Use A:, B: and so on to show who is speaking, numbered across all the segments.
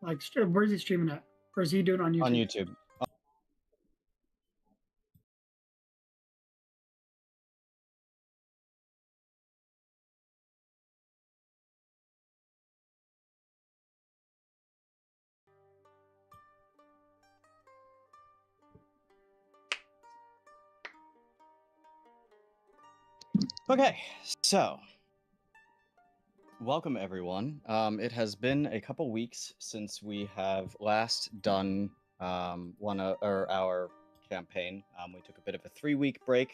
A: Like, where's he streaming at? Or is he doing it on
B: On
A: YouTube?
B: YouTube. Okay, so welcome everyone. It has been a couple weeks since we have last done our campaign. We took a bit of a 3-week break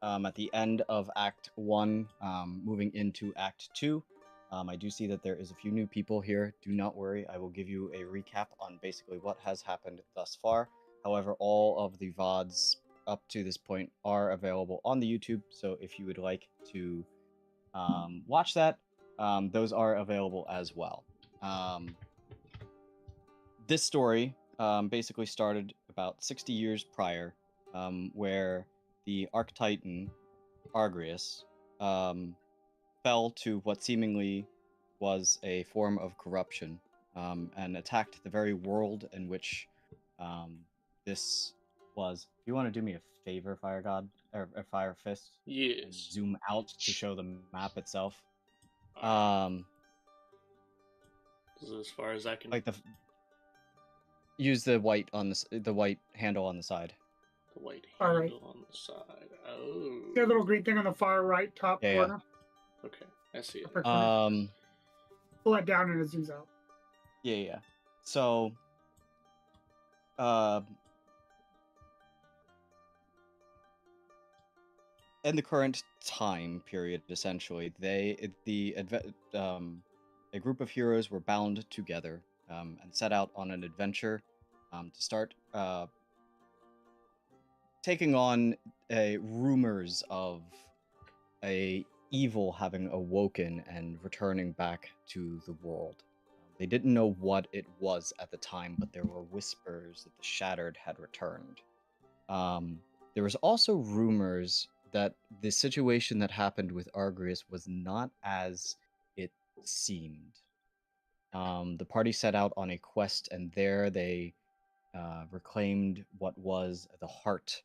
B: at the end of Act 1, moving into Act 2. I do see that there is a few new people here. Do not worry, I will give you a recap on basically what has happened thus far. However, all of the VODs up to this point are available on the YouTube, so if you would like to watch that, those are available as well. This story basically started about 60 years prior, where the Archtitan Argrius fell to what seemingly was a form of corruption, and attacked the very world in which this was. Do you want to do me a favor, Fire God? Or Fire Fist?
C: Yes.
B: And zoom out to show the map itself.
C: This is as far as I can.
B: Like use the white on the white handle on the side.
C: The white
A: All
C: handle
A: right.
C: on the side. Oh.
A: See a little green thing on the far right top
B: Yeah,
A: corner?
C: Okay, I see it.
A: Upper corner. Pull that down and it zooms out.
B: Yeah. So, in the current time period, essentially, a group of heroes were bound together and set out on an adventure to start taking on rumors of a evil having awoken and returning back to the world. They didn't know what it was at the time, but there were whispers that the Shattered had returned. There was also rumors that the situation that happened with Argrius was not as it seemed. The party set out on a quest, and there they reclaimed what was the heart,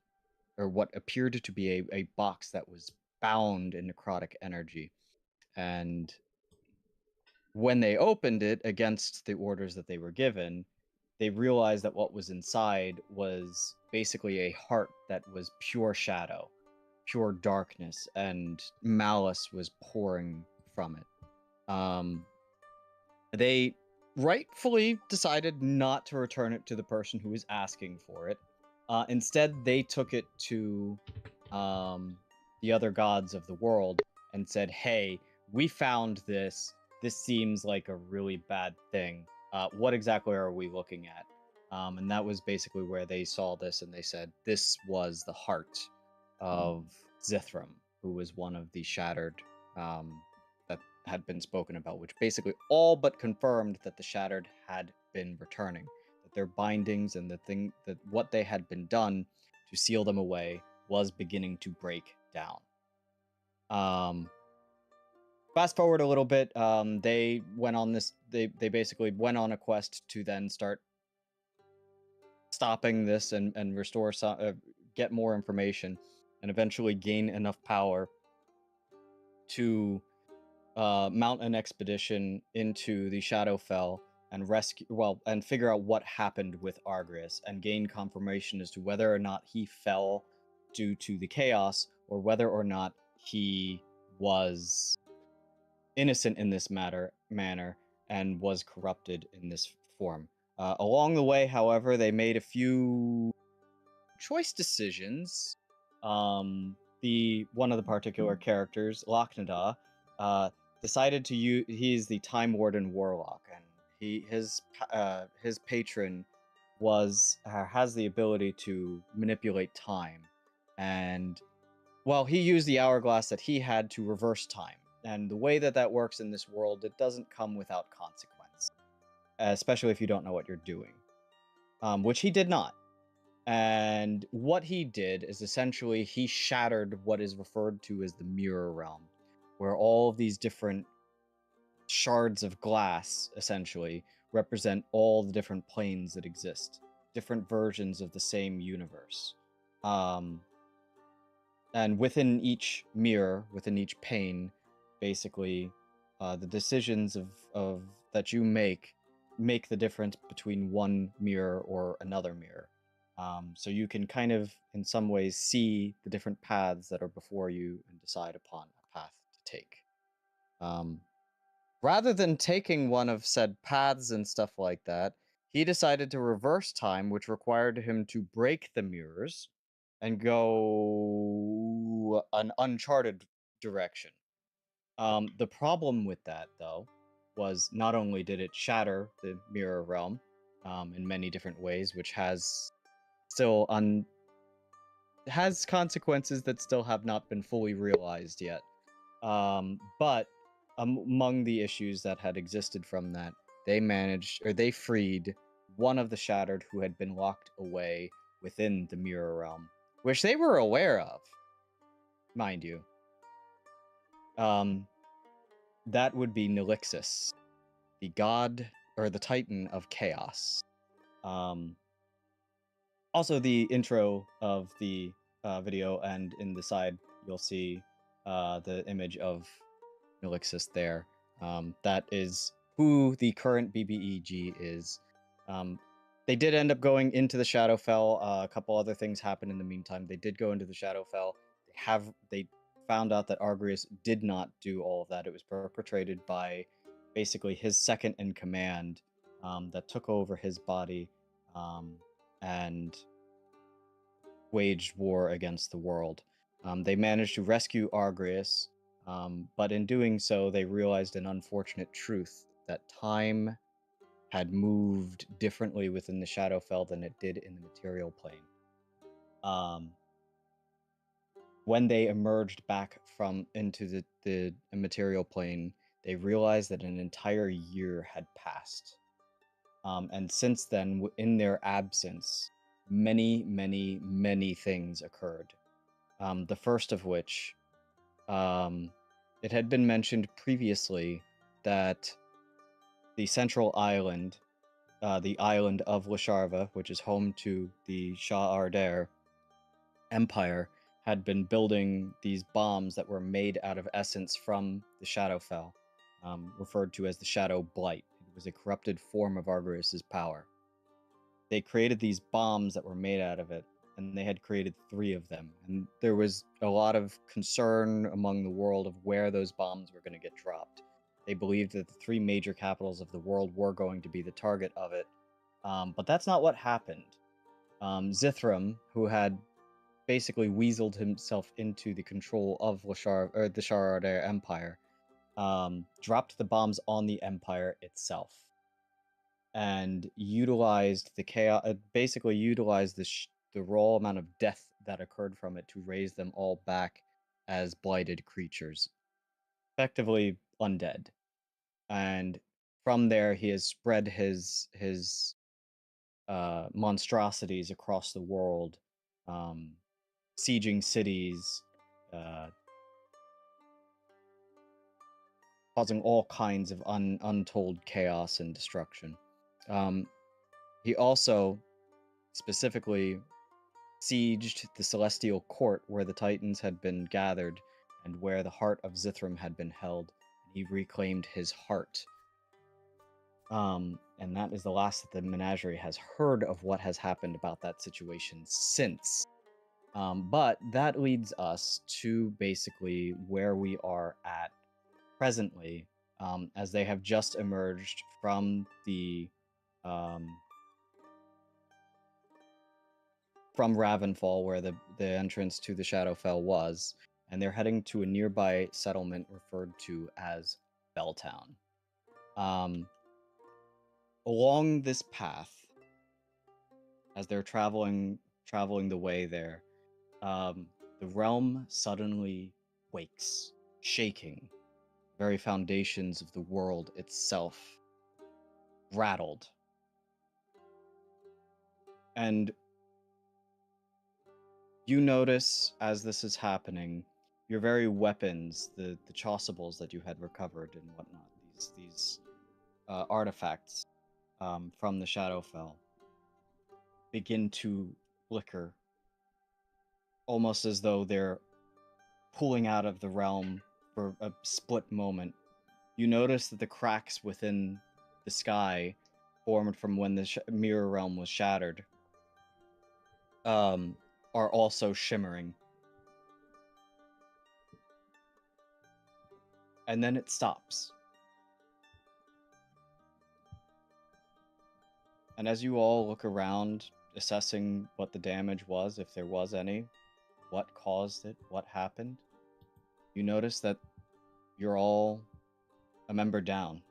B: or what appeared to be a box that was bound in necrotic energy. And when they opened it against the orders that they were given, they realized that what was inside was basically a heart that was pure shadow, pure darkness, and malice was pouring from it. They rightfully decided not to return it to the person who was asking for it. Instead, they took it to the other gods of the world and said, "Hey, we found this. This seems like a really bad thing. What exactly are we looking at?" And that was basically where they saw this, and they said this was the heart of Zithram, who was one of the Shattered that had been spoken about, which basically all but confirmed that the Shattered had been returning, that their bindings and that what they had been done to seal them away was beginning to break down. Fast forward a little bit, they went on this. They basically went on a quest to then start stopping this and restore get more information, and eventually gain enough power to mount an expedition into the Shadowfell and figure out what happened with Argrius and gain confirmation as to whether or not he fell due to the chaos, or whether or not he was innocent in this manner and was corrupted in this form. Along the way, however, they made a few choice decisions. One of the particular characters, Lochnadah, decided to use. He's the Time Warden Warlock, and his patron has the ability to manipulate time, and he used the hourglass that he had to reverse time. And the way that works in this world, it doesn't come without consequence, especially if you don't know what you're doing, which he did not. And what he did is essentially he shattered what is referred to as the mirror realm, where all of these different shards of glass, essentially, represent all the different planes that exist, different versions of the same universe. And within each mirror, within each pane, basically, the decisions of that you make the difference between one mirror or another mirror. So you can kind of, in some ways, see the different paths that are before you and decide upon a path to take. Rather than taking one of said paths and stuff like that, he decided to reverse time, which required him to break the mirrors and go an uncharted direction. The problem with that, though, was not only did it shatter the mirror realm in many different ways, which has still has consequences that still have not been fully realized yet. But among the issues that had existed from that, they freed one of the Shattered who had been locked away within the Mirror Realm, which they were aware of, mind you. That would be Nilixis, the god, or the titan of chaos. Also, the intro of the video, and in the side, you'll see the image of Nilixis there. That is who the current BBEG is. They did end up going into the Shadowfell. A couple other things happened in the meantime. They did go into the Shadowfell. They found out that Argrius did not do all of that. It was perpetrated by basically his second in command that took over his body and waged war against the world. They managed to rescue Argrius, but in doing so, they realized an unfortunate truth, that time had moved differently within the Shadowfell than it did in the material plane. When they emerged back into the material plane, they realized that an entire year had passed. And since then, in their absence, many, many, many things occurred. The first of which, it had been mentioned previously that the central island, the island of Lasharva, which is home to the Shah Ardair Empire, had been building these bombs that were made out of essence from the Shadowfell, referred to as the Shadow Blight. It was a corrupted form of Argrius' power. They created these bombs that were made out of it, and they had created 3 of them. And there was a lot of concern among the world of where those bombs were going to get dropped. They believed that the 3 major capitals of the world were going to be the target of it. But that's not what happened. Zithram, who had basically weaseled himself into the control of the Shah Ardair Empire, dropped the bombs on the Empire itself and utilized the chaos, basically utilized the raw amount of death that occurred from it to raise them all back as blighted creatures, effectively undead. And from there, he has spread his monstrosities across the world, sieging cities, causing all kinds of untold chaos and destruction. He also specifically sieged the Celestial Court where the Titans had been gathered and where the heart of Zithram had been held. He reclaimed his heart. And that is the last that the Menagerie has heard of what has happened about that situation since. But that leads us to basically where we are at presently, as they have just emerged from the from Ravenfall, where the entrance to the Shadowfell was, and they're heading to a nearby settlement referred to as Belltown. Along this path, as they're traveling the way there, the realm suddenly wakes, shaking. The very foundations of the world itself rattled. And you notice, as this is happening, your very weapons, the chasubles that you had recovered and whatnot, these artifacts from the Shadowfell begin to flicker, almost as though they're pulling out of the realm for a split moment. You notice that the cracks within the sky formed from when the mirror realm was shattered are also shimmering. And then it stops. And as you all look around, assessing what the damage was, if there was any, what caused it, what happened, you notice that you're all a member down.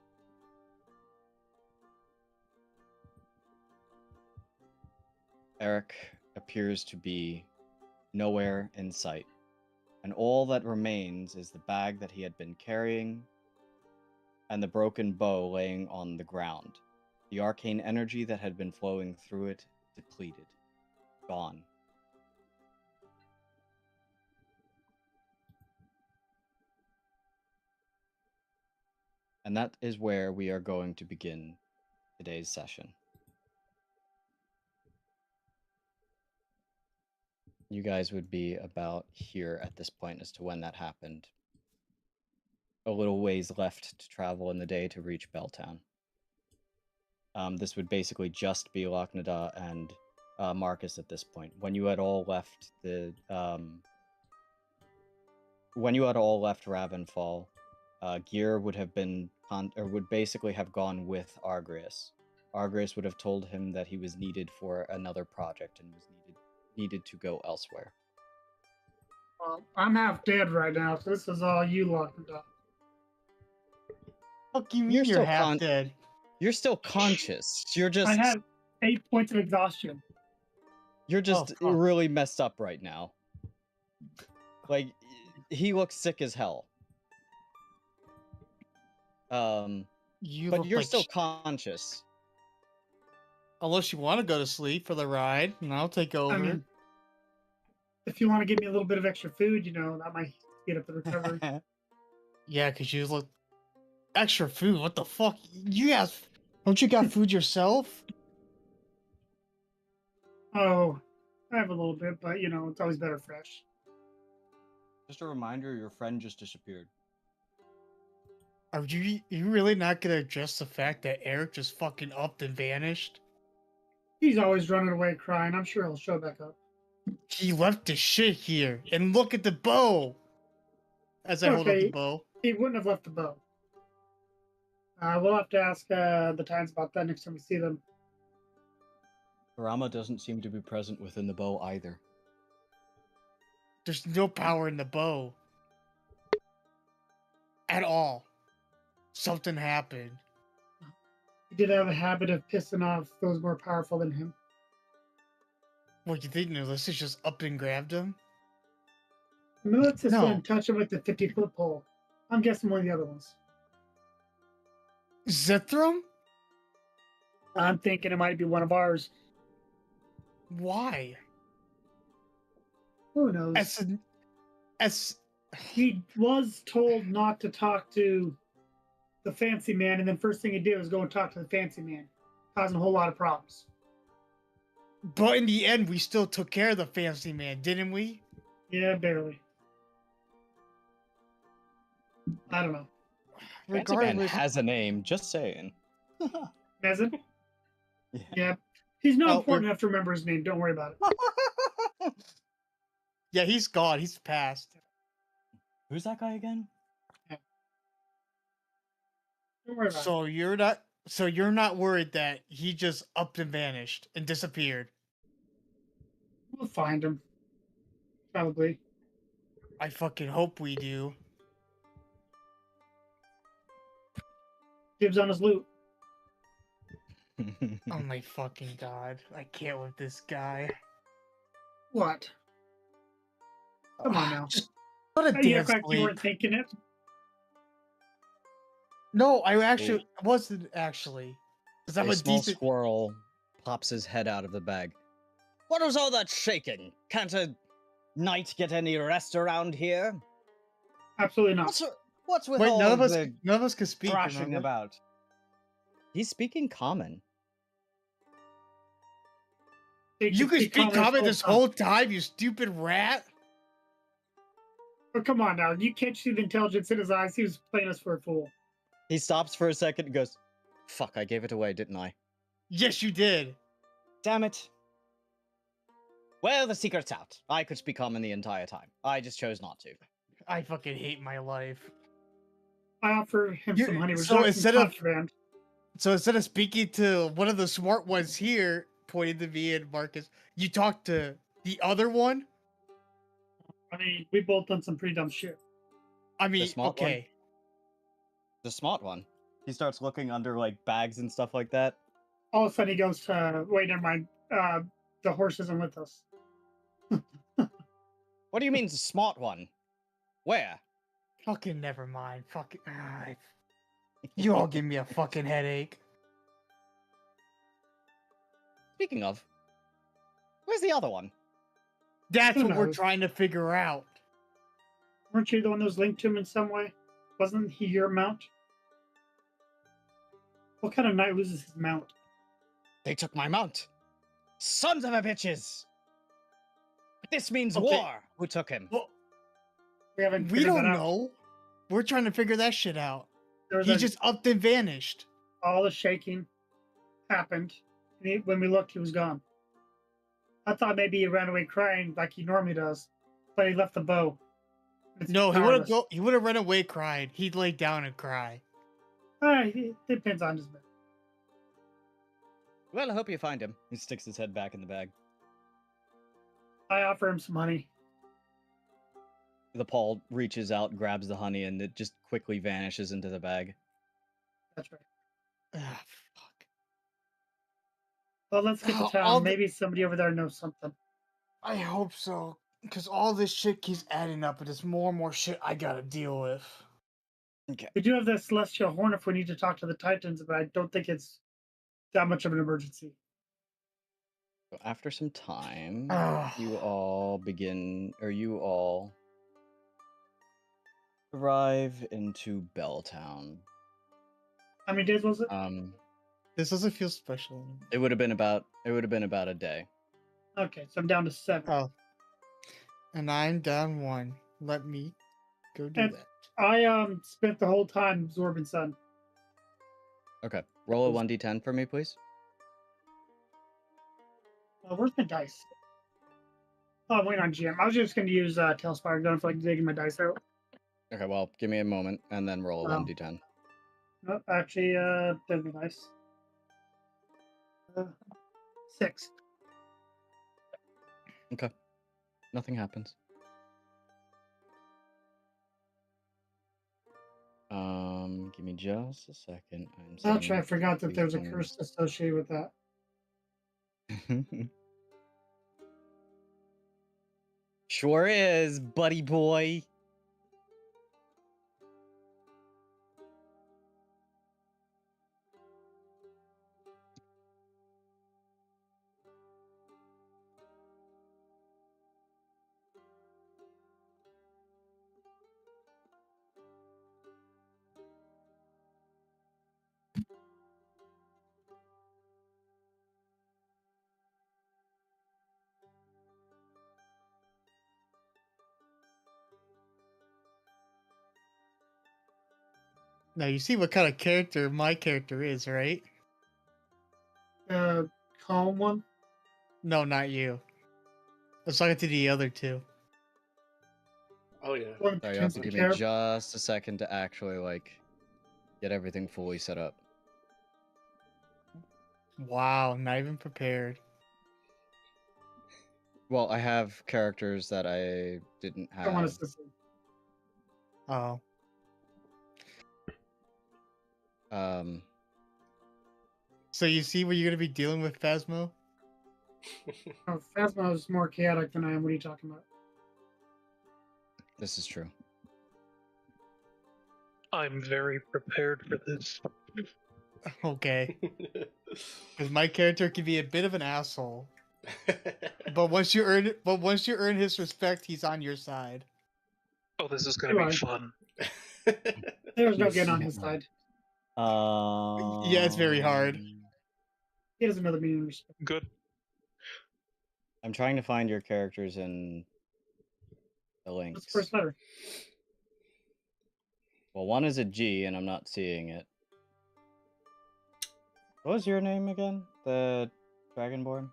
B: Eric appears to be nowhere in sight, and all that remains is the bag that he had been carrying and the broken bow laying on the ground. The arcane energy that had been flowing through it depleted, gone. And that is where we are going to begin today's session. You guys would be about here at this point as to when that happened. A little ways left to travel in the day to reach Belltown. This would basically just be Lochnadah and Marcus at this point. When you had all left Ravenfall, Gear would have been would basically have gone with Argreus. Argreus would have told him that he was needed for another project and was needed to go elsewhere.
A: I'm half dead right now, so this is all you, Lochnadah.
D: Fuck you mean you're half dead?
B: You're still conscious. You're just.
A: I have 8 points of exhaustion.
B: You're just really messed up right now. Like, he looks sick as hell. But you're still conscious.
D: Unless you want to go to sleep for the ride, and I'll take over.
A: I mean, if you want to give me a little bit of extra food, that might speed up the recovery.
D: Yeah, because you look... Extra food? What the fuck? Don't you got food yourself?
A: Oh, I have a little bit, but, it's always better fresh.
B: Just a reminder, your friend just disappeared.
D: Are you really not going to address the fact that Eric just fucking upped and vanished?
A: He's always running away crying. I'm sure he'll show back up.
D: He left his shit here, and look at the bow! As I hold up the bow.
A: He wouldn't have left the bow. We'll have to ask the Titans about that next time we see them.
B: Karama doesn't seem to be present within the bow either.
D: There's no power in the bow. At all. Something happened.
A: He did have a habit of pissing off those more powerful than him.
D: What, you think Ulysses just up and grabbed him?
A: Let's just touch him with the 50-foot pole. I'm guessing one of the other ones.
D: Zithram?
A: I'm thinking it might be one of ours.
D: Why?
A: Who knows? He was told not to talk to the fancy man, and then first thing he did was go and talk to the fancy man, causing a whole lot of problems.
D: But in the end, we still took care of the fancy man, didn't we?
A: Yeah, barely. I don't know.
B: Fancy man has a name, just saying.
A: Has it? Yeah. He's not important enough to remember his name. Don't worry about it.
D: Yeah, he's gone. He's passed.
B: Who's that guy again?
A: Don't worry about it.
D: So you're not worried that he just upped and vanished and disappeared?
A: We'll find him. Probably.
D: I fucking hope we do.
A: Dibs on his loot.
D: Oh my fucking god. I can't with this guy.
A: What? Come on now.
D: Just put a damn
A: sleep. You weren't thinking it?
D: No, I wasn't actually. Because I'm a
B: small
D: decent...
B: squirrel pops his head out of the bag. What was all that shaking? Can't a knight get any rest around here?
A: Absolutely not.
B: What's with
D: Wait,
B: all
D: none of us,
B: the
D: none of us can speak.
B: thrashing
D: Remember?
B: about? He's speaking common.
D: You could speak common this
A: time.
D: whole time, you stupid rat.
A: Oh, come on now. You can't see the intelligence in his eyes. He was playing us for a fool.
B: He stops for a second and goes, "Fuck, I gave it away, didn't I?
D: Yes, you did.
B: Damn it." Well, the secret's out. I could speak common the entire time. I just chose not to.
D: I fucking hate my life.
A: I offer him some honey.
D: So instead of
A: contraband.
D: speaking to one of the smart ones here, pointing to me and Marcus, you talk to the other one.
A: I mean, we both done some pretty dumb shit.
D: I mean,
B: smart
D: okay.
B: The smart one. He starts looking under like bags and stuff like that.
A: All of a sudden, he goes to wait. Never mind. The horse isn't with us.
B: What do you mean, the smart one? Where?
D: Fucking never mind. Fucking. You all give me a fucking headache.
B: Speaking of, where's the other one?
D: That's
A: Who
D: what we're
A: knows?
D: trying to figure out.
A: Weren't you the one that was linked to him in some way? Wasn't he your mount? What kind of knight loses his mount?
B: They took my mount. Sons of a bitches! This means
D: Okay.
B: war. Who took him?
D: Well,
A: We haven't.
D: we
A: figured
D: don't
A: that out.
D: know. We're trying to figure that shit out.
A: There was
D: He
A: a-
D: just upped and vanished.
A: all the shaking happened. And when we looked, he was gone. I thought maybe he ran away crying like he normally does, but he left the bow. It's
D: No, he would have
A: powerless.
D: he would have run away crying. He'd lay down and cry.
A: It depends on his mood.
B: Well, I hope you find him. He sticks his head back in the bag.
A: I offer him some honey.
B: The Paul reaches out, grabs the honey, and it just quickly vanishes into the bag.
A: That's right.
D: Ah, fuck.
A: Well, let's get to
D: All
A: town.
D: the-
A: Maybe somebody over there knows something.
D: I hope so. Because all this shit keeps adding up, and there's more and more shit I gotta deal with.
B: Okay.
A: We do have the celestial horn if we need to talk to the Titans, but I don't think it's that much of an emergency.
B: So after some time,
D: Ah.
B: you all begin, or you all arrive into Belltown.
A: How many days was it?
D: This doesn't feel special.
B: It would have been about a day.
A: Okay, so I'm down to 7.
D: Oh. And I'm down 1. Let me go do
A: And-
D: that.
A: I spent the whole time absorbing sun.
B: Okay, roll a 1d10 for me, please.
A: Where's my dice? Oh, I'm waiting on GM. I was just going to use Talespire. I don't feel like digging my dice out.
B: Okay, well, give me a moment and then roll a
A: Oh.
B: 1d10.
A: No, actually, that'd be nice. 6.
B: Okay, nothing happens. Give me just a second.
A: Actually, I forgot that
B: these
A: there's a
B: things.
A: curse associated with that.
B: Sure is, buddy boy.
D: Now you see what kind of character my character is, right?
A: Calm one.
D: No, not you. I was talking to the other two.
C: Oh yeah.
A: One
B: Sorry, you have to
A: pretends
B: give
A: care.
B: me just a second to actually, like, get everything fully set up.
D: Wow, not even prepared.
B: Well, I have characters that I didn't
A: I don't want
B: have.
A: to see.
D: Oh. So you see where you're gonna be dealing with Phasmo?
A: Oh, Phasma is more chaotic than I am. What are you talking about?
B: This is true.
E: I'm very prepared for this.
D: Okay. Because my character can be a bit of an asshole. But once you earn his respect, he's on your side.
E: Oh, this is gonna be
A: Right.
E: fun.
A: There's no getting on his side.
D: Yeah, it's very hard.
A: He doesn't know the meaning of respect.
E: Good.
B: I'm trying to find your characters in the links.
A: What's the first letter?
B: Well, one is a G, and I'm not seeing it. What was your name again? The Dragonborn?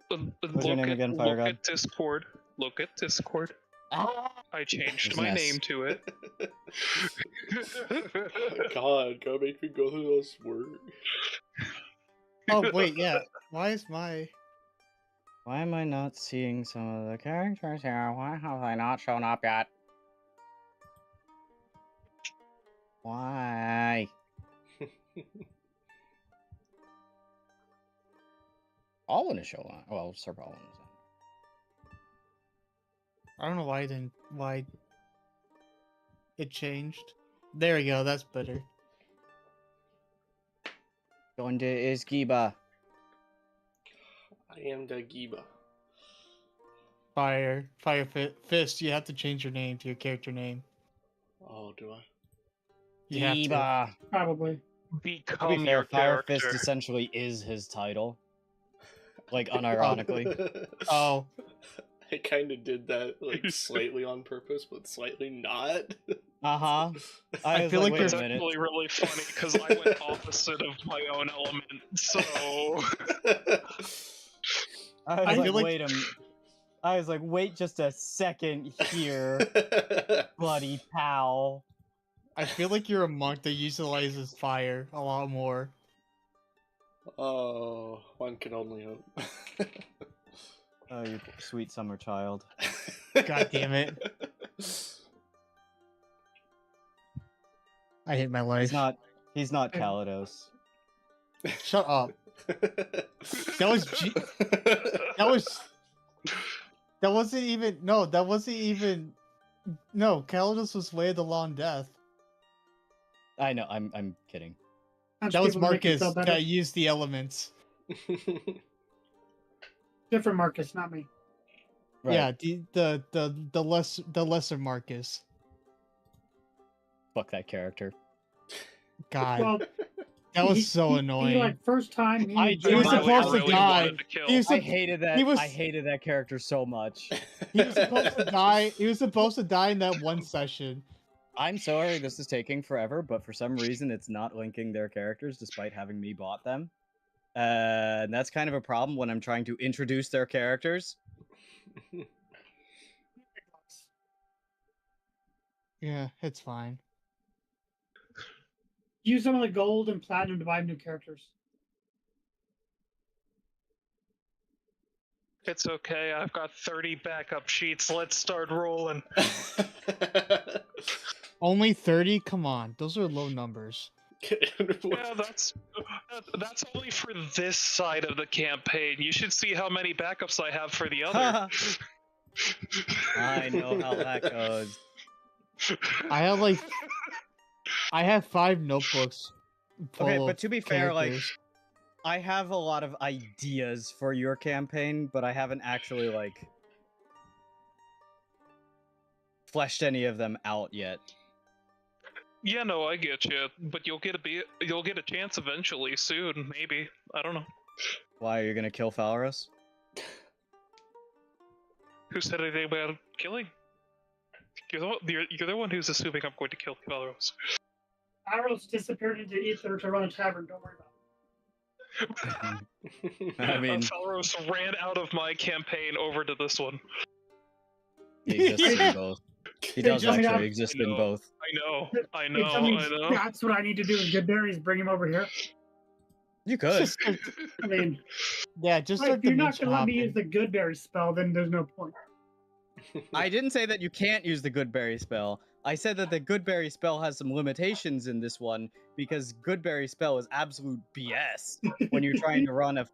B: What's your name again, Fire
E: Look
B: God?
E: at Discord. Look at Discord. I changed
B: There's
E: my
B: an S.
E: name to it.
C: God, gotta make me go through those words.
D: Oh wait, yeah. Why is my?
B: Why am I not seeing some of the characters here? Why have they not shown up yet? Why? Alwyn is showing up. Well, Sir Alwyn is on.
D: I don't know why it changed. There we go. That's better.
B: Donde is Giba?
C: I am the Giba.
D: Fist. You have to change your name to your character name.
C: Oh, do I?
D: You have to.
B: Giba.
A: Probably.
B: To be
E: Become
B: fair,
E: your
B: Fire
E: character.
B: Fist essentially is his title. Like, unironically.
D: Oh,
C: I kind of did that, like, slightly on purpose, but slightly not.
B: Uh-huh.
D: I
B: was
D: feel like
B: wait
E: It's
B: a minute.
E: actually really funny because I went opposite of my own element. So
B: I
D: feel like-
B: I was like, wait just a second here, bloody pal.
D: I feel like you're a monk that utilizes fire a lot more.
C: Oh, one can only hope.
B: Oh, you sweet summer child.
D: God damn it. I hate my life.
B: He's not Kalados.
D: Shut up. That was that wasn't even no, Calidus was Way of the Long Death.
B: I know, I'm kidding.
A: Punch
D: That was
A: people to make you
D: Marcus
A: feel better.
D: that used the elements.
A: Different Marcus, not me.
B: Right.
D: Yeah, the lesser Marcus.
B: Fuck that character.
D: God,
A: Well,
D: that was
A: he-
D: so
A: he,
D: annoying.
A: He, like first time he,
B: I
D: He was
B: really,
D: supposed to
E: really
D: die.
E: wanted to kill.
D: He was
B: I hated that.
D: he was-
B: I hated that character so much.
D: He was supposed to die. He was supposed to die in that one session.
B: I'm sorry this is taking forever, but for some reason it's not linking their characters despite having me bought them. And that's kind of a problem when I'm trying to introduce their characters.
D: Yeah, it's fine.
A: use some of the gold and platinum to buy new characters.
E: it's okay. I've got 30 backup sheets. Let's start rolling.
D: Only 30? Come on, those are low numbers.
E: Yeah, that's only for this side of the campaign. You should see how many backups I have for the other.
B: I know how that goes.
D: I have 5 notebooks.
B: Okay,
D: full
B: but
D: of
B: to be fair, like,
D: characters.
B: I have a lot of ideas for your campaign, but I haven't actually, like, fleshed any of them out yet.
E: Yeah, no, I get you, but you'll get a chance eventually, soon, maybe. I don't know.
B: Why, are you gonna kill Falros?
E: Who said anything about killing? You're the one who's assuming I'm going to kill Valros.
A: Arrows disappeared into ether to run a tavern. Don't worry about it.
B: I mean,
E: Valros ran out of my campaign over to this one.
B: he exists in both. He does
A: just got-
B: actually exist in
E: know.
B: both.
E: I
A: Hey,
E: know.
A: tell me, that's what I need to do with good berries. Bring him over here.
B: You could.
D: Just start-
A: I mean,
D: yeah, just
A: if
D: start
A: you're not
D: dimension
A: going to let me
D: hopping.
A: use the good berry spell, then there's no point.
B: I didn't say that you can't use the Goodberry spell. I said that the Goodberry spell has some limitations in this one because Goodberry spell is absolute BS when you're trying to run a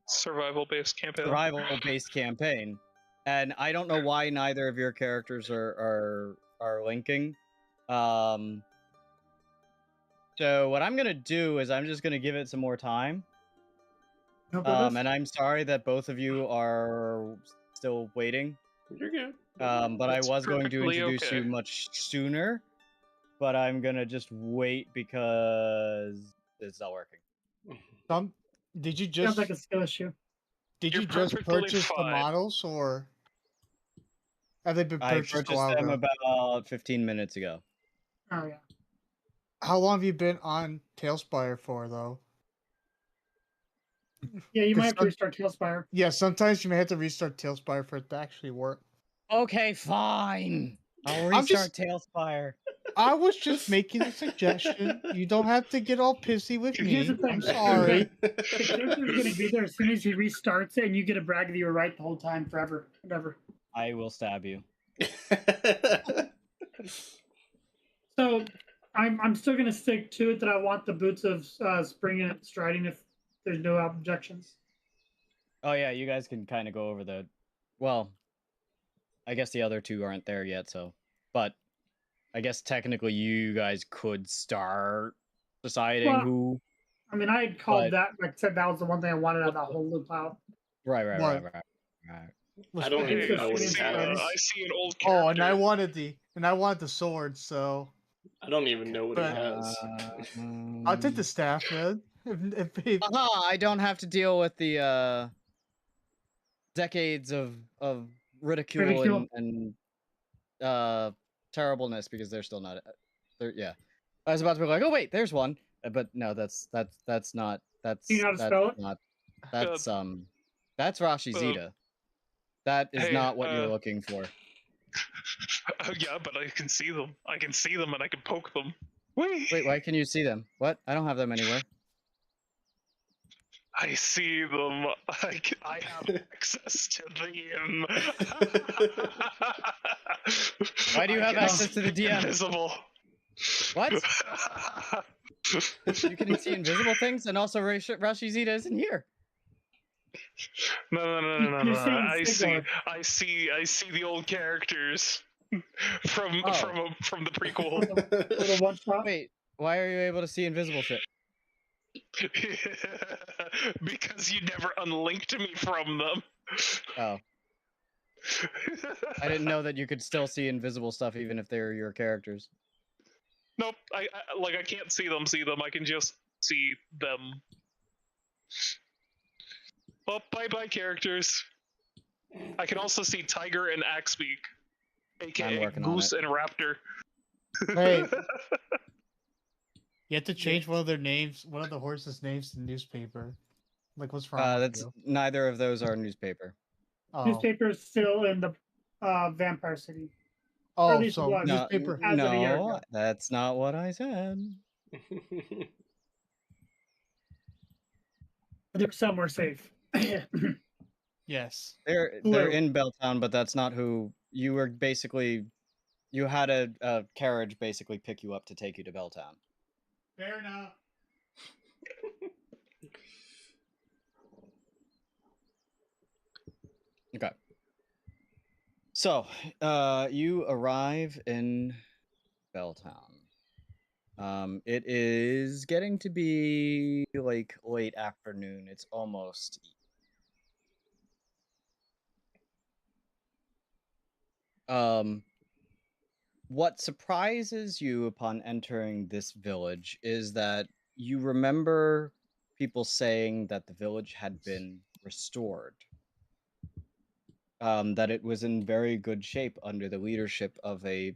E: Survival-based campaign.
B: survival-based campaign, and I don't know why neither of your characters are linking. So what I'm gonna do is I'm just gonna give it some more time.
A: No bonus?
B: And I'm sorry that both of you are still waiting.
C: You're good.
B: But I
E: That's
B: was going to
E: perfectly
B: introduce
E: okay.
B: you much sooner, but I'm gonna just wait because it's not working.
D: Did you
A: Sounds
D: just
A: like a skill issue.
E: You're perfectly
D: purchase the
E: fine.
D: models, or have they been
B: I
D: purchased a
B: purchased
D: while
B: them
D: ago?
B: about 15 minutes ago.
A: Oh yeah.
D: How long have you been on Talespire for, though?
A: Yeah, you might
D: 'Cause
A: have to restart Talespire.
D: Yeah, sometimes you may have to restart Talespire for it to actually work.
B: Okay, fine. I'll
D: I'm just-
B: restart Talespire.
D: I was just making a suggestion. You don't have to get all pissy with
A: Here's
D: me.
A: the thing.
D: I'm sorry.
A: The character's gonna be there as soon as he restarts it, and you get a brag that you were right the whole time, forever, whatever.
B: I will stab you.
A: So I'm still gonna stick to it that I want the boots of spring and striding if there's no objections.
B: Oh yeah, you guys can kind of go over the. Well, I guess the other two aren't there yet, so. But I guess technically you guys could start deciding
A: Well,
B: who.
A: I mean, I had called
B: But-
A: that. Like I said, that was the one thing I wanted out of that whole loop out.
B: Right.
D: What?
C: I don't
A: Hey,
C: even know what he
A: see,
C: has.
E: I see an old character.
D: Oh, and I wanted the sword, so
C: I don't even know what he
D: But-
C: has.
D: I'll take the staff, man. If
B: Aha! I don't have to deal with the decades of ridicule,
A: Ridicule.
B: and terribleness because they're still not. Yeah. I was about to be like, oh wait, there's one, but no, that's not.
A: Do you know how to spell it?
B: Not. That's Rashi Zeta. That is
E: hey,
B: not what you're looking for.
E: Yeah, but I can see them. I can see them and I can poke them. Wait,
B: Why can you see them? What? I don't have them anywhere.
E: I see them. I have access to them.
B: Why do you have access to the DM?
E: Invisible.
B: What? You can see invisible things, and also Rashi Zeta isn't here.
E: No.
A: You're seeing
E: I
A: Sigurd.
E: see the old characters from
B: Oh.
E: from the prequel.
A: Little one shot.
B: Wait, why are you able to see invisible shit?
E: Because you never unlinked me from them.
B: Oh, I didn't know that you could still see invisible stuff even if they're your characters.
E: Nope. I can't see them. I can just see them. Well, bye characters. I can also see Tiger and Axebeak,
B: I'm
E: aka
B: working on
E: Goose
B: it.
E: and Raptor.
D: Hey. You have to change one of the horses' names in the newspaper. Like, what's wrong with
B: That's
D: you?
B: neither of those are newspaper.
D: Oh,
A: Newspaper is still in the Vampire City. Or at
D: oh,
A: least
D: so
A: was.
B: No,
D: newspaper.
A: As of a year
B: no,
A: ago.
B: that's not what I said.
A: They're somewhere safe.
D: Yes.
B: They're
A: Blue.
B: in Belltown, but that's not who you were. Basically, you had a carriage basically pick you up to take you to Belltown.
D: Fair enough.
B: Okay. So, you arrive in Belltown. It is getting to be like late afternoon. It's almost what surprises you upon entering this village is that you remember people saying that the village had been restored. That it was in very good shape under the leadership of a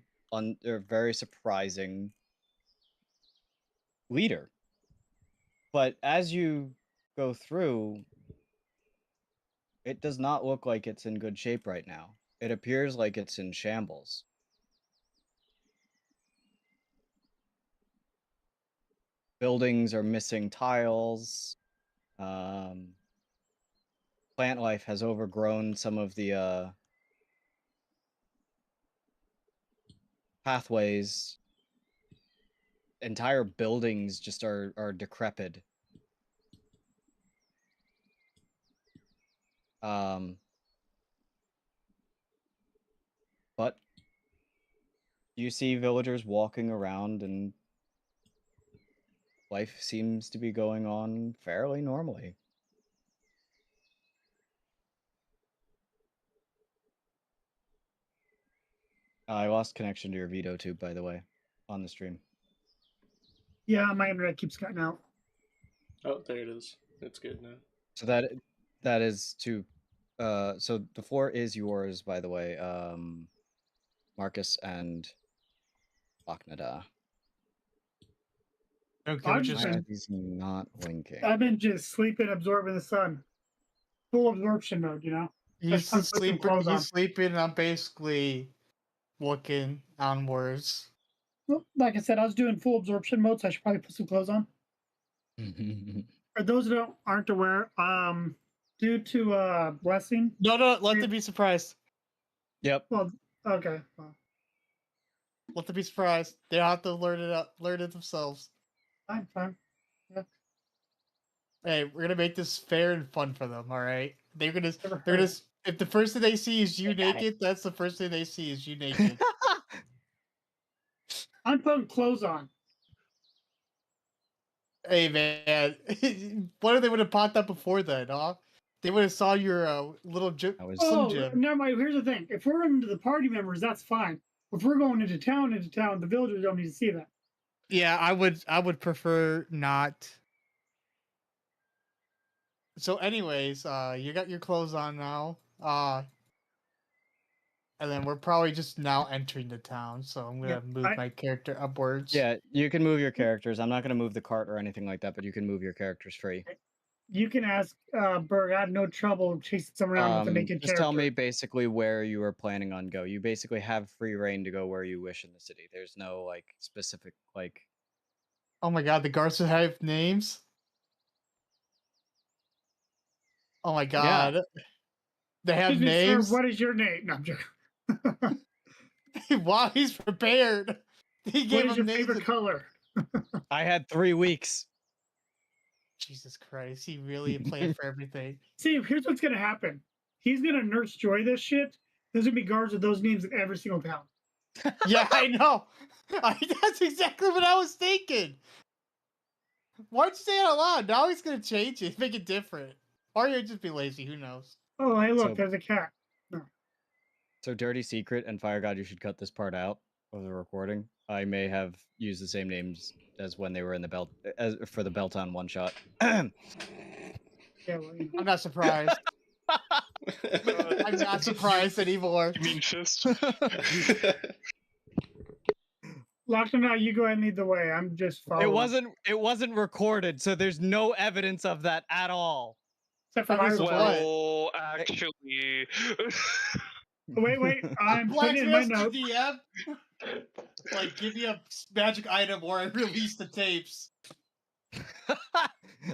B: very surprising leader. But as you go through, it does not look like it's in good shape right now. It appears like it's in shambles. Buildings are missing tiles. Plant life has overgrown some of the pathways. Entire buildings just are decrepit. But you see villagers walking around, and life seems to be going on fairly normally. I lost connection to your Veto tube, by the way, on the stream.
A: Yeah, my internet keeps cutting out.
C: Oh, there it is. It's good now.
B: So that is to so the floor is yours, by the way, Marcus and Aknada.
D: Okay,
A: I've
D: we
A: just
B: Why are
A: been,
B: these not linking?
A: I've been just sleeping, absorbing the sun. Full absorption mode, you know?
D: He's
A: Let's put some clothes on.
D: he's sleeping, and I'm basically looking onwards.
A: Well, like I said, I was doing full absorption mode, so I should probably put some clothes on. For those that aren't aware, due to blessing.
D: No, let them be surprised.
B: Yep.
A: Well, okay. Well,
D: Let them be surprised. They have to learn it themselves.
A: fine. Yeah.
D: Hey, we're gonna make this fair and fun for them. All right? They're gonna
A: Never
D: they're
A: heard.
D: gonna if the first thing they see is you
B: I got it.
D: naked, that's the first thing they see is you naked.
A: I'm putting clothes on.
D: Hey man, what if they would have popped up before then, huh? They would have saw your little
B: I was
A: Oh,
D: Jim.
A: never mind. Here's the thing: if we're into the party members, that's fine. If we're going into town, the villagers don't need to see that.
D: Yeah, I would prefer not. So, anyways, you got your clothes on now. And then we're probably just now entering the town, so I'm gonna move my character upwards.
B: Yeah, you can move your characters. I'm not going to move the cart or anything like that, but you can move your characters free.
A: You can ask Berg. I have no trouble chasing someone around with a naked
B: Just
A: character.
B: tell me basically where you are planning on go. You basically have free reign to go where you wish in the city. There's no like specific like.
D: Oh my god, the guards have names. Oh my god, they have
A: Excuse me, sir,
D: names.
A: what is your name? No, I'm joking.
D: Wow, he's prepared. He
A: What
D: gave
A: is
D: him
A: your
D: names.
A: favorite color?
B: I had 3 weeks.
D: Jesus Christ, he really planned for everything.
A: See, here's what's gonna happen. He's gonna nurse joy this shit. There's gonna be guards with those names in every single town.
D: Yeah, I know. That's exactly what I was thinking. Why'd you say it out loud? Now he's gonna change it, make it different. Or he'll just be lazy, who knows?
A: Oh, hey, look,
B: So-
A: there's a cat.
B: So dirty secret and Fire God, you should cut this part out of the recording. I may have used the same names as when they were in the belt as for the belt on one shot.
A: Yeah, well, you know.
D: I'm not surprised. I'm not surprised anymore.
E: You mean fist?
A: Locked now, you go ahead and lead the way. I'm just following.
B: It wasn't recorded, so there's no evidence of that at all.
A: Except for my
D: Evidence of
A: report.
D: what?
E: Well, actually,
A: Wait, I'm putting in my
D: Blacksmith
A: notes.
D: DM? Like, give me a magic item or I release the tapes.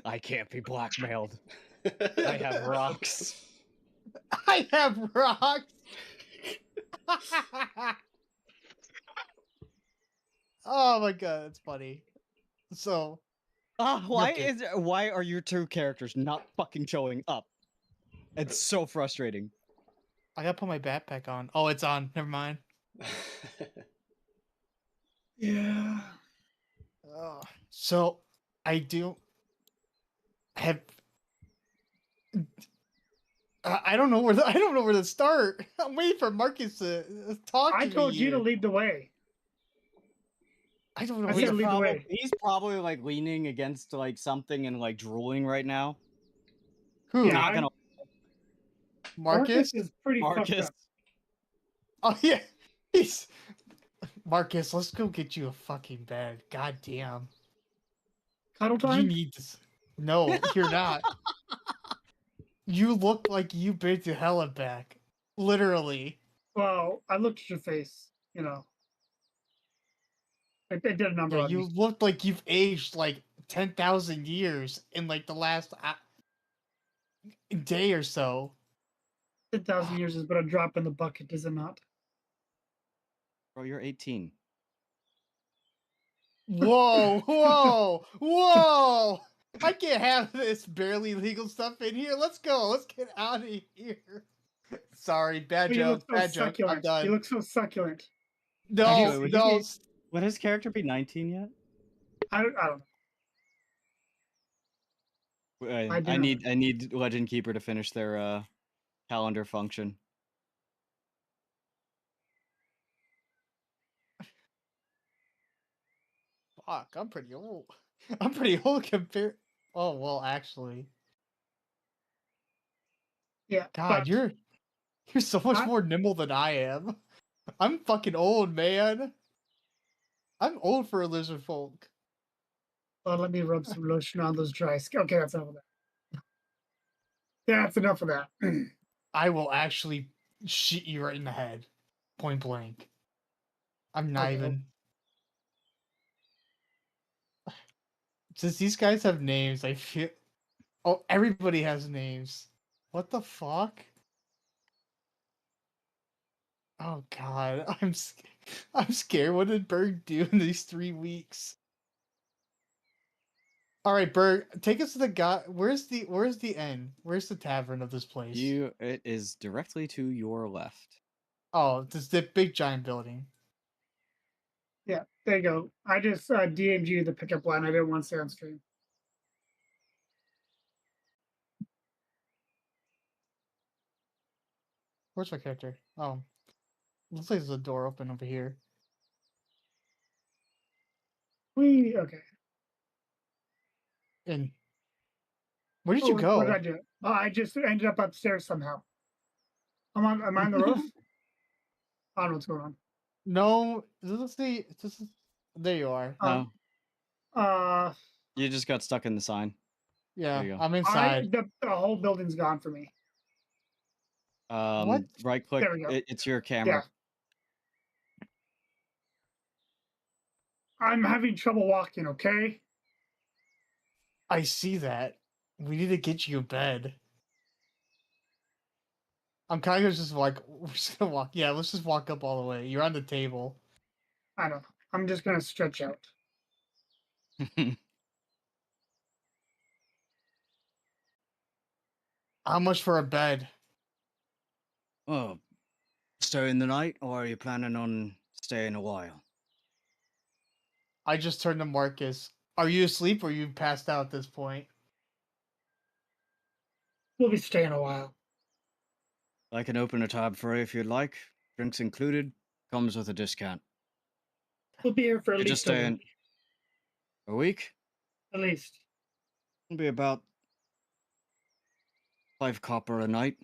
B: I can't be blackmailed. I have rocks.
D: I have rocks. Oh my god, that's funny. So,
B: Why
D: Okay.
B: why are your two characters not fucking showing up? It's so frustrating.
D: I gotta put my backpack on. Oh, it's on. Never mind.
A: Yeah.
D: So, I do have. I don't know where I don't know where to start. I'm waiting for Marcus to talk.
A: I
D: to
A: told
D: me
A: you to
D: here.
A: lead the way.
D: I don't know.
A: I
D: where
A: said
D: to
A: lead the way.
B: He's probably like leaning against like something and like drooling right now.
D: Who?
A: Yeah,
B: Not gonna
D: Marcus?
A: is pretty fucked
B: Marcus.
A: up.
D: Oh yeah, he's Marcus. Let's go get you a fucking bed. God damn.
A: Cuddle
D: You
A: time?
D: need this. No, you're not. You look like you've been to hell and back. Literally.
A: Well, I looked at your face, you know. It did a number
D: Yeah,
A: on
D: you
A: me.
D: look like you've aged like 10,000 years in like the last day or so.
A: 10,000 years is but a drop in the bucket, is it not?
B: Bro, you're 18.
D: Whoa! I can't have this barely legal stuff in here. Let's go. Let's get out of here. Sorry, bad
A: But you look
D: joke.
A: so
D: Bad joke. I'm
A: succulent.
D: done.
A: You look so succulent.
D: No,
B: Actually, would you
D: no.
B: be- Would his character be 19 yet?
A: I don't know.
B: I
A: do
B: need Legend Keeper to finish their calendar function.
D: Fuck, I'm pretty old. I'm pretty old compared. Oh well, actually,
A: Yeah.
D: God,
A: but
D: you're so much
A: I,
D: more nimble than I am. I'm fucking old, man. I'm old for a lizard folk.
A: well, let me rub some lotion on those dry skin. Okay, that's enough of that. That's enough of that.
D: I will actually shoot you right in the head, point blank. I'm not
A: Okay.
D: even. Since these guys have names, I feel. Oh, everybody has names. What the fuck? Oh god, I'm scared. What did Berg do in these 3 weeks? All right, Berg, take us to the guy. Where's the end? Where's the tavern of this place?
B: It is directly to your left.
D: Oh, this the big giant building.
A: Yeah, there you go. I just DM'd you the pickup line. I didn't want to say on stream.
D: Where's my character? Oh, looks like there's a door open over here.
A: Okay.
D: And where did
A: Oh,
D: you
A: what did
D: go?
A: I do? Oh, I just ended up upstairs somehow. Am I on the roof? I don't know what's going on.
D: No, this is. There you are.
A: Um, uh,
B: You just got stuck in the sign.
D: Yeah,
B: you go.
D: I'm inside.
A: the whole building's gone for me.
D: What?
B: Right click.
A: There we go.
B: It's your camera.
A: I'm having trouble walking. Okay.
D: I see that. We need to get you in bed. I'm kind of just like, we're just gonna walk. Yeah, let's just walk up all the way. You're on the table.
A: I don't know. I'm just gonna stretch out.
D: How much for a bed?
B: Oh, staying the night, or are you planning on staying a while?
D: I just turned to Marcus. Are you asleep or you passed out at this point?
A: We'll be staying a while.
B: I can open a tab for you if you'd like. Drinks included. Comes with a discount.
A: We'll be here for at
B: You're
A: least
B: just
A: a
B: staying
A: week.
B: a week.
A: At least.
B: It'll be about 5 copper a night.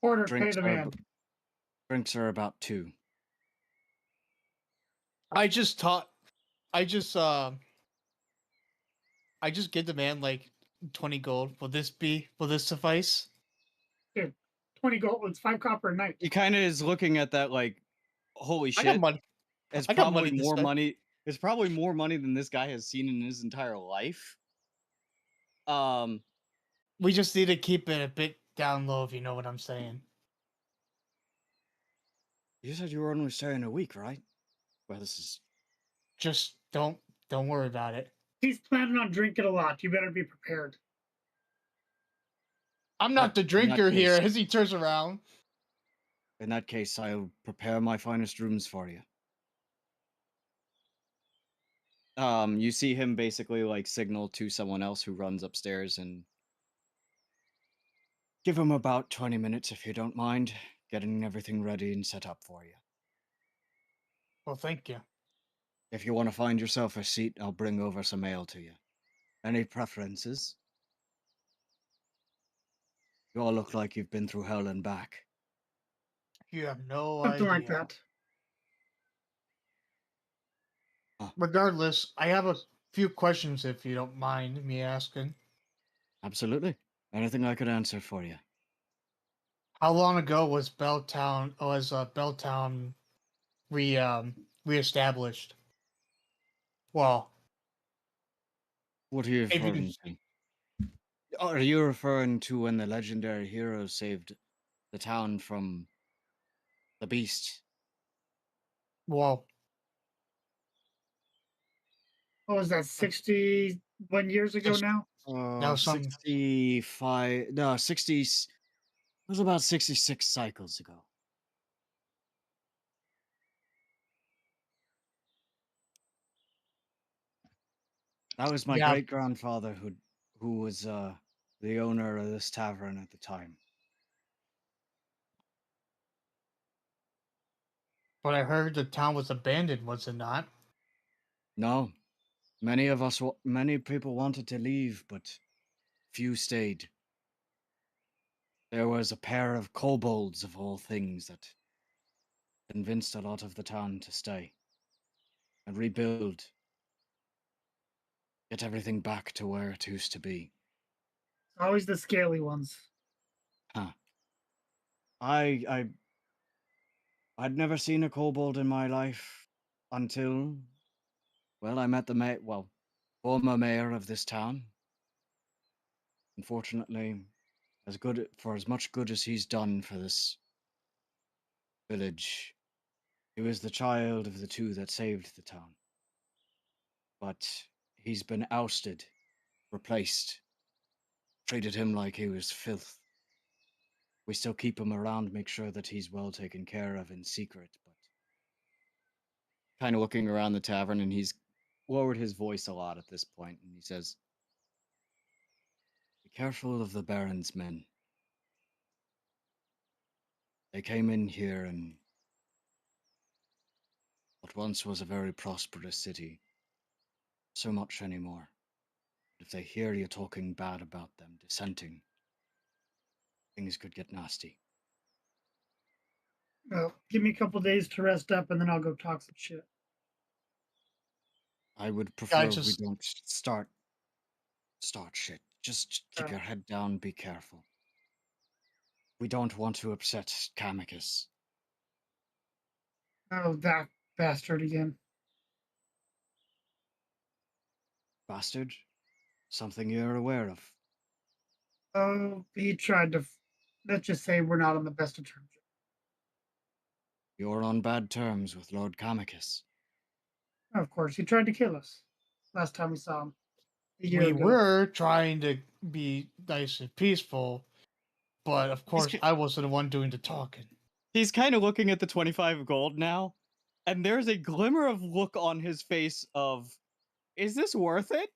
A: Order, pay
B: Drinks
A: the
B: are
A: man.
B: drinks are about 2.
D: I just I just give the man like 20 gold. Will this suffice?
A: Dude, 20 gold. It's 5 copper a night.
B: He kind of is looking at that like, holy
D: I got
B: shit!
D: money.
B: It's
D: I got
B: probably
D: money to
B: more
D: spend.
B: money. It's probably more money than this guy has seen in his entire life.
D: We just need to keep it a bit down low, if you know what I'm saying.
B: You said you were only staying a week, right? Well, this is
D: Just don't worry about it.
A: He's planning on drinking a lot. You better be prepared.
D: I'm not the
B: in that
D: drinker here.
B: case-
D: As he turns around,
B: In that case, I'll prepare my finest rooms for you. You see him basically like signal to someone else who runs upstairs and give him about 20 minutes if you don't mind, getting everything ready and set up for you.
D: well, thank you.
B: If you want to find yourself a seat, I'll bring over some ale to you. Any preferences? You all look like you've been through hell and back.
D: You have no
A: Something
D: idea.
A: like that.
D: Regardless, I have a few questions if you don't mind me asking.
B: Absolutely. Anything I could answer for you.
D: How long ago was Belltown reestablished? Well,
B: What are you
D: if you
B: referring
D: could,
B: to? Are you referring to when the legendary hero saved the town from the beast?
D: well,
A: What was that, 61 years ago now?
D: That was some-
B: 65. No, 60. It was about 66 cycles ago. That was my
D: Yeah.
B: great grandfather who was the owner of this tavern at the time.
D: but I heard the town was abandoned, was it not?
B: No, Many people wanted to leave, but few stayed. There was a pair of kobolds of all things that convinced a lot of the town to stay and rebuild, get everything back to where it used to be.
A: Always the scaly ones.
B: Huh. I'd never seen a kobold in my life until, well, I met the former mayor of this town. Unfortunately, for as much good as he's done for this village, he was the child of the two that saved the town. But he's been ousted, replaced, treated him like he was filth. We still keep him around, make sure that he's well taken care of in secret, but kind of looking around the tavern, and he's lowered his voice a lot at this point, and he says, "Be careful of the Baron's men. They came in here in what once was a very prosperous city. So much anymore. If they hear you talking bad about them, dissenting, things could get nasty."
A: Well, give me a couple days to rest up, and then I'll go talk some shit.
B: I would
D: I
B: prefer we
D: just
B: don't start shit. Just keep your head down, be careful. We don't want to upset Kamikis.
A: Oh, that bastard again.
B: Bastard? Something you're aware of.
A: Oh, he tried to. Let's just say we're not on the best of terms.
B: You're on bad terms with Lord Kamikis.
A: Of course, he tried to kill us last time we saw him a year
D: we
A: ago.
D: were trying to be nice and peaceful, but of course I wasn't the one doing the talking.
B: He's kind of looking at the 25 gold now, and there's a glimmer of look on his face of, is this worth it?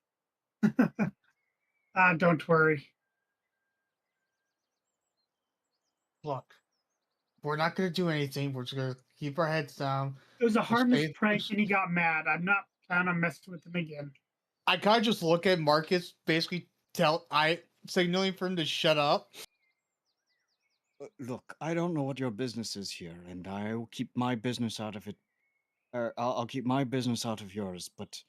A: Don't worry.
D: Look, we're not going to do anything. We're just going to keep our heads down.
A: It was a
D: Just
A: harmless
D: stay-
A: prank, and he got mad. I'm not planning on messing with him again.
D: I kind of just look at Marcus, basically signaling for him to shut up.
B: Look, I don't know what your business is here, and I will keep my business out of it. I'll keep my business out of yours, but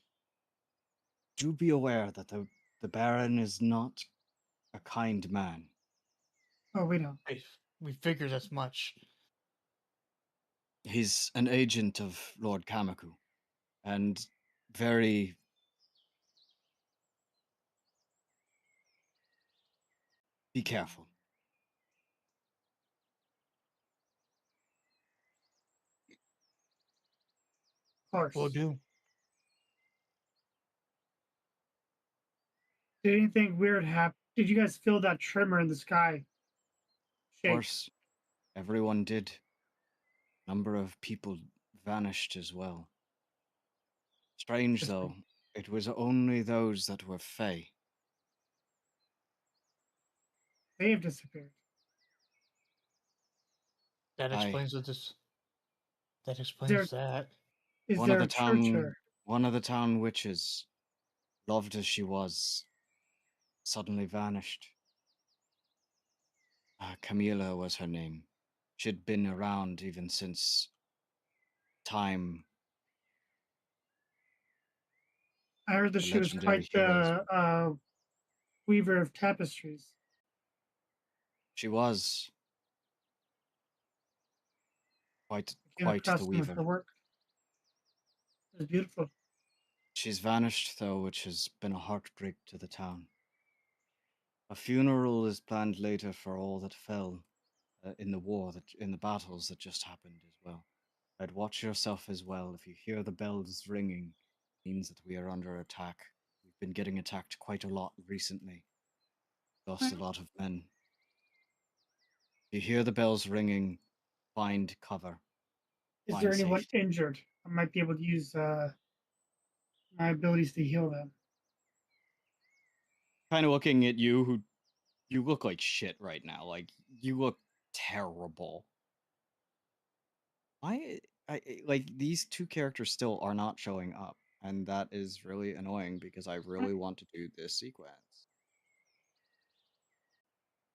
B: do be aware that the Baron is not a kind man.
A: Oh, we know.
D: We figured as much.
B: He's an agent of Lord Kamaku, and very... Be careful.
A: Of course.
D: We'll do.
A: Did anything weird happen? Did you guys feel that tremor in the sky?
B: Of
A: Shake.
B: course, everyone did. Number of people vanished as well. Strange, though, it was only those that were Fey.
A: They have disappeared.
D: That
B: Aye.
D: explains this. That explains that.
A: Is
B: One
A: there
B: of
A: a
B: the
A: church
B: town,
A: there?
B: one of the town witches, loved as she was, suddenly vanished. Camila was her name. She'd been around even since time.
A: I heard that
B: The
A: she was
B: legendary
A: quite
B: heroes
A: the weaver of tapestries.
B: She was quite
A: Became
B: the
A: accustomed with
B: weaver.
A: her work. It was beautiful.
B: She's vanished, though, which has been a heartbreak to the town. A funeral is planned later for all that fell in the battles that just happened as well. I'd watch yourself as well. If you hear the bells ringing, it means that we are under attack. We've been getting attacked quite a lot recently. Lost a lot of men. If you hear the bells ringing, find cover.
A: Is
B: Find
A: there anyone
B: safety.
A: injured? I might be able to use my abilities to heal them.
B: Kind of looking at you, who you look like shit right now. Like, you look terrible. Like, these two characters still are not showing up. And that is really annoying because I really want to do this sequence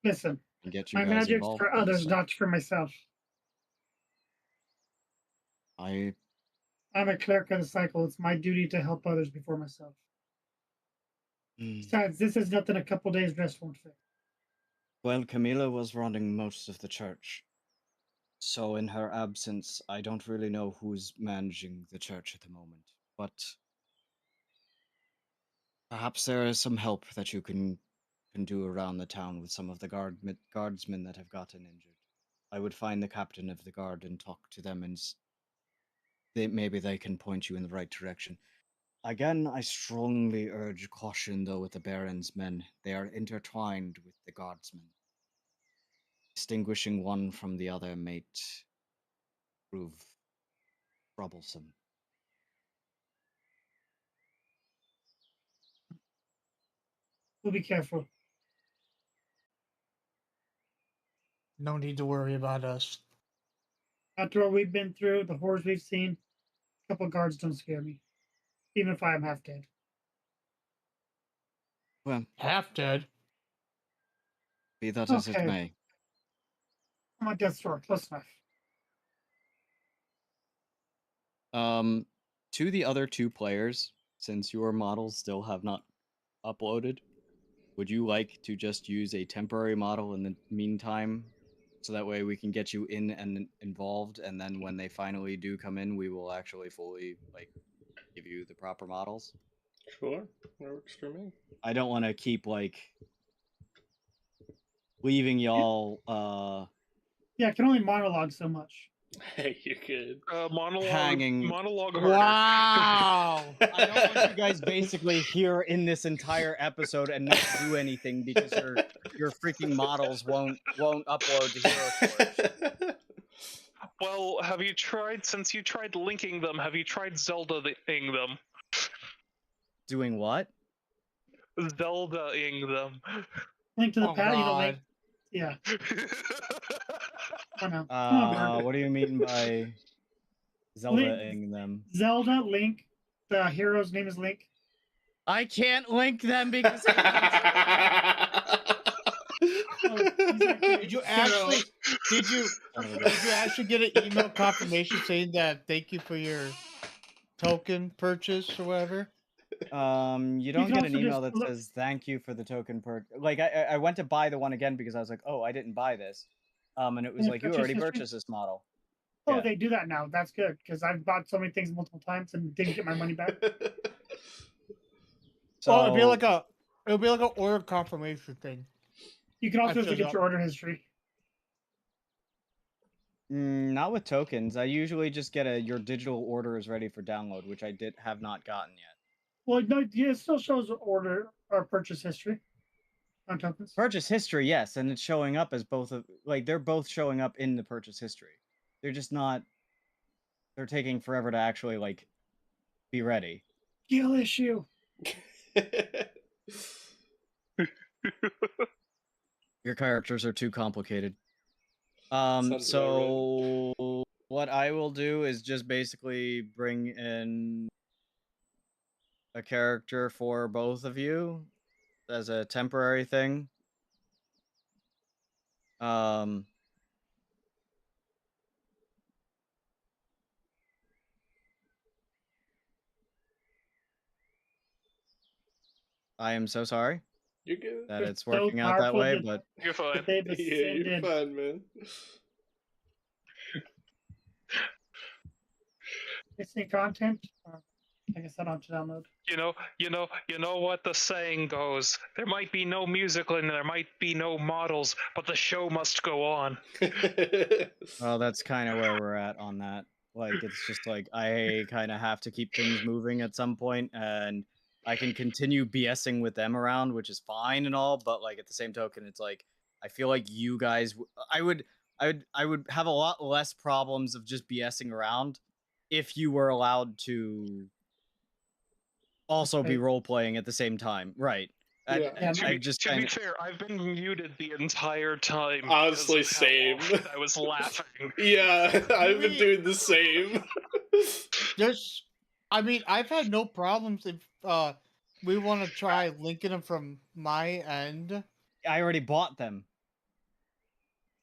A: Listen,
B: and get you
A: my
B: guys
A: magic's
B: involved.
A: for
B: in this
A: others,
B: stuff.
A: not for myself.
B: I
A: I'm a cleric of the cycle. It's my duty to help others before myself. Besides, this is nothing a couple days rest won't fix.
B: Well, Camila was running most of the church. So in her absence, I don't really know who's managing the church at the moment. But perhaps there is some help that you can do around the town with some of the guardsmen that have gotten injured. I would find the captain of the guard and talk to them, and maybe they can point you in the right direction. Again, I strongly urge caution, though, with the Baron's men. They are intertwined with the guardsmen. Distinguishing one from the other might prove troublesome.
A: We'll be careful.
D: No need to worry about us.
A: After all we've been through, the horrors we've seen, a couple guards don't scare me. Even if I am half dead.
B: Well,
D: Half dead.
B: be that as it
A: Okay.
B: may.
A: I'm on death's door, close enough.
B: To the other two players, since your models still have not uploaded, would you like to just use a temporary model in the meantime, so that way we can get you in and involved, and then when they finally do come in, we will actually fully give you the proper models?
C: Sure, that works for me.
B: I don't want to keep leaving y'all
A: Yeah, I can only monologue so much.
C: Hey, you could.
B: hanging.
E: Monologue harder.
D: Wow.
B: I don't want you guys basically here in this entire episode and not do anything because your freaking models won't upload to HeroForge.
E: Well, have you tried, since you tried linking them, have you tried Zelda-ing them?
B: Doing what?
E: Zelda-ing them.
A: Link to the
D: Oh,
A: pad, you know,
D: God.
A: link. Yeah. Come on now. Come on, Bert.
B: What do you mean by Zelda-ing them?
A: Zelda, Link. The hero's name is Link.
B: I can't link them because
D: Did you actually? Did you actually get an email confirmation saying that thank you for your token purchase or whatever?
B: You don't
A: can
B: get an
A: also
B: email
A: just
B: that says thank you for the token perk. I went to buy the one again because I was like, oh, I didn't buy this. And it was
A: Yeah,
B: like, you
A: purchase
B: already
A: history?
B: purchased this model.
A: Oh,
B: Yeah.
A: they do that now. That's good because I've bought so many things multiple times and didn't get my money back.
B: So
D: Oh, it'll be like an order confirmation thing.
A: You can also
D: That
A: just
D: shows
A: get
D: up.
A: your order history.
B: not with tokens. I usually just get your digital order is ready for download, which I have not gotten yet.
A: Well, no, yeah, it still shows order or purchase history on tokens.
B: Purchase history, yes, and it's showing up as both of they're both showing up in the purchase history. They're just not. They're taking forever to actually be ready.
A: Skill issue.
B: Your characters are too complicated.
C: Sounds
B: So what I will do is just basically bring in a character for both of you as a temporary thing. I am so sorry
C: You're good.
B: that
A: They're
B: it's
A: so
B: working out that
A: powerful
B: way,
A: that-
B: but
E: You're fine.
A: They've
C: Yeah, you're
A: ascended.
C: fine, man.
A: Missing content. I guess I don't have to download.
E: You know what the saying goes. There might be no musical and there might be no models, but the show must go on.
B: well, that's kind of where we're at on that. It's just I kind of have to keep things moving at some point, and I can continue BSing with them around, which is fine and all, but at the same token, it's I feel like you guys, I would have a lot less problems of just BSing around if you were allowed to also be role playing at the same time, right?
C: Yeah.
E: To be fair, I've been muted the entire time.
C: Honestly,
E: because of how
C: same.
E: often I was laughing.
C: Yeah, I've been doing the same.
D: I mean, I've had no problems if we want to try linking them from my end.
B: I already bought them.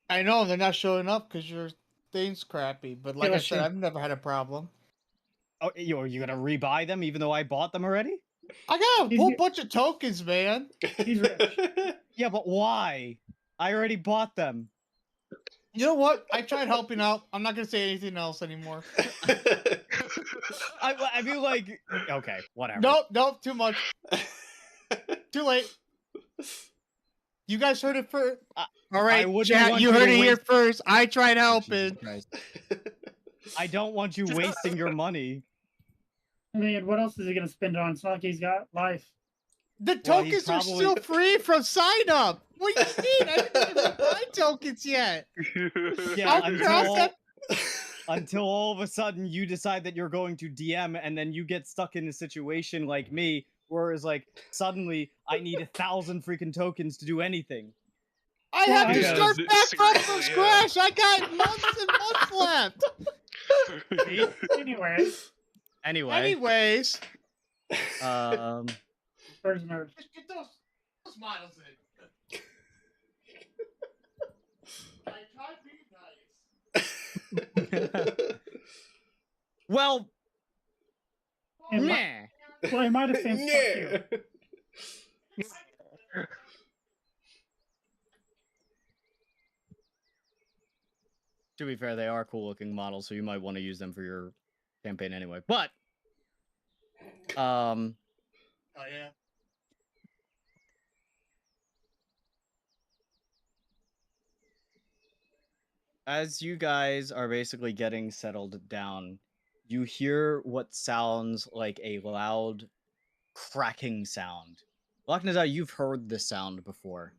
D: I know they're not showing up because your thing's crappy, but like I
A: let's
D: said,
A: see.
D: I've never had a problem.
B: Oh, are you gonna rebuy them even though I bought them already?
D: I got a
A: He's
D: whole
A: get-
D: bunch of tokens, man.
A: He's rich.
B: Yeah, but why? I already bought them.
D: You know what? I tried helping out. I'm not gonna say anything else anymore.
B: I feel like okay, whatever.
D: Nope, too much. Too late. You guys heard it first. All right,
B: wouldn't
D: chat.
B: want
D: You
B: you
D: heard
B: to
D: it here
B: waste-
D: first. I tried
B: Jesus
D: helping.
B: Christ. I don't want you wasting your money.
A: I mean, what else is he gonna spend it on? It's not like he's got life.
D: The
B: Well, he's
D: tokens are
B: probably-
D: still free from sign up. What do you mean? I didn't even buy tokens yet.
B: Yeah,
D: I'll cross that.
B: until all of a sudden you decide that you're going to DM and then you get stuck in a situation like me where it's like suddenly I need 1,000 freaking tokens to do anything.
D: I have to
E: Yeah,
D: start back from
E: seriously,
D: scratch. I got months and months left.
A: Anyways,
B: Anyway,
D: Anyways,
A: where's nerd?
D: just get those models in. I tried being nice.
B: well,
A: And
B: meh.
A: Well, he might have said fuck you.
B: To be fair, they are cool looking models, so you might want to use them for your campaign anyway. But
D: Oh yeah.
B: as you guys are basically getting settled down, you hear what sounds like a loud cracking sound. Laknazar, you've heard this sound before.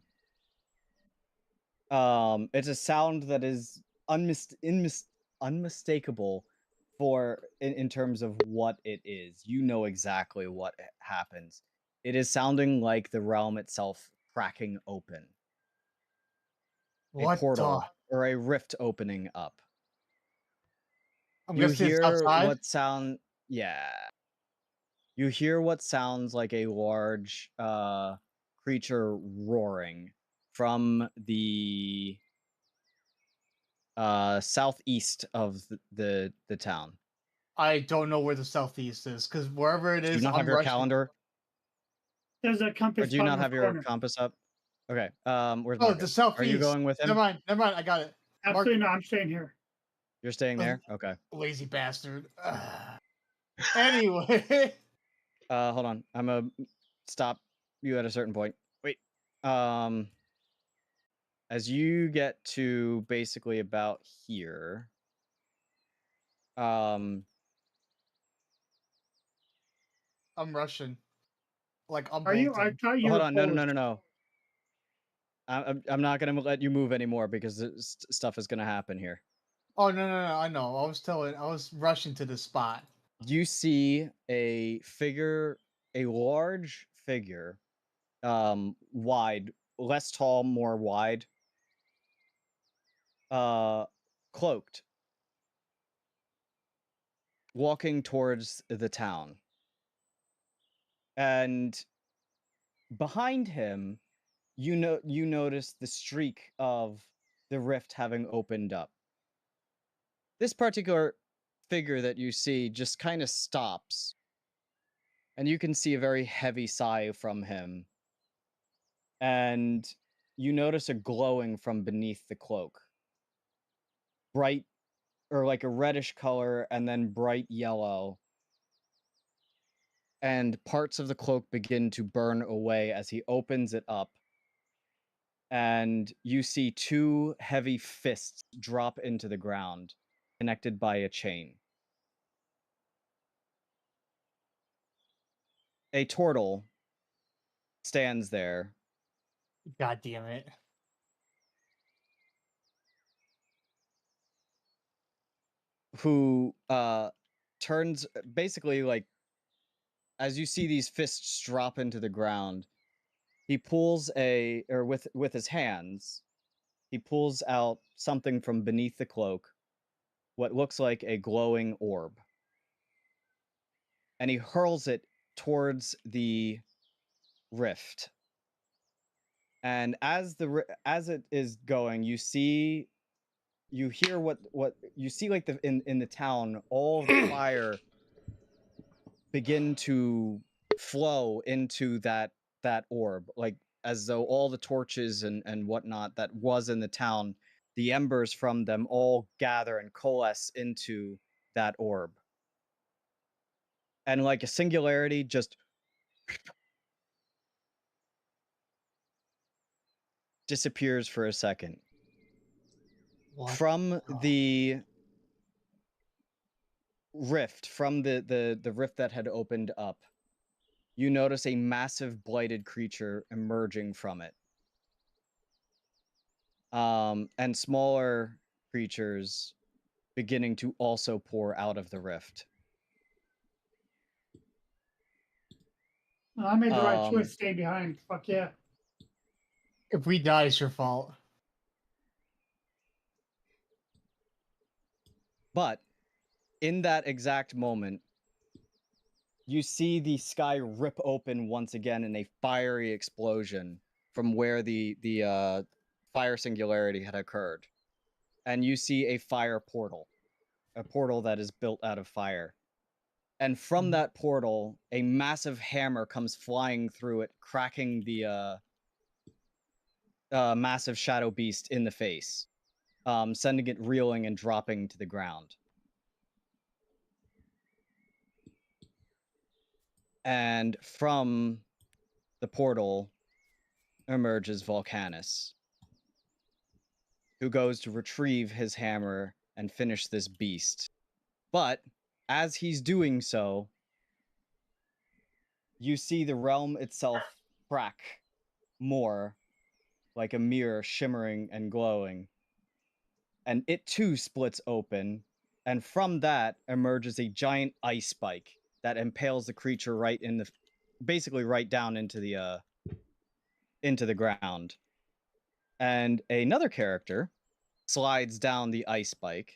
B: It's a sound that is unmistakable for in terms of what it is. You know exactly what happens. It is sounding like the realm itself cracking open.
D: What
B: A portal
D: the?
B: or a rift opening up.
D: I'm
B: You
D: guessing it's
B: hear
D: outside.
B: what sound? Yeah. You hear what sounds like a large creature roaring from the southeast of the town.
D: I don't know where the southeast is because wherever it
B: Do you
D: is,
B: not
D: I'm
B: have your
D: rushing.
B: calendar?
A: There's a
B: Or
A: compass.
B: do you
A: spot
B: not
A: in the
B: have your
A: corner.
B: compass up? Okay. Where's
D: Oh,
B: Marcus?
D: the southeast.
B: Are you going with him?
D: Never mind. I got it.
A: Absolutely not. I'm staying here.
B: You're staying there? Okay.
D: Lazy bastard. Anyway.
B: Hold on. I'm gonna stop you at a certain point. Wait. As you get to basically about here,
D: I'm rushing. Like I'm
A: Are you? I
D: bolting.
A: thought you
B: hold
A: were
B: on. No.
A: Polish.
B: I'm not gonna let you move anymore because stuff is gonna happen here.
D: Oh no, I know. I was rushing to the spot.
B: You see a figure, a large figure, wide, less tall, more wide, cloaked, walking towards the town. And behind him, you notice the streak of the rift having opened up. This particular figure that you see just kind of stops, and you can see a very heavy sigh from him. And you notice a glowing from beneath the cloak. Bright, or like a reddish color, and then bright yellow. And parts of the cloak begin to burn away as he opens it up. And you see two heavy fists drop into the ground, connected by a chain. A turtle stands there,
D: God damn it.
B: who turns basically like, as you see these fists drop into the ground, he pulls with his hands, he pulls out something from beneath the cloak, what looks like a glowing orb. and he hurls it towards the rift. And as it is going, you hear what you see, like in the town, all of the fire begin to flow into that orb, like as though all the torches and whatnot that was in the town, the embers from them all gather and coalesce into that orb. And like a singularity, just disappears for a second.
D: What?
B: From the rift, from the rift that had opened up, you notice a massive blighted creature emerging from it. And smaller creatures beginning to also pour out of the rift.
A: I made the right choice staying behind. Fuck yeah.
D: If we die, it's your fault.
B: But in that exact moment, you see the sky rip open once again in a fiery explosion from where the fire singularity had occurred. And you see a fire portal, a portal that is built out of fire. And from that portal, a massive hammer comes flying through it, cracking the massive shadow beast in the face, sending it reeling and dropping to the ground. And from the portal emerges Volcanus, who goes to retrieve his hammer and finish this beast. But as he's doing so, you see the realm itself crack more, like a mirror shimmering and glowing. And it too splits open, and from that emerges a giant ice spike that impales the creature right in the, basically right down into the ground. And another character slides down the ice spike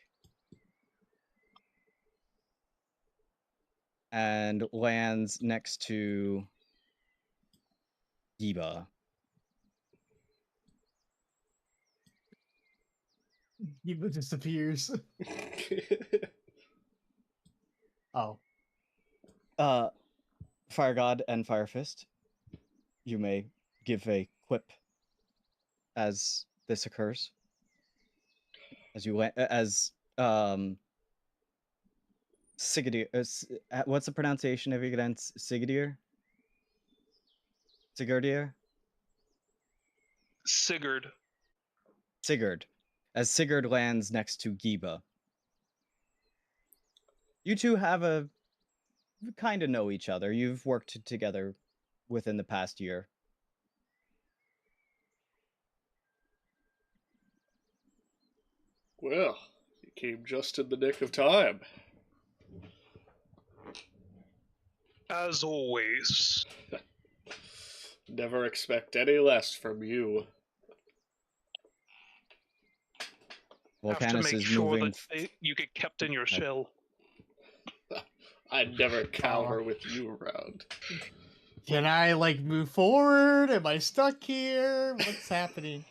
B: and lands next to Giba.
D: He disappears. Oh.
B: Fire God and Fire Fist, you may give a quip as this occurs. As you Sigurdir, what's the pronunciation of it again? Sigurdir? Sigurdir? Sigurd. As Sigurd lands next to Giba. You two have kind of know each other. You've worked together within the past year.
C: Well, you came just in the nick of time.
E: As always.
C: Never expect any less from you.
E: Have to
B: Volcanus
E: make
B: is
E: sure
B: moving.
E: that you get kept in your shell.
C: I'd never cower with you around.
D: Can I, like, move forward? Am I stuck here? What's happening?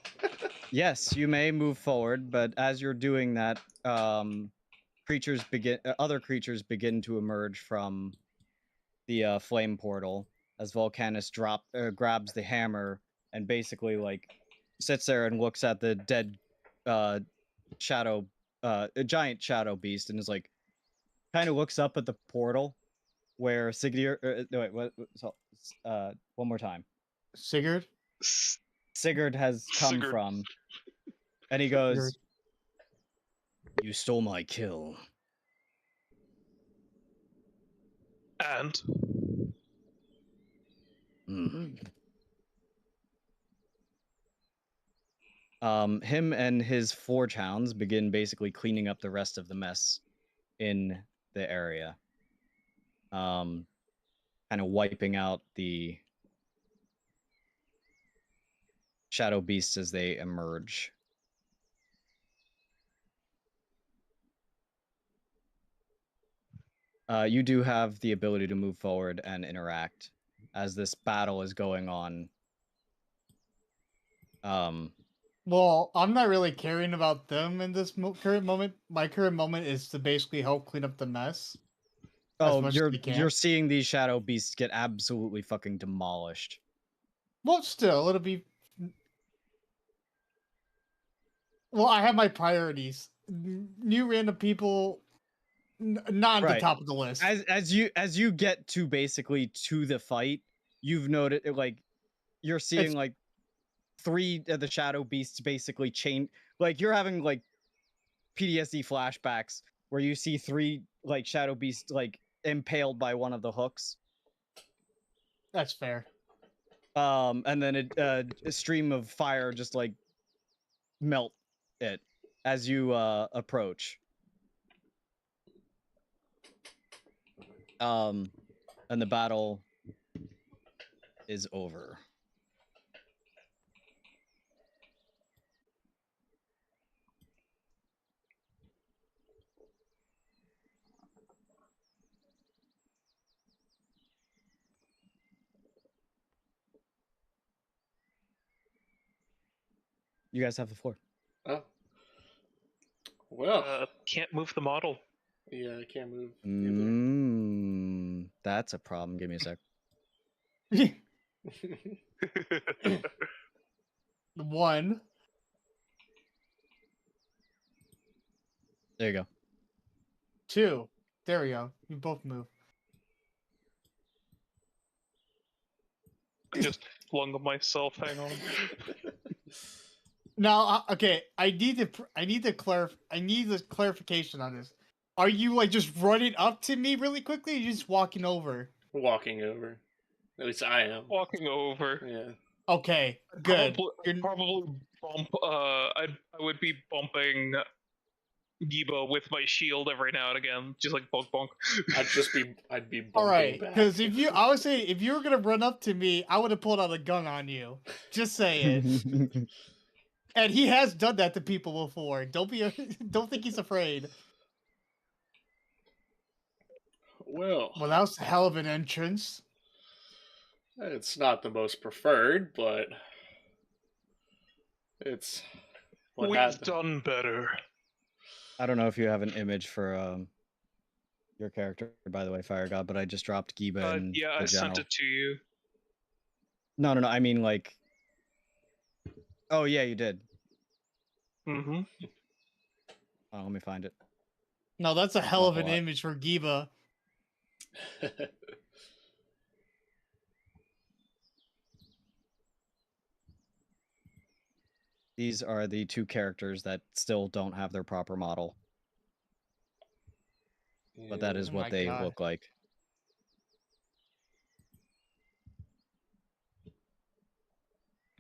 B: Yes, you may move forward, but as you're doing that, other creatures begin to emerge from the flame portal as Volcanus grabs the hammer and basically like sits there and looks at the dead a giant shadow beast and is like, kind of looks up at the portal where Sigurd. No, wait, what? So, one more time.
D: Sigurd?
B: Sigurd has come from, and he goes,
D: Sigurd.
B: "You stole my kill."
E: And
B: him and his forge hounds begin basically cleaning up the rest of the mess in the area. Kind of wiping out the shadow beasts as they emerge. You do have the ability to move forward and interact as this battle is going on.
D: Well, I'm not really caring about them in this current moment. My current moment is to basically help clean up the mess.
B: Oh,
D: much as we can.
B: you're seeing these shadow beasts get absolutely fucking demolished.
D: Well, still, it'll be. Well, I have my priorities. New random people, not at the top of the list.
B: As you get to basically to the fight, you've noted like you're seeing like 3 of the shadow beasts basically chain. Like you're having like PTSD flashbacks where you see 3 like shadow beasts like impaled by one of the hooks.
D: That's fair.
B: And then a stream of fire just like melt it as you approach. And the battle is over. You guys have the floor.
C: Oh. Well.
E: Can't move the model.
C: Yeah, I can't move.
B: That's a problem. Give me a sec.
D: 1.
B: There you go.
D: 2. There we go. You both move.
E: I just flung myself. Hang on.
D: Now, okay, I need the clarification on this. Are you like just running up to me really quickly, or are you just walking over?
C: Walking over. At least I am.
E: Walking over.
C: Yeah.
D: Okay, good.
E: Probably bump. I would be bumping Gibo with my shield every now and again, just like bonk bonk.
C: I'd be bumping
D: all right.
C: back.
D: Because I would say if you were gonna run up to me, I would have pulled out a gun on you. Just saying. And he has done that to people before. Don't think he's afraid.
C: Well,
D: that was a hell of an entrance.
C: It's not the most preferred, but it's what
E: We've done better.
B: I don't know if you have an image for your character, by the way, Fire God, but I just dropped Giba and
E: yeah,
B: the
E: I
B: general.
E: sent it to you.
B: No. I mean, like. Oh yeah, you did.
E: Mm-hmm.
B: Oh, let me find it.
D: No, that's a hell of an image for Giba.
B: These are the 2 characters that still don't have their proper model. But that is what they look like.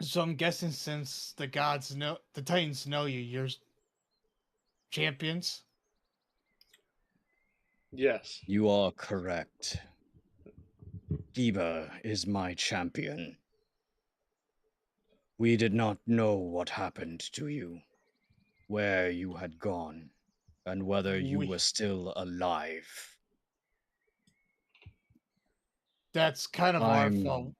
D: So I'm guessing since the Titans know you're champions.
C: Yes.
B: You are correct. Giba is my champion. We did not know what happened to you, where you had gone, and whether you were still alive.
D: That's kind of our fault.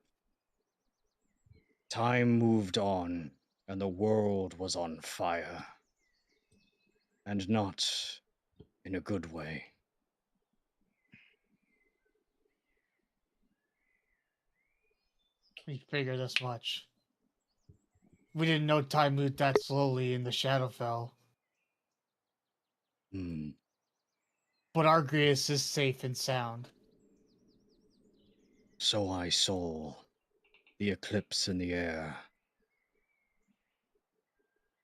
B: Time moved on, and the world was on fire. And not in a good way.
D: We figured as much. We didn't know time moved that slowly in the Shadowfell. But Argreus is safe and sound.
B: So I saw the eclipse in the air.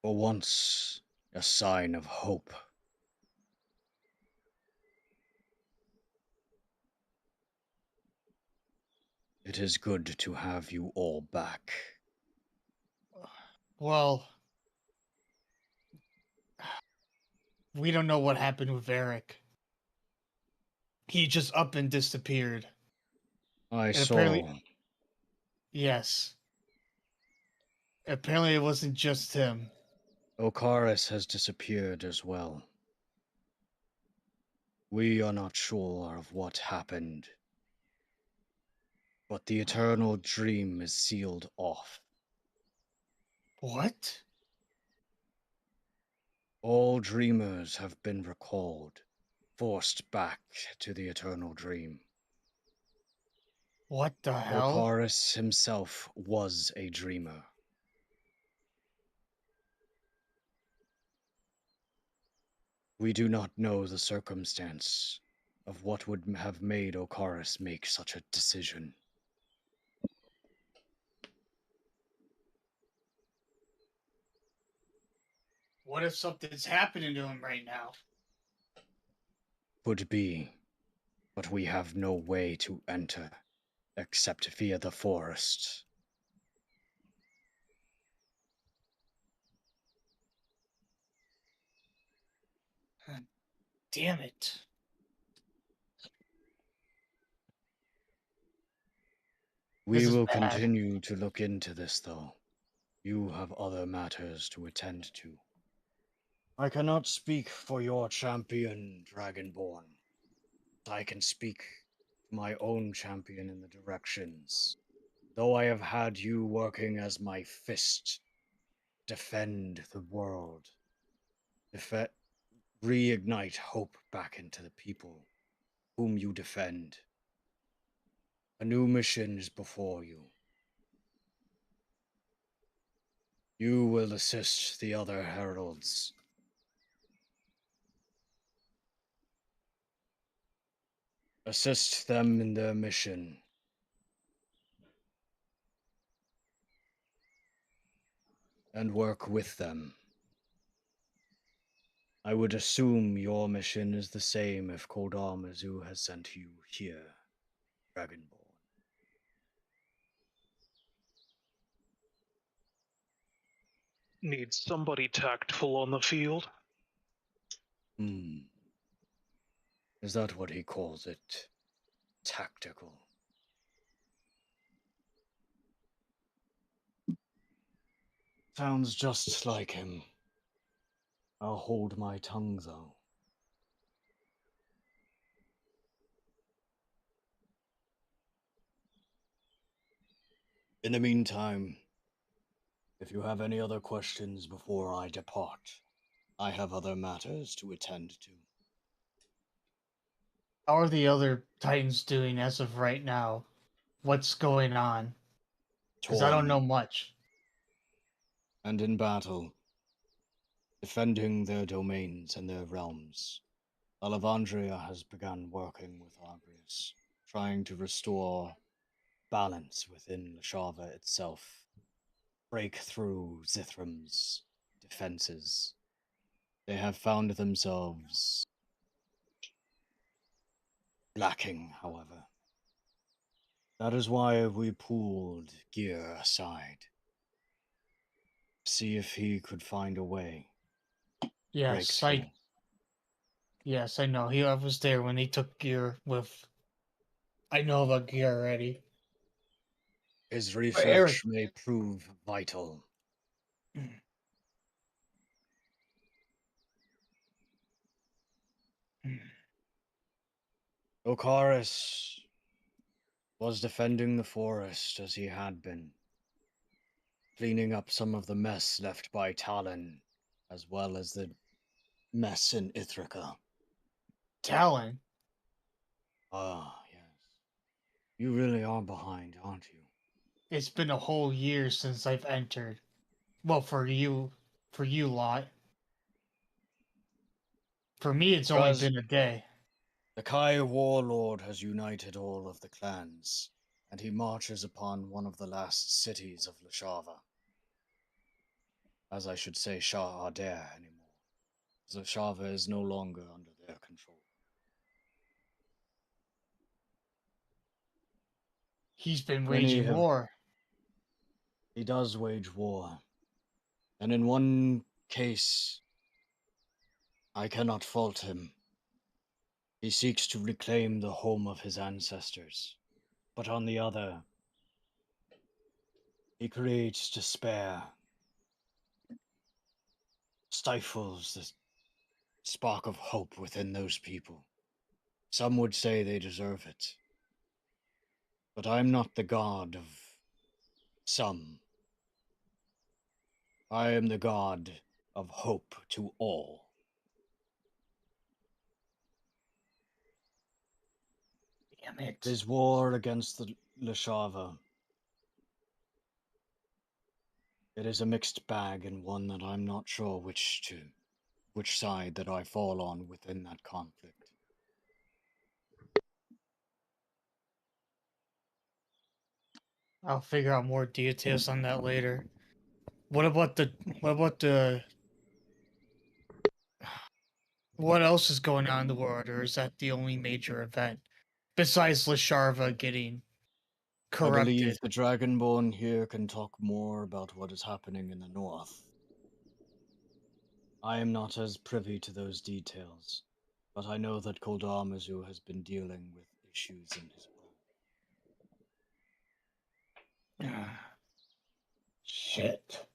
B: For once, a sign of hope. It is good to have you all back.
D: Well, we don't know what happened with Eric. He just up and disappeared.
B: I saw.
D: Yes. Apparently it wasn't just him.
B: Okaris has disappeared as well. We are not sure of what happened, but the eternal dream is sealed off.
D: What?
B: All dreamers have been recalled, forced back to the eternal dream.
D: What the hell?
B: Ocarus himself was a dreamer. We do not know the circumstance of what would have made Ocarus make such a decision.
D: What if something's happening to him right now?
B: Could be, but we have no way to enter except via the forest.
D: Damn it.
B: We
D: This is
B: will
D: bad.
B: continue to look into this, though. You have other matters to attend to. I cannot speak for your champion, Dragonborn. I can speak to my own champion in the directions. Though I have had you working as my fist, defend the world. Reignite hope back into the people whom you defend. A new mission is before you. You will assist the other heralds. Assist them in their mission. And work with them. I would assume your mission is the same if Koldar Mizzou has sent you here, Dragonborn.
E: Need somebody tactful on the field.
B: Is that what he calls it? Tactical. Sounds just like him. I'll hold my tongue, though. In the meantime, if you have any other questions before I depart, I have other matters to attend to.
D: How are the other Titans doing as of right now? What's going on? Because I don't know much.
B: And in battle, defending their domains and their realms. Alavandria has begun working with Argrius, trying to restore balance within Lashava itself, break through Zithram's defenses. They have found themselves lacking, however. That is why we pulled Gear aside. See if he could find a way.
D: Yes, I know. I was there when he took Gear with. I know about Gear already.
B: His
D: Eric.
B: research may prove vital. Ocarus was defending the forest as he had been, cleaning up some of the mess left by Talon, as well as the mess in Ithaca.
D: Talon?
B: Ah, yes. You really are behind, aren't you?
D: It's been a whole year since I've entered. Well, for you lot. For me, it's only been a day.
B: The Kai warlord has united all of the clans, and he marches upon one of the last cities of Lashava. As I should say Shah Adair anymore. Lashava is no longer under their control.
D: He's been waging war.
B: He does wage war. And in one case, I cannot fault him. He seeks to reclaim the home of his ancestors. But on the other, he creates despair. Stifles the spark of hope within those people. Some would say they deserve it. But I'm not the god of some. I am the god of hope to all.
D: Damn it.
B: His war against the Lashava. It is a mixed bag and one that I'm not sure which side that I fall on within that conflict.
D: I'll figure out more details on that later. What about what else is going on in the world, or is that the only major event besides Lasharva getting
B: I
D: corrupted?
B: believe the Dragonborn here can talk more about what is happening in the north. I am not as privy to those details, but I know that Koldamazu has been dealing with issues in his own.
D: Shit.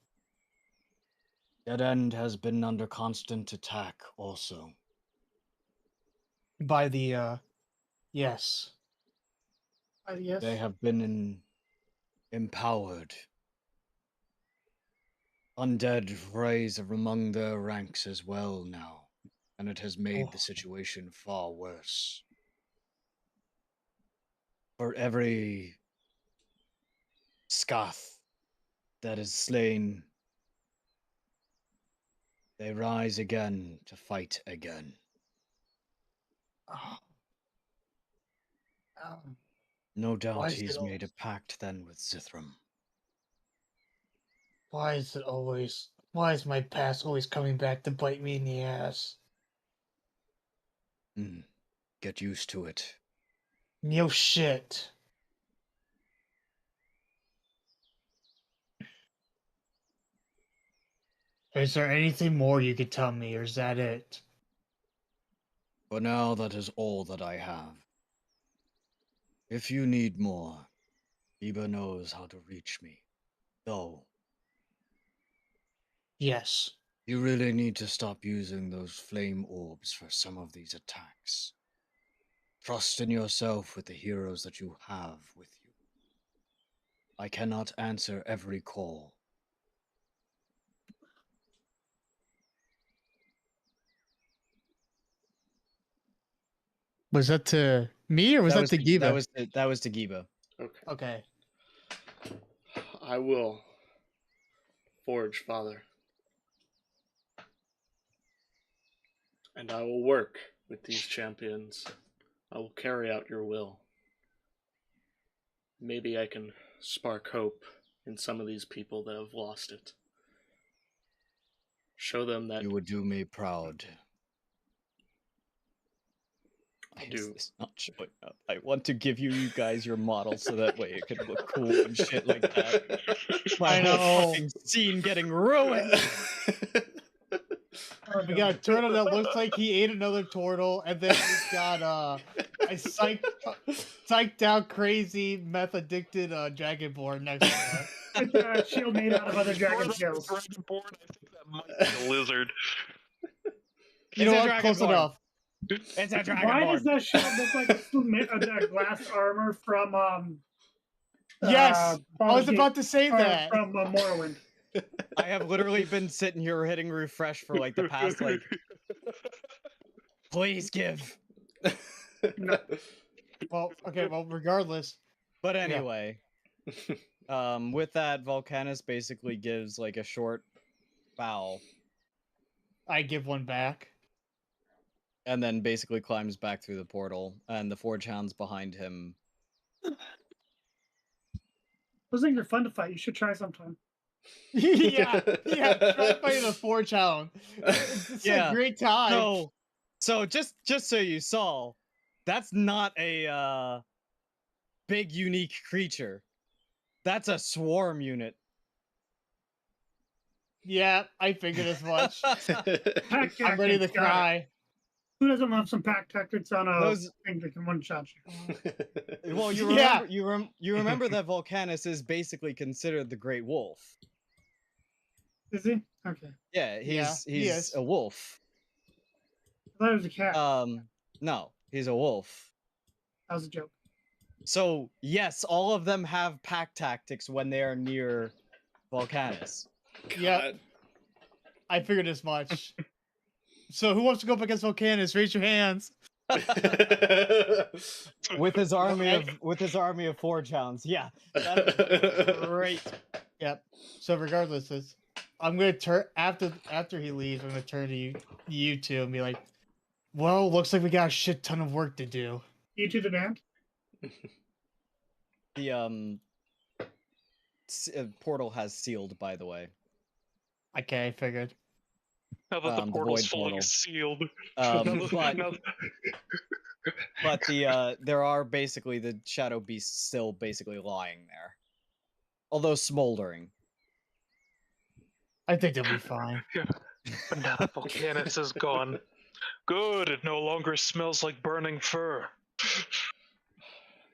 B: Dead End has been under constant attack also.
D: By the, yes.
A: Yes.
B: They have been empowered. Undead rise among their ranks as well now, and it has made the situation far worse. For every Scath that is slain, they rise again to fight again.
D: Oh.
B: No doubt
D: Why is
B: he's
D: it
B: made a pact then with Zithram.
D: Why is my past always coming back to bite me in the ass?
B: Get used to it.
D: No shit. Is there anything more you could tell me, or is that it?
B: For now, that is all that I have. If you need more, Eba knows how to reach me. Though,
D: Yes.
B: you really need to stop using those flame orbs for some of these attacks. Trust in yourself with the heroes that you have with you. I cannot answer every call.
D: Was that to me, or was that to Giba?
B: That was to Giba.
C: Okay.
D: Okay.
C: I will forge, Father. And I will work with these champions. I will carry out your will. Maybe I can spark hope in some of these people that have lost it. Show them that
B: You would do me proud.
C: I
B: Why
C: do.
B: is this not showing up? I want to give you guys your model so that way it could look cool and shit like that. My
D: I
B: whole
D: know.
B: fucking scene getting ruined.
D: We got a turtle that looks like he ate another turtle, and then we got a psyched out, crazy, meth addicted dragonborn next to her.
A: It's a shield made out of other dragon shells.
E: Dragonborn, I think that might be a lizard.
D: You know
B: It's a
D: what? Close
B: dragonborn.
D: enough.
B: It's a dragonborn.
A: Why does that shield look like that glass armor from
D: Yes, I was
A: Baldur's
D: about
A: Gate-
D: to say
A: or
D: that.
A: from Morrowind?
B: I have literally been sitting here hitting refresh for like the past like. Please give.
A: No.
D: Well, okay. Well, regardless.
B: But anyway, with that, Volcanus basically gives like a short bow
D: I give one back.
B: and then basically climbs back through the portal, and the Forge Hounds behind him.
A: Those things are fun to fight. You should try sometime.
D: yeah. Try fighting a Forge Hound. It's
B: Yeah.
D: a great time.
B: So just so you saw, that's not a big unique creature. That's a swarm unit.
D: Yeah, I figured as much.
A: Pack
D: I'm ready to
A: tactics, got it.
D: cry.
A: Who doesn't love some pack tactics on a
B: Those-
A: thing that can one-shot you?
B: Well, you
D: Yeah.
B: remember you remember that Volcanus is basically considered the Great Wolf.
A: Is he? Okay.
B: Yeah,
D: Yeah, he
B: he's
D: is.
B: a wolf.
A: I thought it was a cat.
B: No, He's a wolf.
A: That was a joke.
B: So, yes, all of them have pack tactics when they are near Volcanus.
D: Yeah,
C: God.
D: I figured as much. So who wants to go up against Volcanus? Raise your hands.
B: With his army
D: Alright.
B: of forge hounds. Yeah. That's great.
D: Yep. So regardless, I'm gonna turn after he leaves. I'm gonna turn to you two and be like, "Well, looks like we got a shit ton of work to do."
A: You two the band?
B: The portal has sealed, by the way.
D: Okay, I figured.
E: Now that the
B: The
E: portal's
B: void
E: fully
B: portal.
E: sealed.
B: But there are basically the shadow beasts still basically lying there, although smoldering.
D: I think they'll be fine.
E: But now that Volcanus is gone. Good, it no longer smells like burning fur.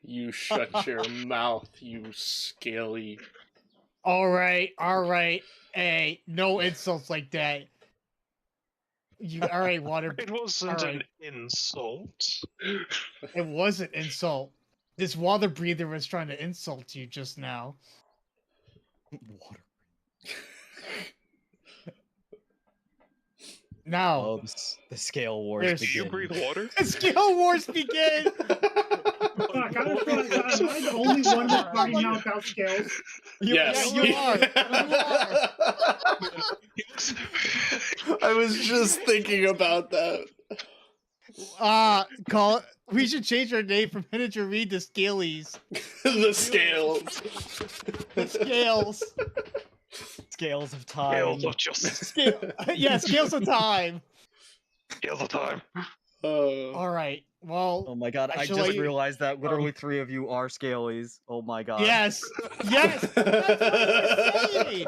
C: You shut your mouth, you scaly.
D: All right. Hey, no insults like that. You all right, water?
E: It wasn't
D: Alright.
E: an insult.
D: It was an insult. This water breather was trying to insult you just now.
B: Water.
D: Now,
B: Oh, the scale wars
D: There's-
E: Do you
B: begin.
E: breathe water?
D: the skill wars begin.
A: Fuck, I just realized am I the only one that's party now without scales?
C: Yes.
D: you are.
C: I was just thinking about that.
D: We should change our name from Menagerie to Scalies.
C: The scales.
D: The scales.
B: Scales of time.
E: Scales of justice.
D: Scales of time.
E: Scales of time.
D: All right. Well,
B: Oh my god, I
D: Actually-
B: just realized that literally 3 of you are scalies. Oh my god.
D: yes. Yes. That's what I'm saying.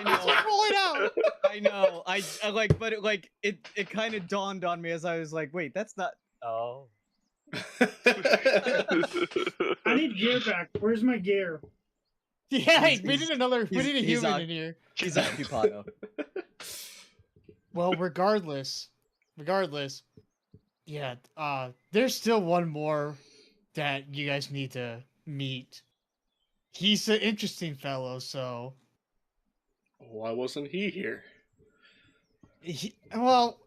D: That's what we're rolling out.
B: I know. I like, but it kind of dawned on me as I was like, wait, that's not. Oh.
A: I need gear back. Where's my gear?
D: Yeah,
B: He's-
D: we need another. We
B: he's-
D: need a
B: he's
D: human
B: on-
D: in here.
B: She's occupado.
D: Well, regardless, yeah. There's still one more that you guys need to meet. He's an interesting fellow, so
C: Why wasn't he here?
D: well,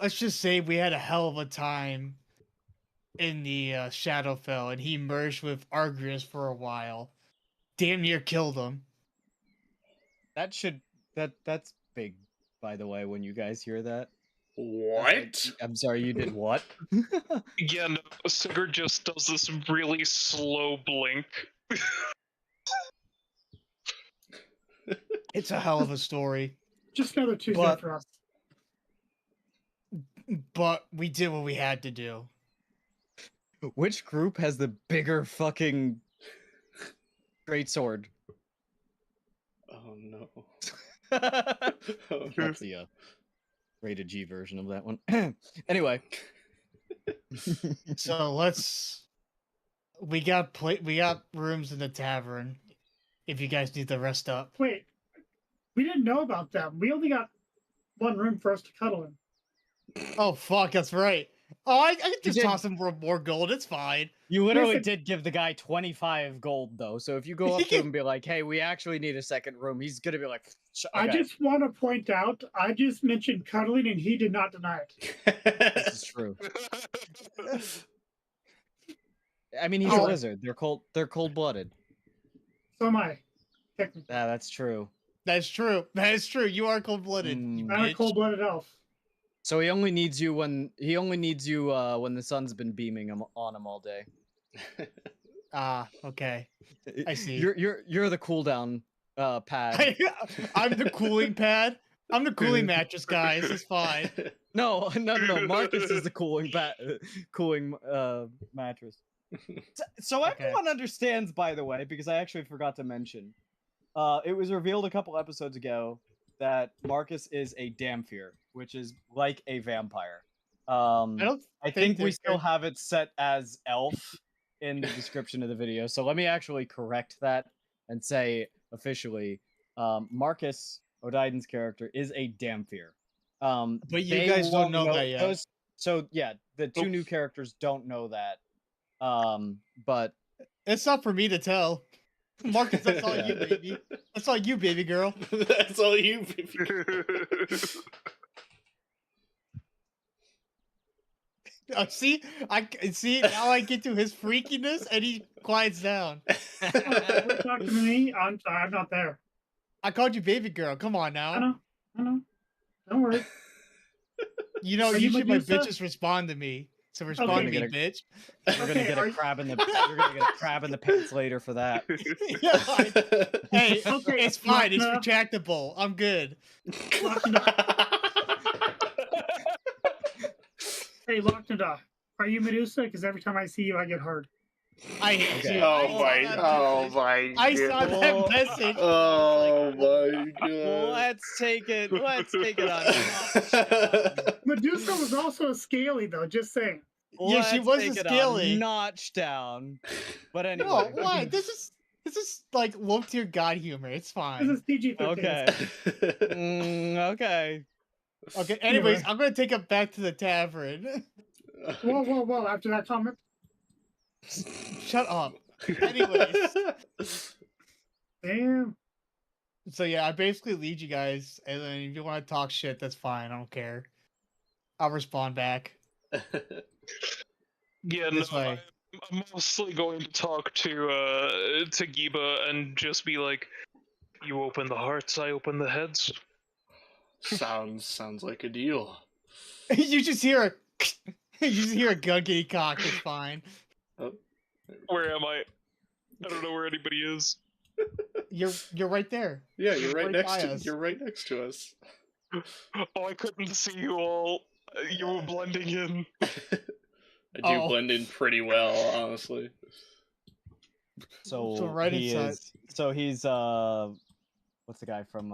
D: let's just say we had a hell of a time in the Shadowfell, and he merged with Argrius for a while. Damn near killed him.
B: That's big, by the way, when you guys hear that.
C: What?
B: I'm sorry, you did what?
E: Yeah, no, Sigurd just does this really slow blink.
D: It's a hell of a story,
A: Just another Tuesday
D: But-
A: for us.
D: but we did what we had to do.
B: Which group has the bigger fucking greatsword?
C: Oh no.
B: That's the rated G version of that one. Anyway.
D: So we got rooms in the tavern. If you guys need to rest up.
A: Wait, we didn't know about them. We only got one room for us to cuddle in.
D: Oh fuck, that's right. Oh, I can just
B: did-
D: toss him for more gold. It's fine.
B: You literally
A: Listen-
B: did give the guy 25 gold, though. So if you go up to him and be like, hey, we actually need a second room, he's going to be like,
A: I
B: okay,
A: just want to point out, I just mentioned cuddling and he did not deny it.
B: this is true. I mean, he's
A: Oh.
B: a wizard. They're cold-blooded.
A: So am I. Technically.
B: Yeah, that's true.
D: That's true. That is true. You are cold blooded.
B: Mm.
A: I'm a cold-blooded elf.
B: So he only needs you when the sun's been beaming on him all day.
D: Ah, okay. I see.
B: You're the cooldown pad.
D: I'm the cooling pad. I'm the cooling mattress, guys. It's fine.
B: No. Marcus is the cooling mattress. So
D: Okay.
B: everyone understands, by the way, because I actually forgot to mention. It was revealed a couple episodes ago that Marcus is a Damphir, which is like a vampire. I think we
D: they're
B: still
D: very-
B: have it set as elf in the description of the video. So let me actually correct that and say officially, Marcus O'Diden's character is a Damphir.
D: But you guys don't know that yet.
B: So yeah, the two new characters don't know that. But
D: It's not for me to tell. Marcus, that's all you, baby. That's all you, baby girl.
C: That's all you, baby.
D: See, now I get to his freakiness, and he quiets down.
A: You're talking to me? I'm sorry, I'm not there.
D: I called you baby girl. Come on now.
A: I know. Don't worry.
D: You know,
A: Are you
D: usually my
A: Medusa?
D: bitches respond to me. So respond
A: Okay.
D: to me, bitch.
B: you're gonna
A: Okay,
B: get
A: are
B: a
A: you-
B: crab in the you're gonna get a crab in the pants later for that.
D: Yeah, hey,
A: Okay,
D: it's fine. It's
A: Lochna.
D: retractable. I'm good.
A: Hey, Lochna, are you Medusa? Because every time I see you, I get hard.
D: I hate
B: Okay.
D: you.
C: Oh my
D: I saw
C: god.
D: that message.
C: Oh my god.
B: Let's take it on.
A: Medusa was also a scaly, though. Just saying.
D: Yeah, she
B: Let's
D: was
B: take
D: a
B: it
D: scaly.
B: a notch down. But anyway.
D: No, why? This is like low tier god humor. It's
A: This
D: fine.
A: is PG-13.
B: Okay. Okay.
D: Okay. Anyways,
A: Anyway.
D: I'm gonna take it back to the tavern.
A: Whoa! After that comment,
D: Shut up. Anyways,
A: damn.
D: so yeah, I basically lead you guys, and then if you want to talk shit, that's fine. I don't care. I'll respond back.
E: Yeah,
D: This
E: no,
D: way.
E: I'm mostly going to talk to Giba and just be like, "You open the hearts, I open the heads."
C: Sounds like a deal.
D: You just hear a you just hear a gun getting cocked. It's fine.
C: Oh.
E: Where am I? I don't know where anybody is.
D: You're right there.
C: Yeah, you're right next
D: by
C: to
D: us.
C: you're right next to us.
E: Oh, I couldn't see you all. You were blending in.
C: I do blend in pretty well, honestly.
B: So
D: right
B: he
D: inside.
B: is. So he's what's the guy from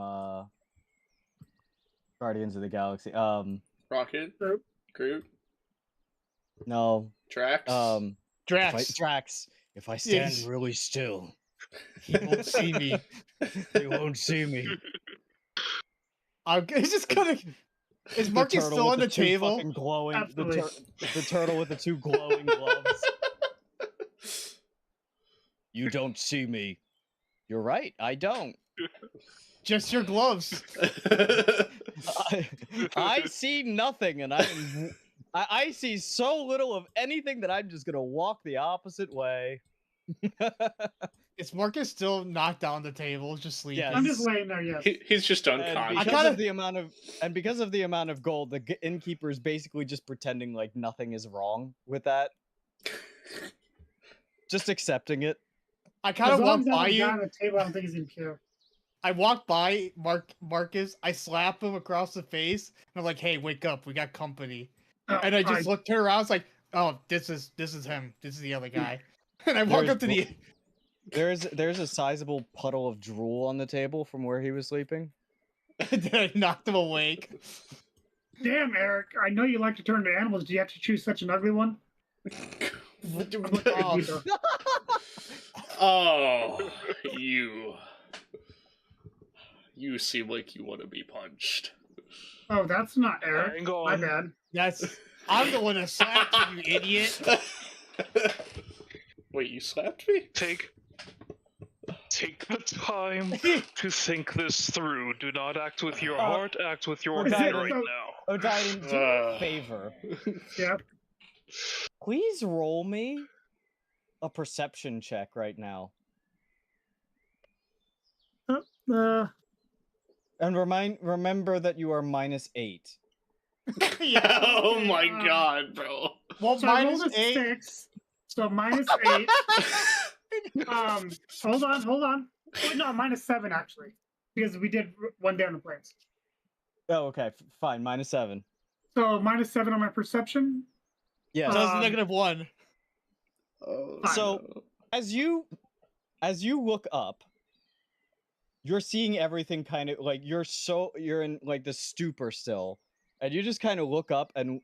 B: Guardians of the Galaxy?
C: Rocket? Groot?
B: No.
C: Drax?
D: Drax.
B: Drax. If I stand
D: Yes.
B: really still,
D: He won't see me.
B: he won't see me.
D: It's just gonna. Is Marcus
B: turtle
D: still
B: with
D: on the
B: two
D: table?
B: fucking glowing.
A: Absolutely.
B: The turtle with the two glowing gloves. You don't see me. You're right. I don't.
D: Just your gloves.
B: I see nothing, and I see so little of anything that I'm just gonna walk the opposite way.
D: Is Marcus still knocked down the table, just sleeping?
B: Yes.
A: I'm just laying there. Yes.
C: He's just
B: And
C: unconscious.
B: because
D: gotta-
B: of the amount of gold, the innkeeper is basically just pretending like nothing is wrong with that. Just accepting it.
D: I kind
A: As
D: of
A: long
D: walk
A: as
D: by
A: I'm
D: you.
A: on the table, I don't think he's impure.
D: I walk by Marcus. I slap him across the face, and I'm like, "Hey, wake up! We got company." And I just turn around. It's like, "Oh, this is him. This is the other guy." And I walk
B: There's
D: up to the.
B: There's a sizable puddle of drool on the table from where he was sleeping.
D: Then I knocked him awake.
A: Damn, Eric! I know you like to turn to animals. Do you have to choose such an ugly one?
D: Oh,
C: Oh, you seem like you want to be punched.
A: Oh, that's not Eric.
E: Hang
A: My
E: on.
A: bad.
D: I'm the one that slapped you, you idiot.
C: Wait, you slapped me?
E: Take the time to think this through. Do not act with your heart, act with your
A: Is
E: head
A: it-
E: right
A: so-
E: now.
B: Odin, do me a favor.
A: Yeah.
B: Please roll me a perception check right now. And remember that you are -8.
D: Yeah.
C: Oh my god, bro.
D: Well,
A: So I rolled
D: minus
A: a
D: 8.
A: 6. So -8. Hold on. Wait, no, -7 actually, because we did one day on the planes.
B: Oh, okay, fine. -7.
A: So -7 on my perception.
B: Yes.
D: So it's
A: Um,
D: -1.
C: Oh,
B: So-
C: no.
B: As you look up, you're seeing everything kind of like you're in like the stupor still, and you just kind of look up, and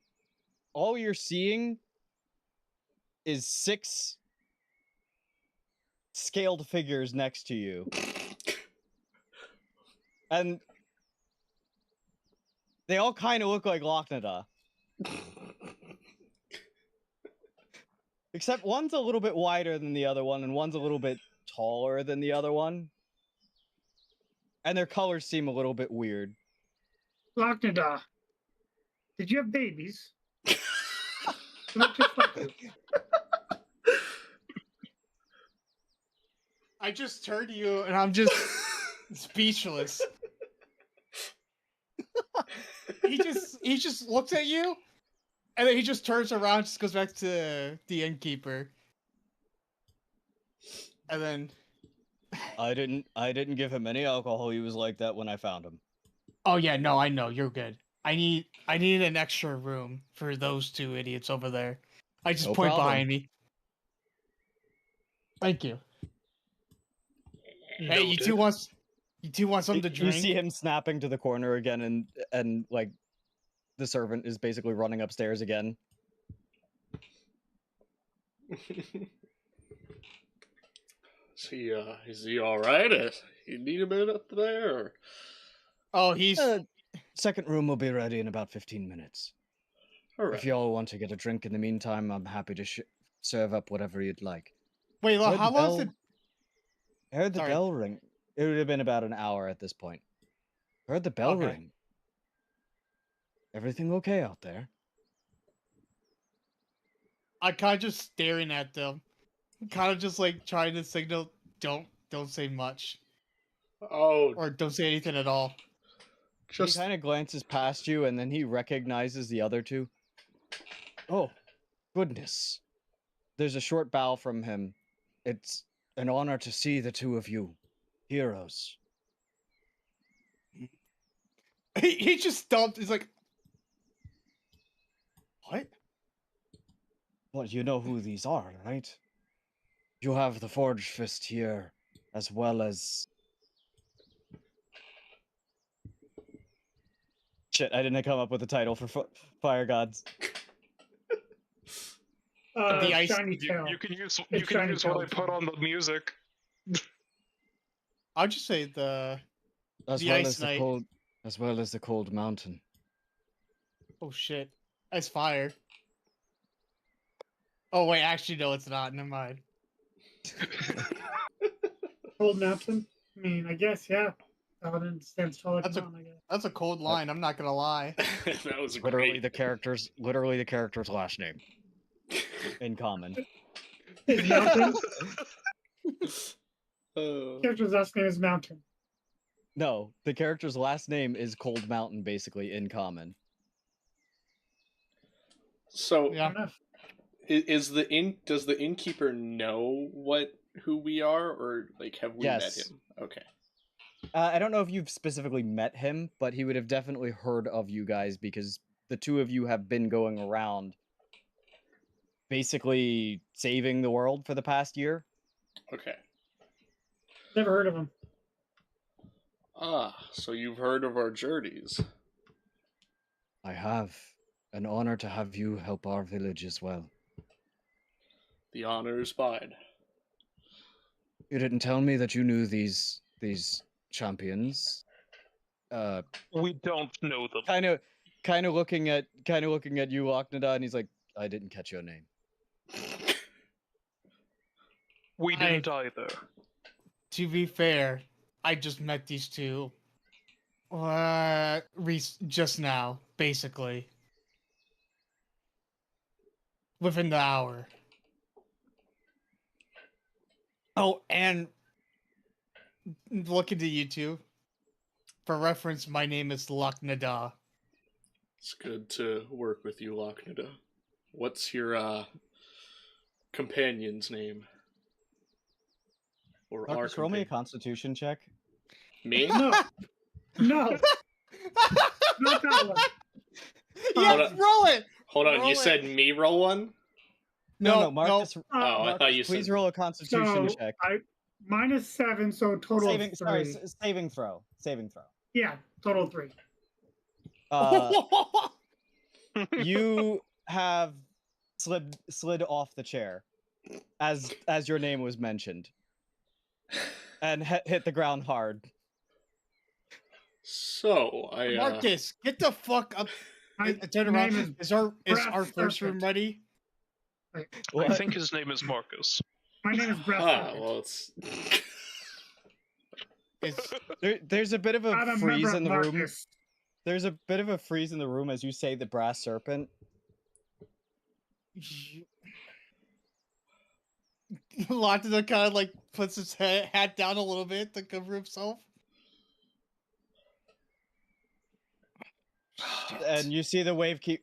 B: all you're seeing is 6 scaled figures next to you, and they all kind of look like Lochna. Except one's a little bit wider than the other one, and one's a little bit taller than the other one. And their colors seem a little bit weird.
A: Locknada, did you have babies? Look just like you.
D: I just turned to you and I'm just speechless. He just looks at you, and then he just turns around, and just goes back to the innkeeper, and then.
B: I didn't give him any alcohol. He was like that when I found him.
D: Oh yeah, no, I know you're good. I need an extra room for those two idiots over there. I just
B: No
D: point
B: problem.
D: behind me. Thank you. Hey, you two want something to drink?
B: You see him snapping to the corner again, and like the servant is basically running upstairs again.
C: Is he all right? You need a minute up there? Or...
D: Oh, he's
B: second room will be ready in about 15 minutes.
C: All right.
B: If y'all want to get a drink in the meantime, I'm happy to serve up whatever you'd like.
D: Wait,
B: Heard
D: how
B: the
D: long is
B: bell-
D: it?
B: Heard the
D: Sorry.
B: bell ring. It would have been about an hour at this point. Heard the bell
D: Okay.
B: ring. Everything okay out there?
D: I kind of just staring at them, kind of just like trying to signal, don't say much,
C: Oh,
D: or don't say anything at all.
C: just
B: He kind of glances past you, and then he recognizes the other two. Oh, goodness. There's a short bow from him. It's an honor to see the two of you. Heroes.
D: He just stopped. He's like, what?
B: Well, you know who these are, right? You have the Forged Fist here, as well as... Shit, I didn't come up with a title for Fire Gods.
D: The ice-
A: Shiny
E: You,
A: tail.
E: you can use
A: It's shiny
E: what I
A: tail.
E: put on the music.
D: I'll just say the
B: As
D: The
B: well
D: Ice
B: as the
D: Knight.
B: cold... As well as the Cold Mountain.
D: oh shit, that's fire. Oh wait, actually no, it's not. Never mind.
A: Cold Mountain. I mean, I guess yeah. Paladin stands tall like
D: That's
A: a
D: a-
A: mountain, I guess.
D: That's a cold line. I'm not gonna lie.
C: that was
B: Literally
C: great.
B: the character's last name. In common.
A: His mountain.
C: Uh,
A: Character's last name is Mountain.
B: No, the character's last name is Cold Mountain, basically, in common.
C: so
D: Yeah.
A: Fair enough.
C: does the innkeeper know who we are, or like have we met
B: Yes.
C: him? Okay.
B: I don't know if you've specifically met him, but he would have definitely heard of you guys because the two of you have been going around basically saving the world for the past year.
C: Okay.
A: Never heard of him.
C: Ah, so you've heard of our journeys.
B: I have. An honor to have you help our village as well.
C: The honor is mine.
B: You didn't tell me that you knew these champions.
E: We don't know them.
B: Kind of looking at you, Locknada, and he's like, I didn't catch your name.
E: We didn't either.
D: To be fair, I just met these two. Just now, basically. Within the hour. Oh, and look into YouTube. For reference, my name is Locknada.
C: It's good to work with you, Locknada. What's your companion's name? Or our
B: Marcus, roll me a
C: companion?
B: Constitution check.
C: Me?
A: No. No. Not that one.
D: Yeah,
C: Hold on.
D: roll it!
C: Hold on,
D: Roll
C: you
D: it.
C: said me roll one?
B: No, Marcus.
C: Oh, I thought you
B: Please
C: said...
B: roll a Constitution
A: So
B: check.
A: I -7, so total of 3.
B: Saving throw.
A: Yeah, total of 3.
B: You have slid off the chair as your name was mentioned, and hit the ground hard.
C: So,
D: Marcus, get the fuck up.
A: My
D: Turn
A: name
D: around. Is our
A: Breath
D: first room
A: Serpent.
D: ready?
E: I
B: What?
E: think his name is Marcus.
A: My name is Breath.
C: Ah, well, it's
D: It's
B: There's a bit of a
A: I'm a
B: freeze
A: member
B: in
A: of
B: the room.
A: Marcus.
B: There's a bit of a freeze in the room as you say the brass serpent.
D: Lockton kind of like puts his hat down a little bit to cover himself.
B: And you see the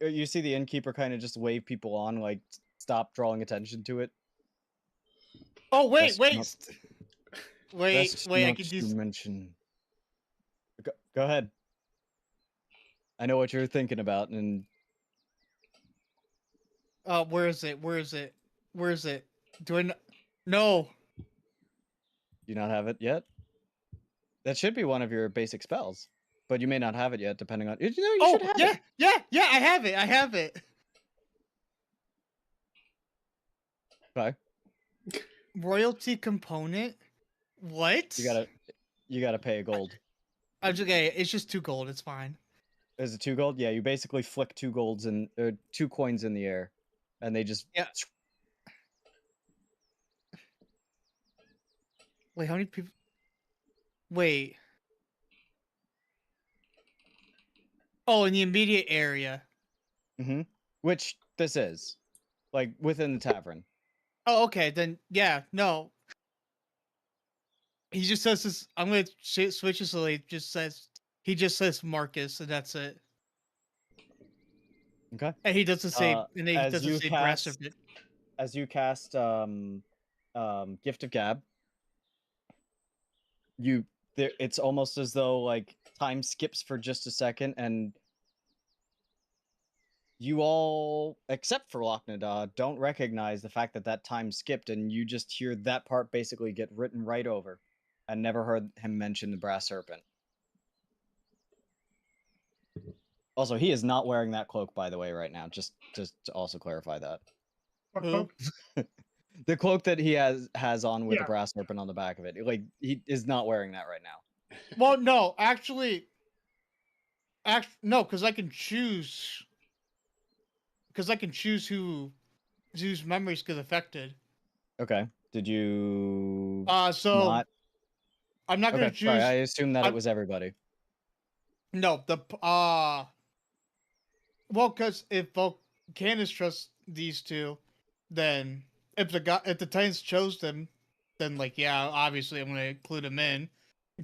B: you see the innkeeper kind of just wave people on, like stop drawing attention to it.
D: Oh wait,
B: Best
D: wait,
B: not-
D: wait,
B: Best
D: wait! I
B: not
D: can
B: to
D: do.
B: mention. Go ahead. I know what you're thinking about, and
D: Where is it? Where is it? Where is it? Do I? No.
B: you not have it yet. That should be one of your basic spells, but you may not have it yet, depending on. You know, you
D: Oh
B: should have
D: yeah,
B: it.
D: yeah. I have it. I have it.
B: Okay.
D: Royalty component. What?
B: You gotta pay a gold.
D: I'm just okay. It's just 2 gold. It's fine.
B: Is it 2 gold? Yeah, you basically flick 2 golds in, 2 coins in the air, and they just.
D: Yeah. Wait, how many people? Wait. Oh, in the immediate area.
B: Mm-hmm. Which this is, like within the tavern.
D: Oh, okay. Then yeah, no. He just says this. I'm gonna switch it so he just says Marcus, and that's it.
B: Okay.
D: And he doesn't say. And he
B: as
D: doesn't
B: you
D: say
B: cast-
D: brass serpent.
B: As you cast Gift of Gab, it's almost as though like time skips for just a second, and you all, except for Lochnadah, don't recognize the fact that time skipped, and you just hear that part basically get written right over, and never heard him mention the brass serpent. Also, he is not wearing that cloak, by the way, right now. Just to also clarify that.
A: What
D: Who?
A: cloak?
B: The cloak that he has on with
A: Yeah.
B: the brass serpent on the back of it, like he is not wearing that right now.
D: Well, no, actually, no, because I can choose. Because I can choose whose memories get affected.
B: Okay. Did you
D: So
B: not?
D: I'm not gonna
B: Okay,
D: choose.
B: sorry. I assumed that
D: I'm-
B: it was everybody.
D: No, well, because if Volcanus trusts these two, then if the Titans chose them, then like yeah, obviously I'm gonna include them in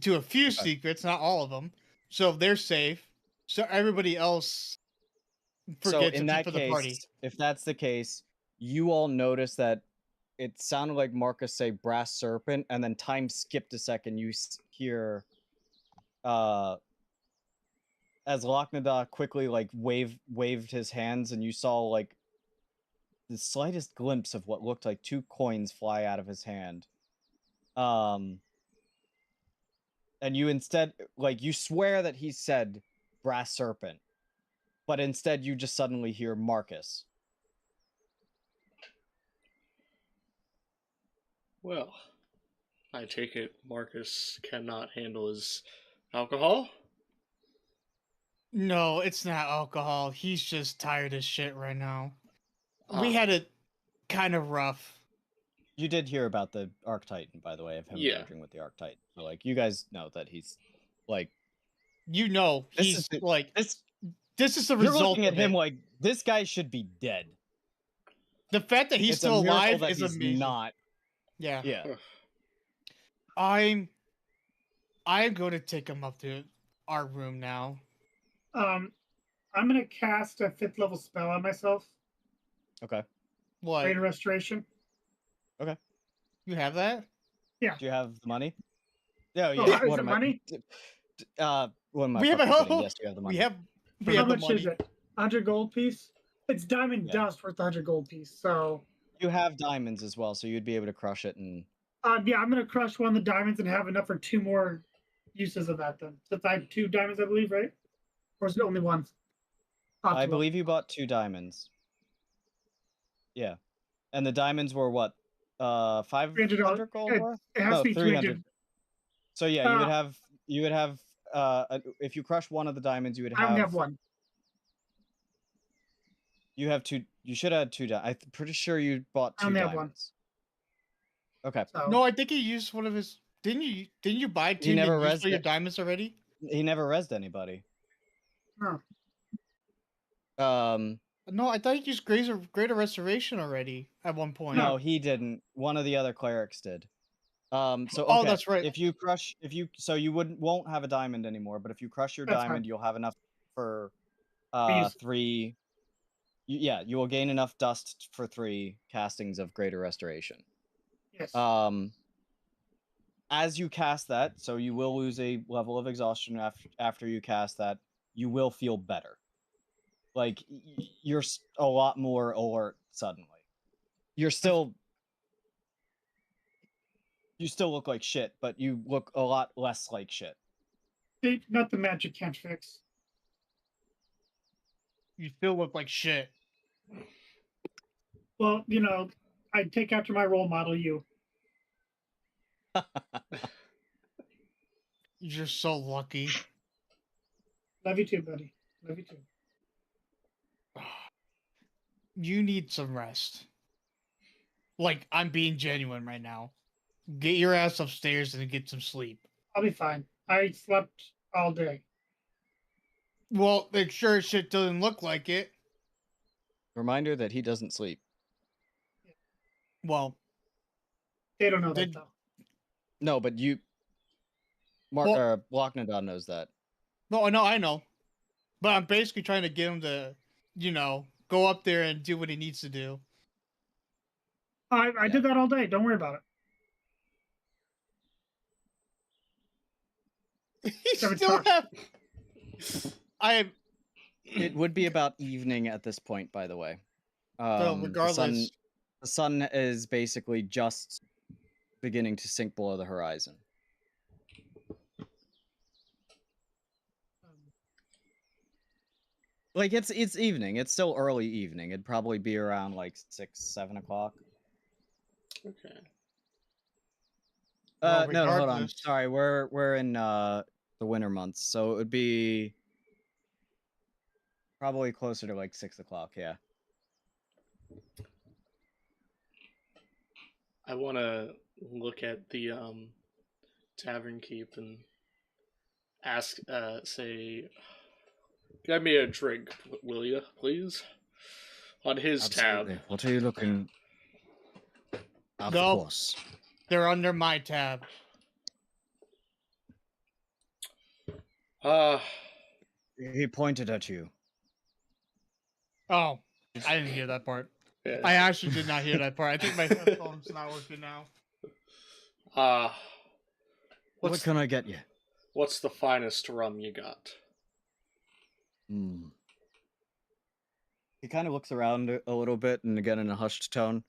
D: to a few secrets, not all of them. So they're safe. So everybody else
B: So
D: forgets
B: in
D: except
B: that
D: for the party.
B: case, if that's the case, you all notice that it sounded like Marcus say brass serpent, and then time skipped a second. You hear as Lochnadah quickly like waved his hands, and you saw like the slightest glimpse of what looked like 2 coins fly out of his hand. And you instead, like, you swear that he said brass serpent, but instead you just suddenly hear Marcus.
C: well. I take it Marcus cannot handle his alcohol.
D: No, it's not alcohol. He's just tired as shit right now. We
C: Ah.
D: had it kind of rough.
B: You did hear about the Arctitan, by the way, of him
C: Yeah.
B: merging with the Arctitan. So, like, you guys know that he's, like...
D: You know,
B: This
D: he's
B: is the-
D: like
B: This,
D: this is the
B: you're
D: result
B: looking at
D: of
B: him
D: it.
B: like, this guy should be dead.
D: The fact that he's
B: It's a
D: still
B: miracle
D: alive
B: that
D: is
B: he's
D: amazing.
B: not.
D: Yeah.
B: Yeah.
D: I'm going to take him up to our room now.
A: I'm gonna cast a 5th level spell on myself.
B: Okay.
D: What?
A: Rain Restoration.
D: You have that?
B: Do you have the money? Yeah, yeah.
A: Oh, is
B: What
A: it
B: am
A: money?
B: what am I
D: We have
B: fucking
D: a
B: kidding? Yes, you have the money.
D: We have
A: How
D: the
A: much
D: money.
A: is it? 100 gold piece? It's diamond
B: Yeah.
A: dust worth 100 gold piece. So,
B: You have diamonds as well, so you'd be able to crush it. And
A: yeah, I'm gonna crush one of the diamonds and have enough for 2 more uses of that then. Since I have 2 diamonds, I believe, right? Or is it only one?
B: I believe you bought 2 diamonds. Yeah, and the diamonds were what? $500 gold worth?
A: It has
B: No,
A: to be 300.
B: So yeah, you
A: Uh,
B: would have if you crush one of the diamonds, you would
A: I
B: have.
A: only have one.
B: You have two. You should have two. I'm pretty sure you bought
A: I
B: two
A: only have one.
B: diamonds. Okay.
A: So
D: No, I think he used one of his. Didn't you? Didn't you buy two
B: never
D: and use
B: rezzed
D: all your
B: it.
D: diamonds already?
B: He never rezzed anybody.
A: no.
D: No, I thought he used greater restoration already at one point.
B: No, he didn't. One of the other clerics did. So
D: Oh,
B: okay,
D: that's right.
B: If you you won't have a diamond anymore, but if you crush your
A: That's fine.
B: diamond, you'll have enough for
A: Use-
B: 3. Yeah, you will gain enough dust for 3 castings of greater restoration.
A: Yes.
B: As you cast that, so you will lose a level of exhaustion after you cast that. You will feel better. Like you're a lot more alert suddenly. You still look like shit, but you look a lot less like shit.
A: Not the magic can't fix.
D: You still look like shit.
A: Well, you know, I take after my role model, you.
D: You're so lucky.
A: Love you too, buddy. Love you too.
D: You need some rest. Like, I'm being genuine right now. Get your ass upstairs and get some sleep.
A: I'll be fine. I slept all day.
D: Well, it sure as shit doesn't look like it.
B: Reminder that he doesn't sleep.
D: Well,
A: They don't know that though.
B: No, but you, Locknadon knows that.
D: no, I know. But I'm basically trying to get him to, go up there and do what he needs to do.
A: I did that all day. Don't worry about it.
D: He
A: Seven
D: still
A: stars.
B: It would be about evening at this point, by the way.
D: Regardless.
B: The sun is basically just beginning to sink below the horizon. Like it's evening. It's still early evening. It'd probably be around like 6, 7 o'clock.
C: Okay.
B: No, hold on.
D: regardless.
B: Sorry, we're in the winter months, so it would be probably closer to like 6 o'clock. Yeah.
C: I want to look at the tavern keep and ask, say, get me a drink, will you, please? On his
B: Absolutely.
C: tab.
B: What are you looking? Of
D: Nope.
B: course.
D: They're under my tab.
B: He pointed at you.
D: Oh, I didn't hear that part.
C: Yeah.
D: I actually did not hear that part. I think my headphones not working now.
B: What can I get you?
C: What's the finest rum you got?
B: He kind of looks around a little bit, and again in a hushed tone.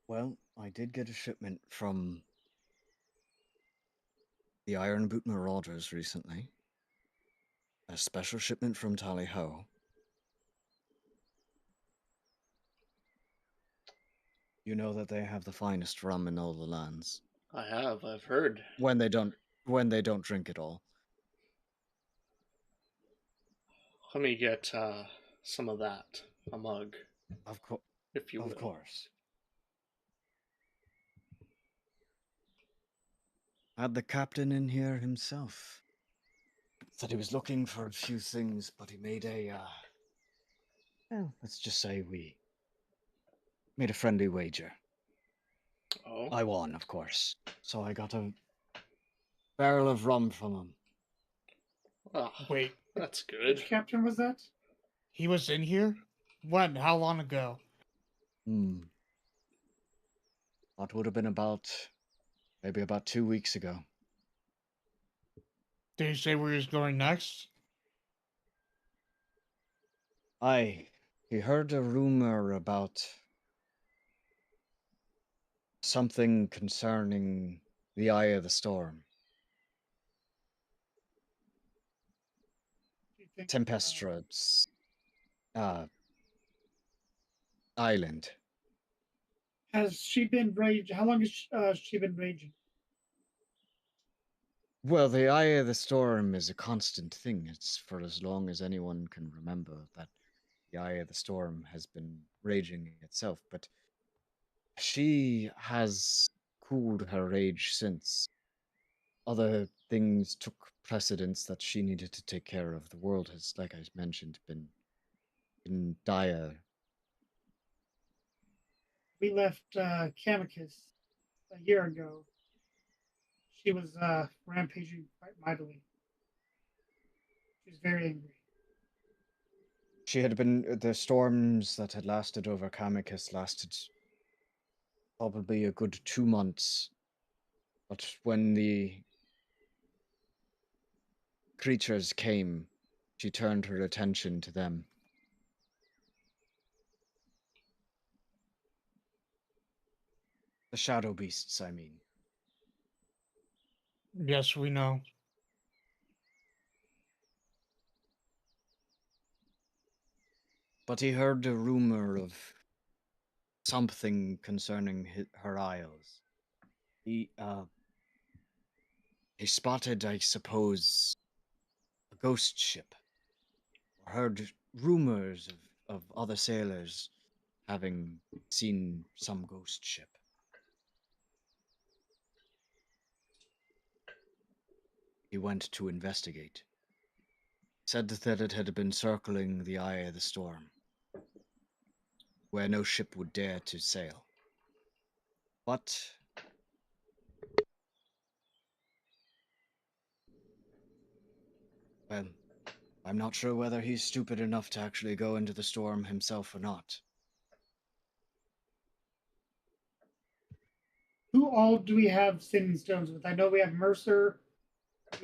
B: Well, I did get a shipment from the Iron Boot Marauders recently. A special shipment from Tally-Ho. You know that they have the finest rum in all the lands.
C: I've heard.
B: When they don't drink it all.
C: Let me get some of that. A mug,
B: Of course.
C: if you will.
B: Of course. Had the captain in here himself. Said he was looking for a few things, but he made well, let's just say we made a friendly wager.
C: Oh.
B: I won, of course. So I got a barrel of rum from him.
C: Oh,
D: Wait,
C: that's good.
A: Which captain was that?
D: he was in here? When? How long ago?
B: That would have been maybe about 2 weeks ago.
D: Did he say where he was going next?
B: He heard a rumor about something concerning the Eye of the Storm.
A: Do you think,
B: Tempestra's island.
A: has she been raging? How long has she been raging?
B: Well, the Eye of the Storm is a constant thing. It's for as long as anyone can remember that the eye of the storm has been raging itself, but she has cooled her rage since. Other things took precedence that she needed to take care of. The world has, like I mentioned, been in dire.
A: We left Kamikis a year ago. She was rampaging quite mightily. She was very angry.
B: She had been the storms that had lasted over Kamikis lasted probably a good 2 months. But when the creatures came, she turned her attention to them. The shadow beasts, I mean.
D: Yes, we know.
B: But he heard a rumor of something concerning her isles. He spotted, I suppose, a ghost ship. Heard rumors of other sailors having seen some ghost ship. He went to investigate. Said that it had been circling the eye of the storm, where no ship would dare to sail. But well, I'm not sure whether he's stupid enough to actually go into the storm himself or not.
A: Who all do we have sending stones with? I know we have Mercer.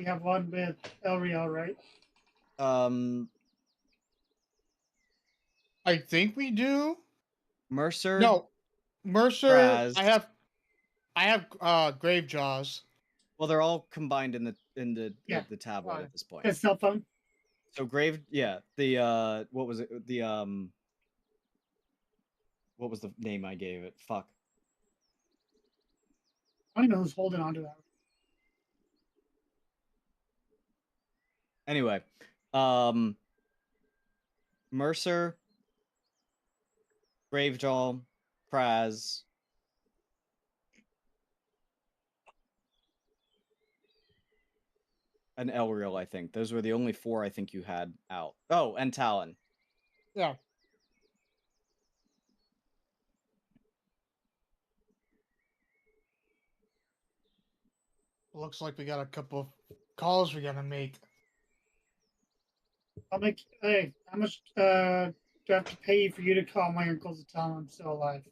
A: We have one with Elriel, right?
D: I think we do.
B: Mercer.
D: No, Mercer.
B: Kraz.
D: I have Gravejaws.
B: Well, they're all combined in the
A: Yeah.
B: tablet
A: Fine.
B: at this point.
A: His cell phone.
B: So the what was it? What was the name I gave it? Fuck.
A: I don't even know who's holding on to that.
B: Anyway, Mercer, Gravejaw, Kraz, and Elriel, I think. Those were the only 4 I think you had out. Oh, and Talon.
D: Yeah. Looks like we got a couple of calls we gotta make.
A: I'll make. Hey, how much do I have to pay for you to call my uncles to tell them I'm still alive?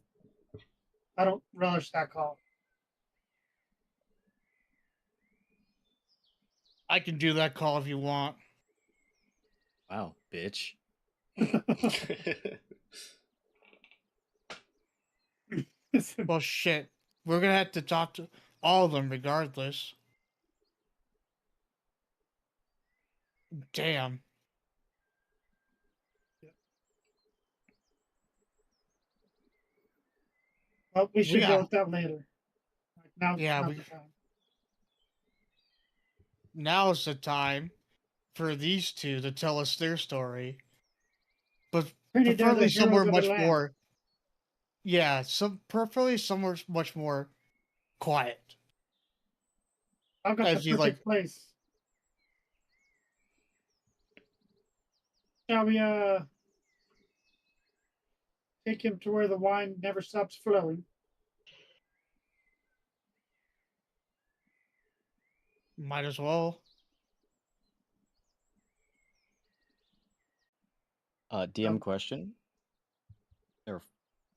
A: I don't relish that call.
D: I can do that call if you want.
B: Wow, bitch.
D: Well, shit. We're gonna have to talk to all of them regardless. Damn.
A: Well, we should
D: Yeah.
A: go with that later. Like now,
D: Yeah,
A: not
D: we-
A: the time.
D: Now's the time for these two to tell us their story. But
A: Pretty they're the
D: preferably somewhere
A: heroes of
D: much
A: the land.
D: more. Yeah, preferably somewhere much more quiet.
A: I've got
D: as
A: the
D: you,
A: perfect
D: like-
A: place. Shall we take him to where the wine never stops flowing?
D: Might as well.
B: DM question, or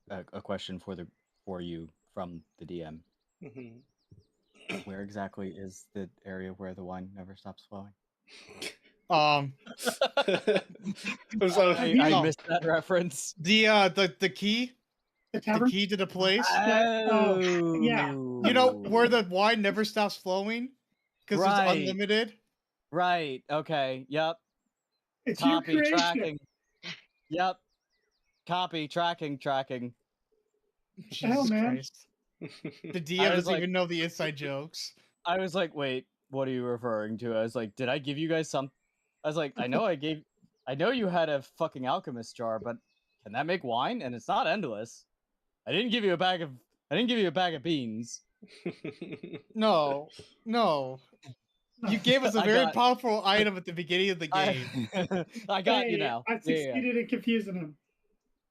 B: a question for you from the DM.
C: Mhm.
B: Where exactly is the area where the wine never stops flowing?
C: So,
B: I missed that reference.
D: The key,
A: The
D: the
A: tavern?
D: key to the place.
A: Oh, yeah.
D: You know where the wine never stops flowing because
B: Right.
D: it's unlimited.
B: Right. Okay. Yep.
A: It's your
B: Copy.
A: creation.
B: Tracking. Yep. Copy. Tracking.
A: the hell,
D: Jesus
A: man?
D: Christ. The DM
B: I was
D: doesn't
B: like-
D: even know the inside jokes.
B: I was like, wait, what are you referring to? I was like, did I give you guys some? I was like, I know I gave I know you had a fucking alchemist jar, but can that make wine? And it's not endless. I didn't give you a bag of beans.
D: No. You gave us a very powerful item at the beginning of the game.
B: I got you now.
A: I succeeded in confusing him.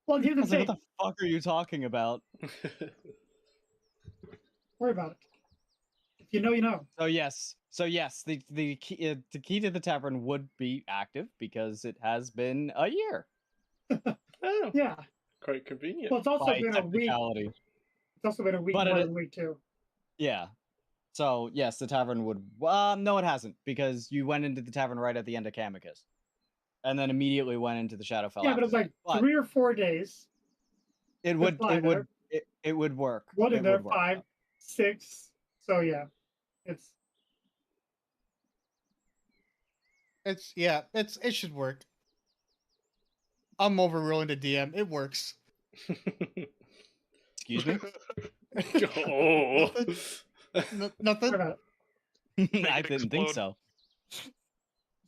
A: Well, here's
B: I
A: the
B: was like,
A: thing.
B: what the fuck are you talking about?
A: Worry about it. If you know, you know.
B: So yes, the key to the tavern would be active because it has been a year.
C: Oh,
A: Yeah.
C: quite convenient.
A: Well, it's also
B: By
A: been a week.
B: technicality.
A: It's also been a week
B: But
A: more
B: it-
A: than a week too.
B: Yeah. So yes, the tavern would. No, it hasn't because you went into the tavern right at the end of Kamikaze, and then immediately went into the Shadowfell.
A: Yeah, but it was like 3 or 4 days.
B: It would work.
A: What in
B: It
A: there?
B: would work.
A: 5, 6. So yeah, it
D: should work. I'm overruling the DM. It works.
B: Excuse me.
C: Oh.
D: Nothing.
A: Worry about
E: Make
B: I
E: it
B: didn't think
E: explode.
B: so.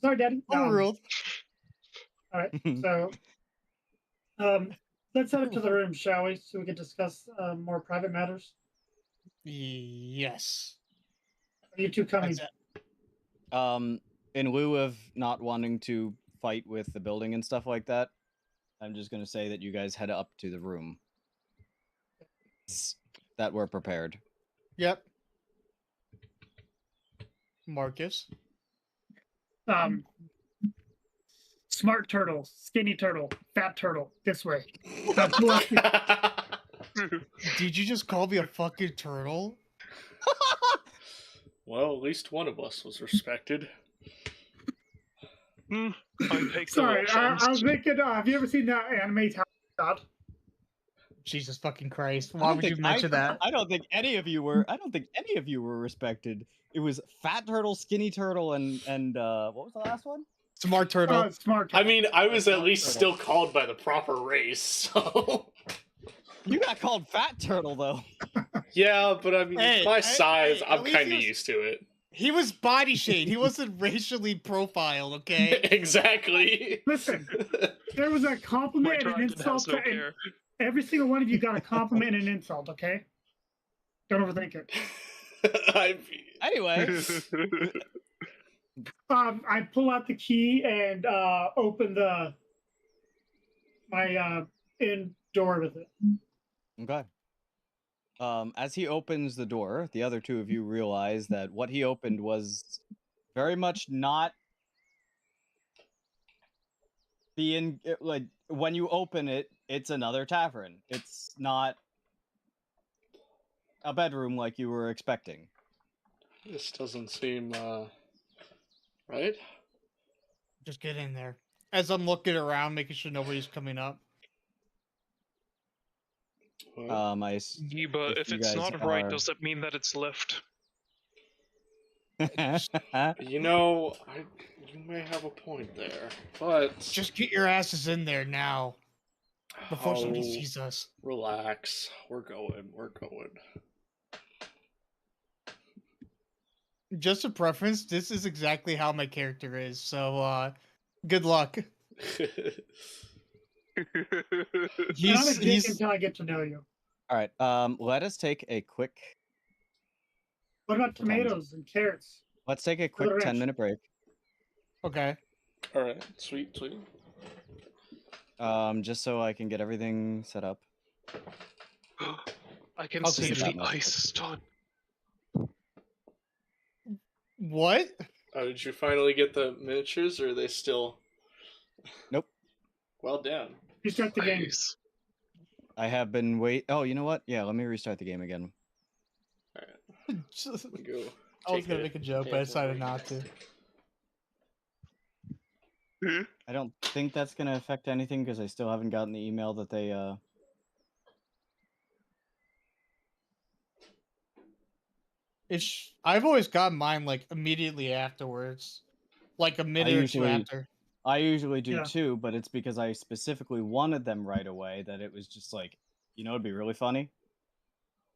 A: Sorry, Daddy.
D: Overruled.
A: All right, so let's head up to the room, shall we? So we can discuss more private matters.
D: Yes.
A: Are you two coming?
B: In lieu of not wanting to fight with the building and stuff like that, I'm just gonna say that you guys head up to the room that we're prepared.
D: Yep. Marcus.
A: Smart turtle, skinny turtle, fat turtle. This way.
D: Did you just call me a fucking turtle?
C: Well, at least one of us was respected.
E: I take
A: Sorry,
E: the
A: I
E: offense.
A: was thinking. Have you ever seen that anime? God?
D: Jesus fucking Christ! Why would you mention that?
B: I don't think any of you were. I don't think any of you were respected. It was fat turtle, skinny turtle, and what was the last one?
D: Smart turtle.
A: Smart turtle.
C: I mean, I was at least still called by the proper race, so...
B: You got called fat turtle though.
C: Yeah, but I mean,
D: Hey,
C: my
D: hey,
C: size,
D: hey,
C: I'm
D: at least
C: kind
D: he
C: of
D: was-
C: used to it.
D: He was body shade. He wasn't racially profiled. Okay.
C: Exactly.
A: Listen, there was a
E: My
A: compliment and an
E: dragon
A: insult
E: has no
A: to
E: care.
A: every single one of you. Got a compliment and an insult. Okay, don't overthink it.
B: Anyway,
A: I pull out the key and open my in door with it.
B: okay. As he opens the door, the other two of you realize that what he opened was very much not like when you open it, it's another tavern. It's not a bedroom like you were expecting.
C: This doesn't seem, right?
D: Just get in there. As I'm looking around, making sure nobody's coming up.
C: Well,
E: Yeah, but if
B: you
E: it's
B: guys
E: not right,
B: are-
E: does that mean that it's left?
C: you know, you may have a point there, but...
D: Just get your asses in there now before somebody
C: Oh,
D: sees us.
C: relax. We're going.
D: Just a preference. This is exactly how my character is. So, good luck.
A: I'm a dick until I get to know you.
B: All right. Let us take a quick.
A: What about tomatoes and carrots?
B: Let's take a
A: the
B: quick
A: rich.
B: 10-minute break.
D: Okay.
C: Alright, sweet.
B: Just so I can get everything set up.
E: I can
D: I'll
E: see
D: take
E: the
B: that.
E: ice stone.
D: What?
C: Oh, did you finally get the miniatures, or are they still...
B: Nope.
C: Well done.
A: You start the game.
E: Nice.
B: I have been Oh, you know what? Yeah, let me restart the game again.
C: Alright, let me go.
D: I was gonna make a joke, but I decided not to.
B: I don't think that's gonna affect anything because I still haven't gotten the email that they
D: I've always gotten mine like immediately afterwards, like a minute or two
B: usually-
D: after.
B: I usually do
A: Yeah.
B: too, but it's because I specifically wanted them right away that it was just like, you know, it'd be really funny.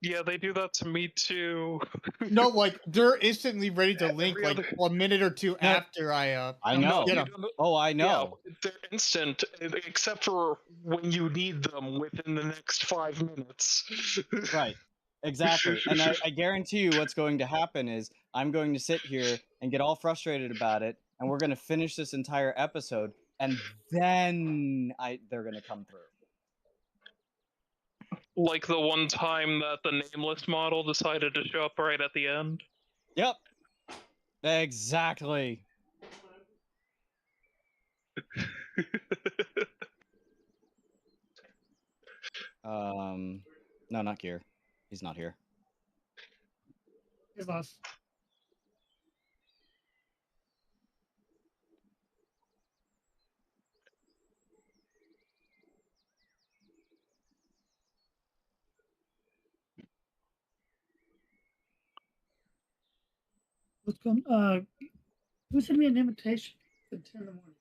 E: Yeah, they do that to me too.
D: No, like they're instantly ready to link
E: Every
D: like
E: other-
D: a minute or two
B: Yeah.
D: after I
B: I know.
D: get
E: you
D: 'em.
E: don't-
B: Oh, I
E: Yeah,
B: know.
E: they're instant, except for when you need them within the next 5 minutes.
B: Right. Exactly. And I guarantee you what's going to happen is I'm going to sit here and get all frustrated about it, and we're going to finish this entire episode, and then they're going to come through.
E: Like the one time that the nameless model decided to show up right at the end.
B: Yep. Exactly. No, not Gear. He's not here.
A: He's lost. What's going? Who sent me an invitation at 10 in the morning?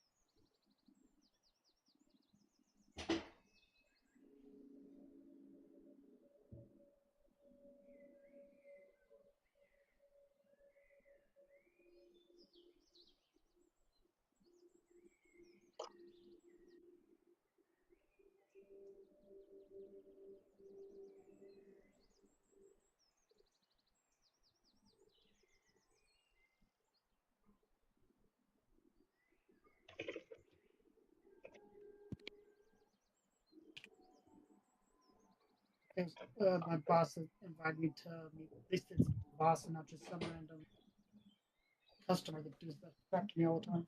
A: Because my boss invited me to meet. At least it's a boss and not just some random customer that does that crap to me all the time.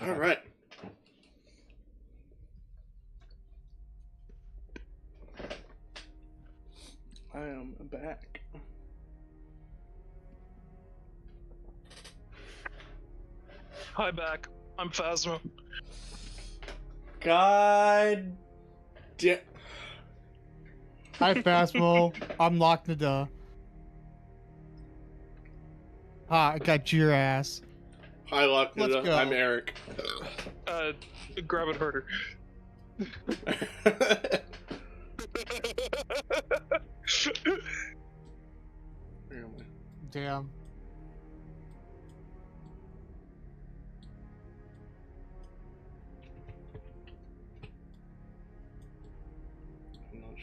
C: All right. I am back.
E: Hi, back. I'm Phasma.
C: God damn.
D: Hi, Phasmo. I'm Locknada. Ha, I got your ass.
C: Hi,
D: Let's
C: Locknada.
D: go.
C: I'm Eric.
E: Grab it harder.
C: Where am I?
D: Damn.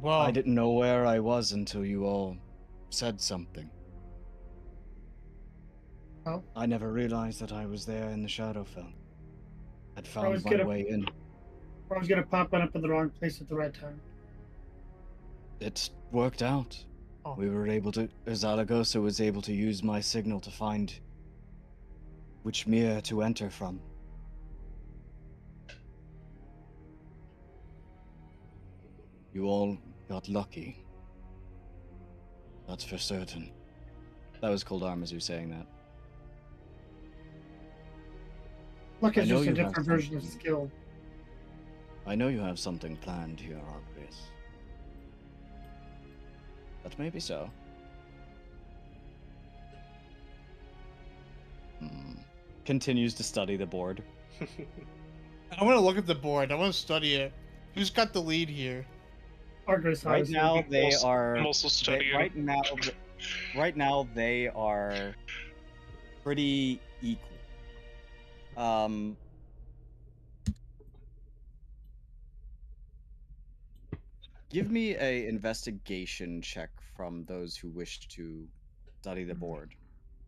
D: Well,
B: I didn't know where I was until you all said something.
A: Oh.
B: I never realized that I was there in the Shadowfell. I'd
A: was
B: found my
A: gonna-
B: way in.
A: I was gonna pop one up in the wrong place at the right time.
B: It worked out.
D: Oh.
B: We were able to. Zaragoza was able to use my signal to find which mirror to enter from. You all got lucky. That's for certain. That was Cold Armazu saying that.
A: Luck
B: I
A: is
B: know
A: just a
B: you have
A: different version of
B: something.
A: skill.
B: I know you have something planned here, Argris. That may be so. Continues to study the board.
D: I want to look at the board. I want to study it. Who's got the lead here?
A: Argus
B: Right
A: has
B: now
A: it.
B: they
E: Also-
B: are.
E: I'm also studying.
B: Right now they are pretty equal. Give me a investigation check from those who wish to study the board.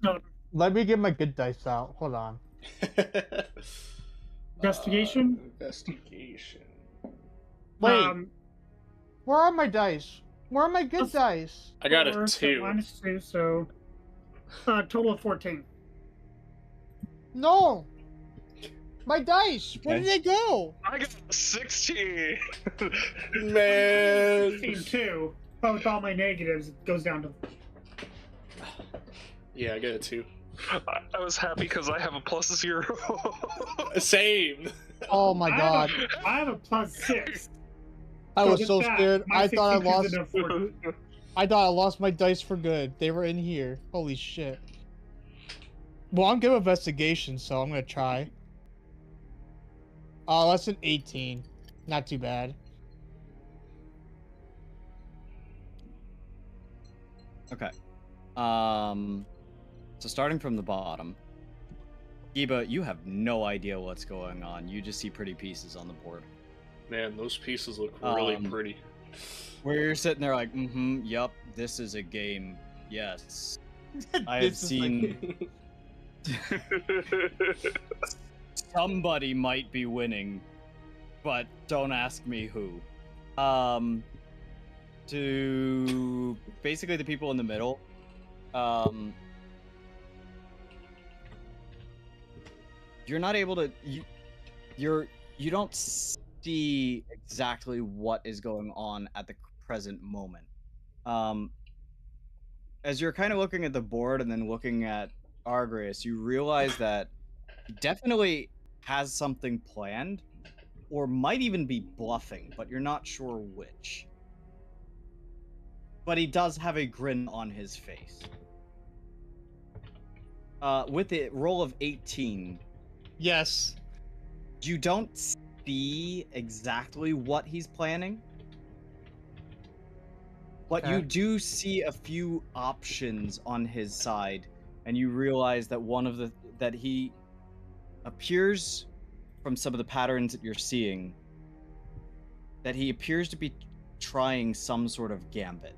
A: No,
D: Let me get my good dice out. Hold on.
A: Investigation?
C: Investigation.
D: Wait, where are my dice? Where are my good
A: Let's-
D: dice?
C: I got a
A: 4, so
C: 2.
A: -2, so total of 14.
D: No! My dice! Where
B: Okay.
D: did they go?
E: I got a 16.
C: Man.
A: 15-2. But with all my negatives, it goes down to.
C: Yeah, I got a 2.
E: I was happy because I have a +0.
C: Same.
D: Oh my god.
A: I have a +6.
D: I
A: So
D: was
A: with
D: so
A: that,
D: scared.
A: my
D: I thought I
A: 16 turns
D: lost.
A: into 40.
D: I thought I lost my dice for good. They were in here. Holy shit. Well, I'm good with investigation, so I'm gonna try. Oh, that's an 18. Not too bad.
B: Okay. So starting from the bottom, Iba, you have no idea what's going on. You just see pretty pieces on the board.
C: Man, those pieces look really
B: Um,
C: pretty.
B: Where you're sitting there like, yup, this is a game. Yes. I have
D: This is like-
B: seen somebody might be winning, but don't ask me who. To basically the people in the middle, you're not able to you don't see exactly what is going on at the present moment. As you're kind of looking at the board and then looking at Argris, you realize that he definitely has something planned, or might even be bluffing, but you're not sure which. But he does have a grin on his face. With a roll of 18,
D: Yes.
B: you don't see exactly what he's planning, but you
D: Okay.
B: do see a few options on his side, and you realize that that he appears, from some of the patterns that you're seeing, that he appears to be trying some sort of gambit.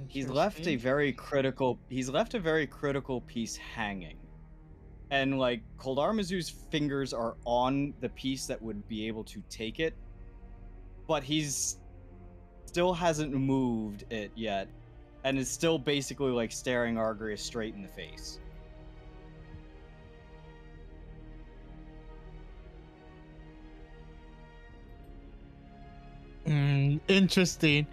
B: He's left a very critical piece hanging. And like Cold Armazu's fingers are on the piece that would be able to take it, but he's still hasn't moved it yet, and is still basically like staring Argris straight in the face.
D: Interesting.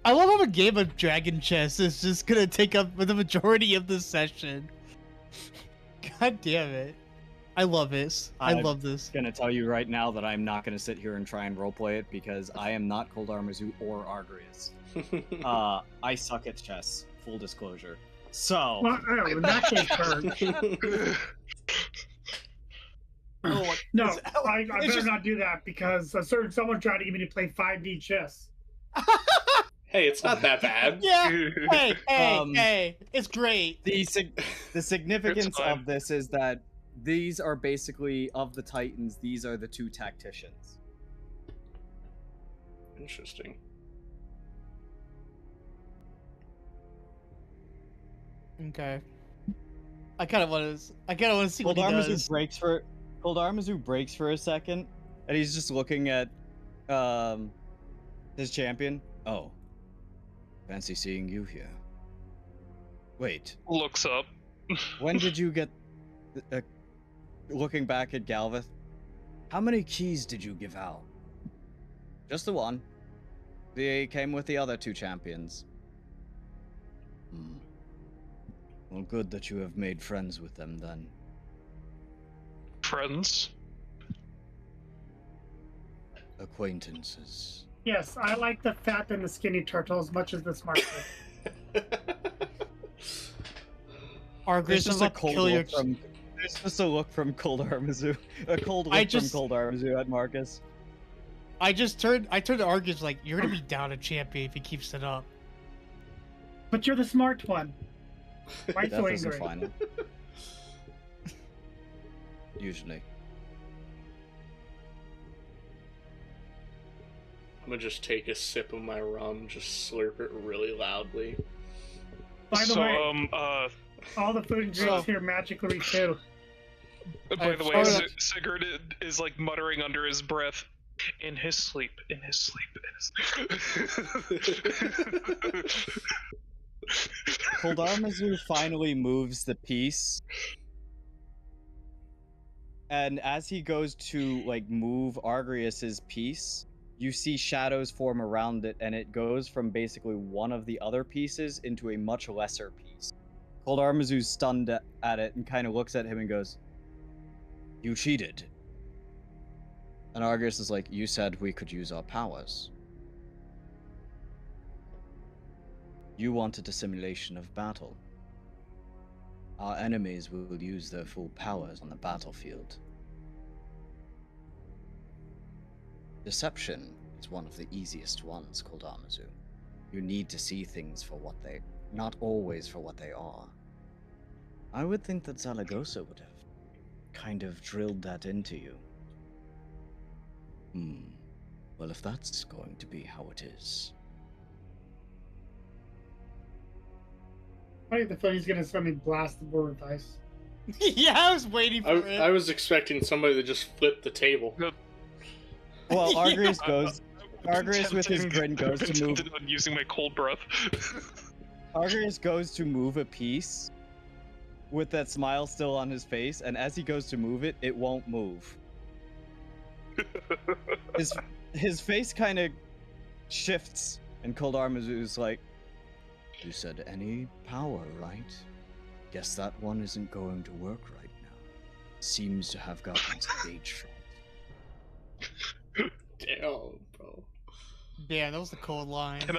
D: I love how a game of Dragon Chess is just gonna take up the majority of the session. God damn it. I love this. I love this.
B: Gonna tell you right now that I'm not gonna sit here and try and roleplay it because I am not Cold Armazu or Argris. I suck at chess, full disclosure. So
A: Well, oh, in that case,
D: Oh,
A: no,
D: it's-
A: I better
D: just-
A: not do that because someone tried to get me to play 5D chess.
C: Hey, it's not that bad.
D: Yeah. Hey,
B: Um,
D: hey, it's great.
B: the significance
E: fine.
B: of this is that these are basically, of the Titans, these are the 2 tacticians.
C: Interesting.
D: Okay. I kind of want to see what he does.
B: Cold Armazu breaks for a second, and he's just looking at his champion. Oh, fancy seeing you here. Wait,
E: Looks up.
B: when did you get? Looking back at Galveth, how many keys did you give out? Just the one. They came with the other 2 champions. Well, good that you have made friends with them then.
E: Friends.
B: Acquaintances.
A: Yes, I like the fat and the skinny turtle as much as the smart turtle.
D: Argus, I'm about to kill your...
B: It's just a look from Cold Armazu. A cold look from Cold Armazu at Marcus.
D: I turned to Argus like, you're gonna be down a champion if he keeps it up.
A: But you're the smart one. Why so
B: Death isn't
A: angry?
B: final. Usually.
C: I'm gonna just take a sip of my rum, just slurp it really loudly.
A: By the way, all the food and drinks
D: So-
A: here magically too.
E: By the way,
D: sorry.
E: Sigurd is like muttering under his breath, in his sleep, in his sleep, in his sleep.
B: Cold Armazu finally moves the piece. And as he goes to like move Argrius's piece, you see shadows form around it, and it goes from basically one of the other pieces into a much lesser piece. Cold Armazu's stunned at it and kind of looks at him and goes, "You cheated." And Argus is like, "You said we could use our powers. You wanted a simulation of battle. Our enemies will use their full powers on the battlefield. Deception is one of the easiest ones, Cold Armazu. You need to see things for what they, not always for what they are. I would think that Zaragoza would have kind of drilled that into you. Well, if that's going to be how it is.
A: I think the funny's gonna suddenly blast the board with ice.
D: Yeah, I was waiting for it.
C: I was expecting somebody to just flip the table.
B: Well, Argus
E: I-
B: goes. Argus with his grin goes to move.
E: Intended on using my cold breath.
B: Argus goes to move a piece with that smile still on his face, and as he goes to move it, it won't move. His face kind of shifts, and Cold Armazu's like, "You said any power, right? Guess that one isn't going to work right now. Seems to have gotten stage fright."
C: Damn, bro.
D: Damn, that was the cold line.
E: Can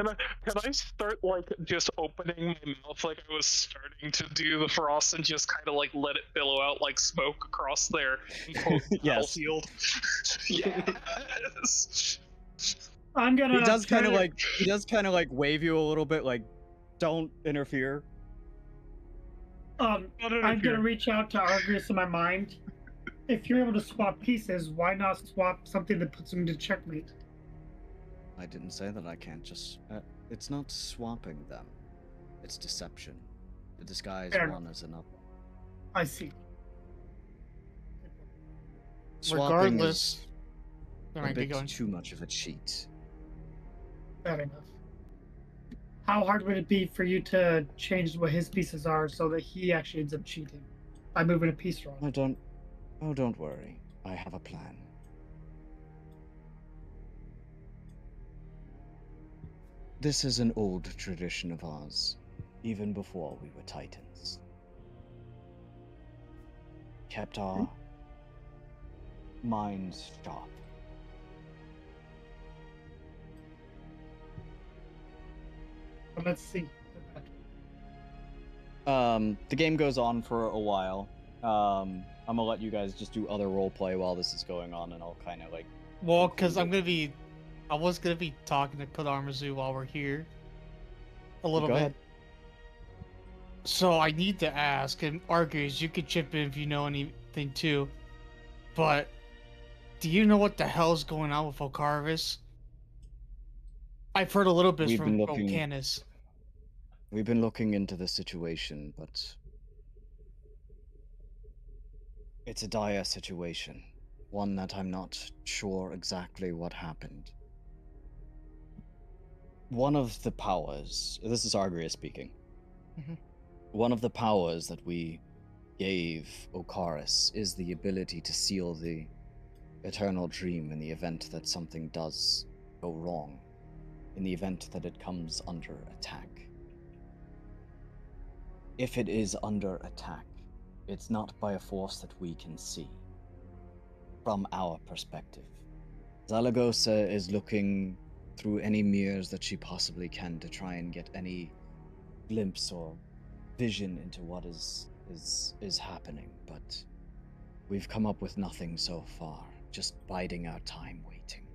E: I start like just opening my mouth like I was starting to do the frost and just kind of like let it billow out like smoke across their
B: Yes.
E: battlefield? Yes.
A: I'm gonna.
B: He does kind of
A: try to-
B: like wave you a little bit, like, "Don't interfere."
A: I'm gonna reach out to Argus in my mind. If you're able to swap pieces, why not swap something that puts him into checkmate?
B: I didn't say that I can't just. It's not swapping them. It's deception. To disguise
A: Fair
B: one as another.
A: I see.
B: Swapping
D: Regardless,
B: is
D: there
B: a
D: might be
B: bit
D: going.
B: too much of a cheat.
A: Fair enough. How hard would it be for you to change what his pieces are so that he actually ends up cheating by moving a piece wrong?
B: Don't worry. I have a plan. This is an old tradition of ours, even before we were Titans. Kept our minds sharp.
A: But let's see.
B: The game goes on for a while. I'm gonna let you guys just do other roleplay while this is going on, and I'll kind of like.
D: Well, because I was gonna be talking to Kodarmazu while we're here. A little
B: Go
D: bit.
B: ahead.
D: So I need to ask, and Argus, you could chip in if you know anything too. But do you know what the hell's going on with Ocarvis? I've heard a little bit
B: We've been
D: from
B: looking-
D: Volcanus.
B: We've been looking into the situation, but it's a dire situation. One that I'm not sure exactly what happened. One of the powers, this is Argria speaking.
D: Mhm.
B: One of the powers that we gave Ocaris is the ability to seal the eternal dream in the event that something does go wrong, in the event that it comes under attack. If it is under attack, it's not by a force that we can see. From our perspective, Zalagosa is looking through any mirrors that she possibly can to try and get any glimpse or vision into what is happening, but we've come up with nothing so far, just biding our time waiting.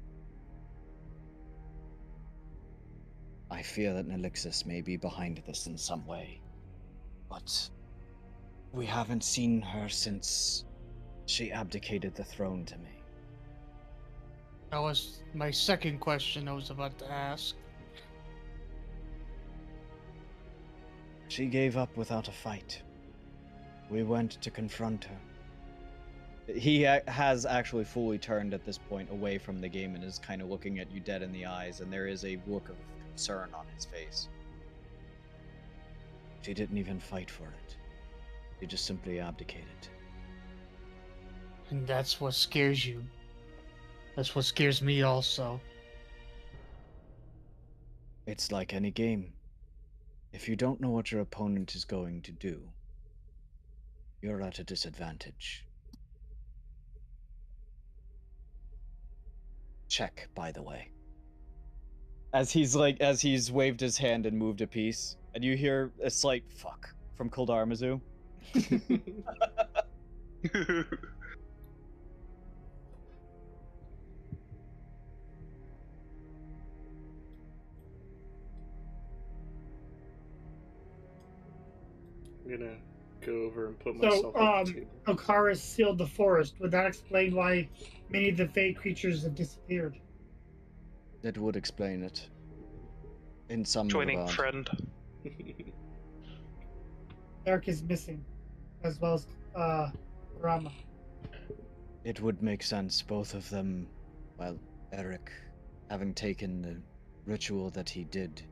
B: I fear that Nelixis may be behind this in some way, but we haven't seen her since she abdicated the throne to me.
D: That was my second question I was about to ask.
B: She gave up without a fight. We went to confront her. He has actually fully turned at this point away from the game and is kind of looking at you dead in the eyes, and there is a look of concern on his face. She didn't even fight for it. She just simply abdicated.
D: And that's what scares you. That's what scares me also.
B: It's like any game. If you don't know what your opponent is going to do, you're at a disadvantage. Check, by the way. As he's waved his hand and moved a piece, and you hear a slight fuck from Koldarmazu.
C: I'm gonna go over and put
A: So,
C: myself at the table.
A: Okaris sealed the forest. Would that explain why many of the fey creatures have disappeared?
B: That would explain it. In some
E: Joining
B: regard.
E: friend.
A: Eric is missing, as well as Rama.
B: It would make sense, both of them, well, Eric, having taken the ritual that he did,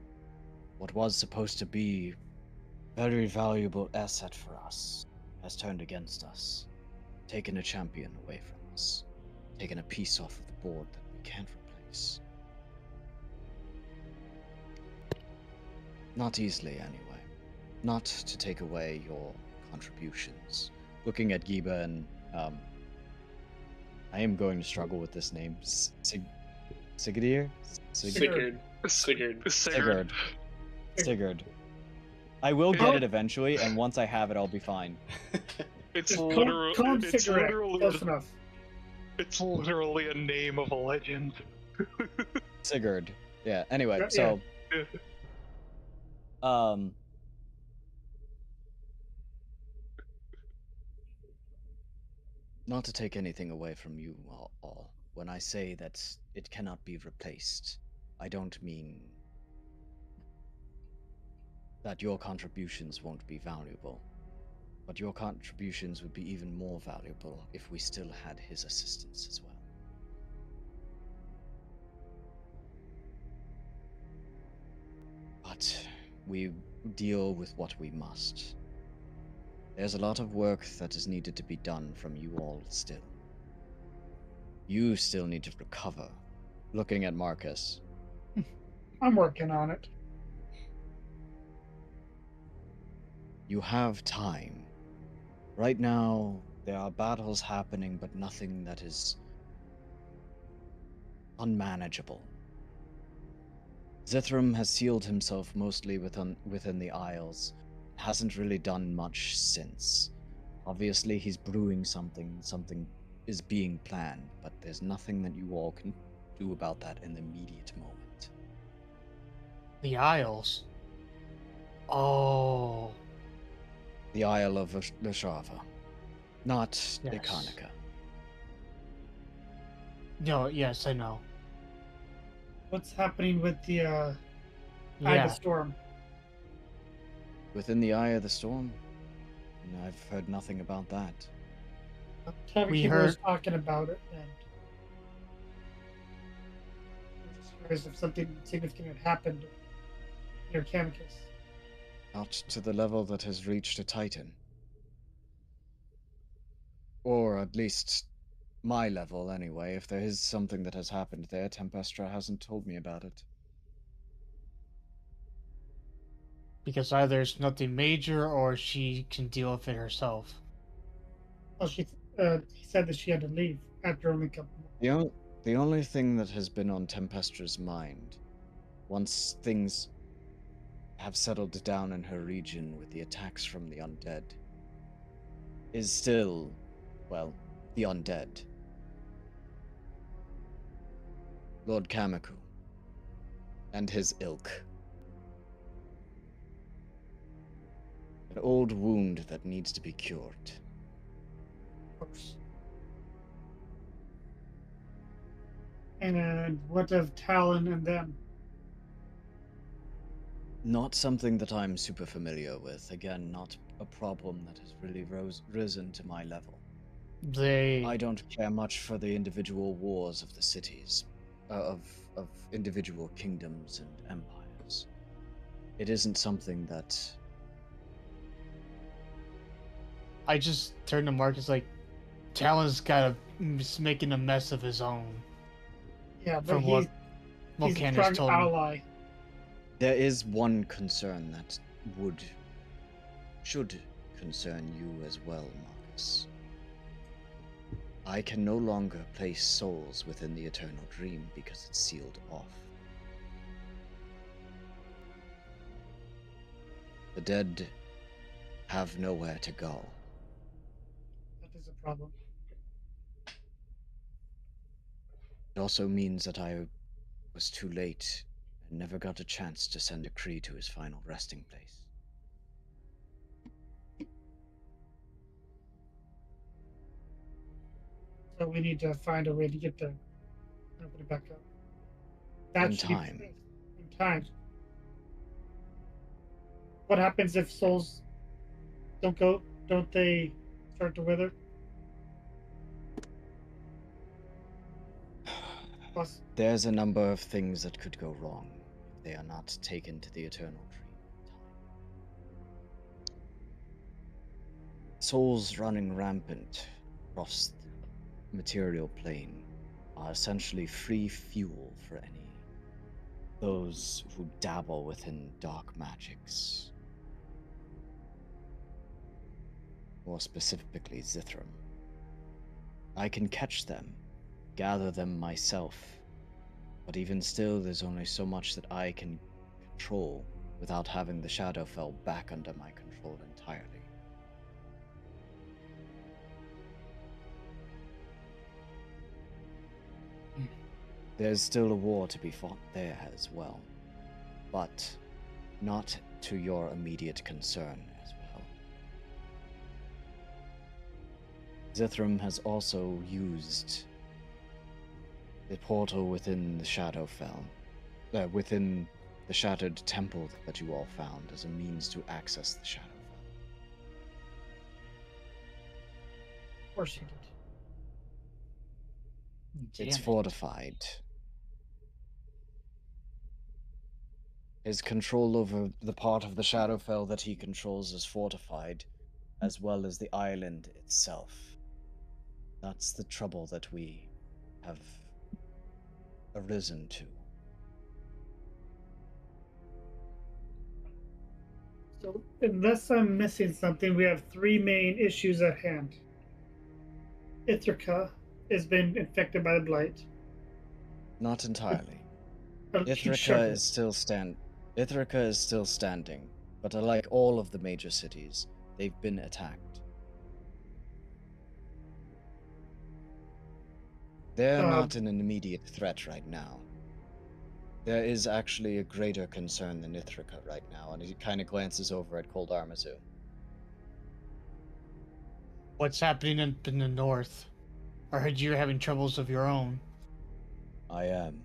B: what was supposed to be very valuable asset for us, has turned against us, taken a champion away from us, taken a piece off of the board that we can't replace. Not easily, anyway. Not to take away your contributions. Looking at Giba and, I am going to struggle with this name. Sigurd?
C: Sigurd.
B: Sigurd. I will get it eventually, and once I have it, I'll be fine.
E: It's
A: Just
E: literally,
A: call him
E: it's
A: cigarette.
E: literally,
A: Close enough.
E: it's literally a name of a legend.
B: Sigurd. Yeah, anyway,
A: Yeah.
B: so... Not to take anything away from you all, when I say that it cannot be replaced, I don't mean that your contributions won't be valuable, but your contributions would be even more valuable if we still had his assistance as well. But we deal with what we must. There's a lot of work that is needed to be done from you all still. You still need to recover. Looking at Marcus.
A: I'm working on it.
B: You have time. Right now, there are battles happening, but nothing that is unmanageable. Zithram has sealed himself mostly within the Isles. Hasn't really done much since. Obviously, he's brewing something is being planned, but there's nothing that you all can do about that in the immediate moment.
D: The Isles. Oh.
B: The Isle of Lashava, not
D: Yes.
B: Ikanika.
D: No, yes, I know.
A: What's happening with the Eye of
D: Yeah,
A: the Storm?
B: Within the Eye of the Storm? No, I've heard nothing about that.
A: Tavern
D: We
A: Keeper was
D: heard-
A: talking about it, and I'm just curious if something significant had happened near Kamikis.
B: Not to the level that has reached a Titan. Or at least my level, anyway. If there is something that has happened there, Tempestra hasn't told me about it.
D: because either it's nothing major or she can deal with it herself.
A: Well, he said that she had to leave after only a couple months.
B: The only thing that has been on Tempestra's mind, once things have settled down in her region with the attacks from the undead, is still, well, the undead. Lord Kamiku and his ilk. An old wound that needs to be cured.
A: Of course. And what of Talon and them?
B: Not something that I'm super familiar with. Again, not a problem that has really risen to my level. I don't care much for the individual wars of the cities, of individual kingdoms and empires. It isn't something that...
D: I just turned to Marcus like, Talon's he's making a mess of his own.
A: Yeah, but
D: From what
A: he's a
D: Volcanus
A: strong
D: told me.
A: ally.
B: There is one concern that should concern you as well, Marcus. I can no longer place souls within the Eternal Dream because it's sealed off. The dead have nowhere to go.
A: That is a problem.
B: It also means that I was too late and never got a chance to send a Kree to his final resting place.
A: So we need to find a way to get the company back up.
B: In
A: should be
B: time.
A: In time. What happens if souls don't go? Don't they start to wither? Plus,
B: There's a number of things that could go wrong if they are not taken to the Eternal Dream in time. Souls running rampant across the material plane are essentially free fuel for those who dabble within dark magics. More specifically, Zithram. I can catch them, gather them myself, but even still, there's only so much that I can control without having the Shadowfell back under my control entirely. There's still a war to be fought there as well, but not to your immediate concern as well. Zithram has also used the portal within the Shadowfell, within the Shattered Temple that you all found as a means to access the Shadowfell.
A: of course he did.
B: It's fortified. His control over the part of the Shadowfell that he controls is fortified, as well as the island itself. That's the trouble that we have arisen to.
A: So, unless I'm missing something, we have three main issues at hand. Ithaca has been infected by the blight.
B: Not entirely.
A: She's
B: Ithaca
A: shattered.
B: is still standing, but like all of the major cities, they've been attacked. They're not an immediate threat right now. There is actually a greater concern than Ithaca right now, and he kind of glances over at Cold Armazu.
D: What's happening in the north? I heard you're having troubles of your own.
B: I am.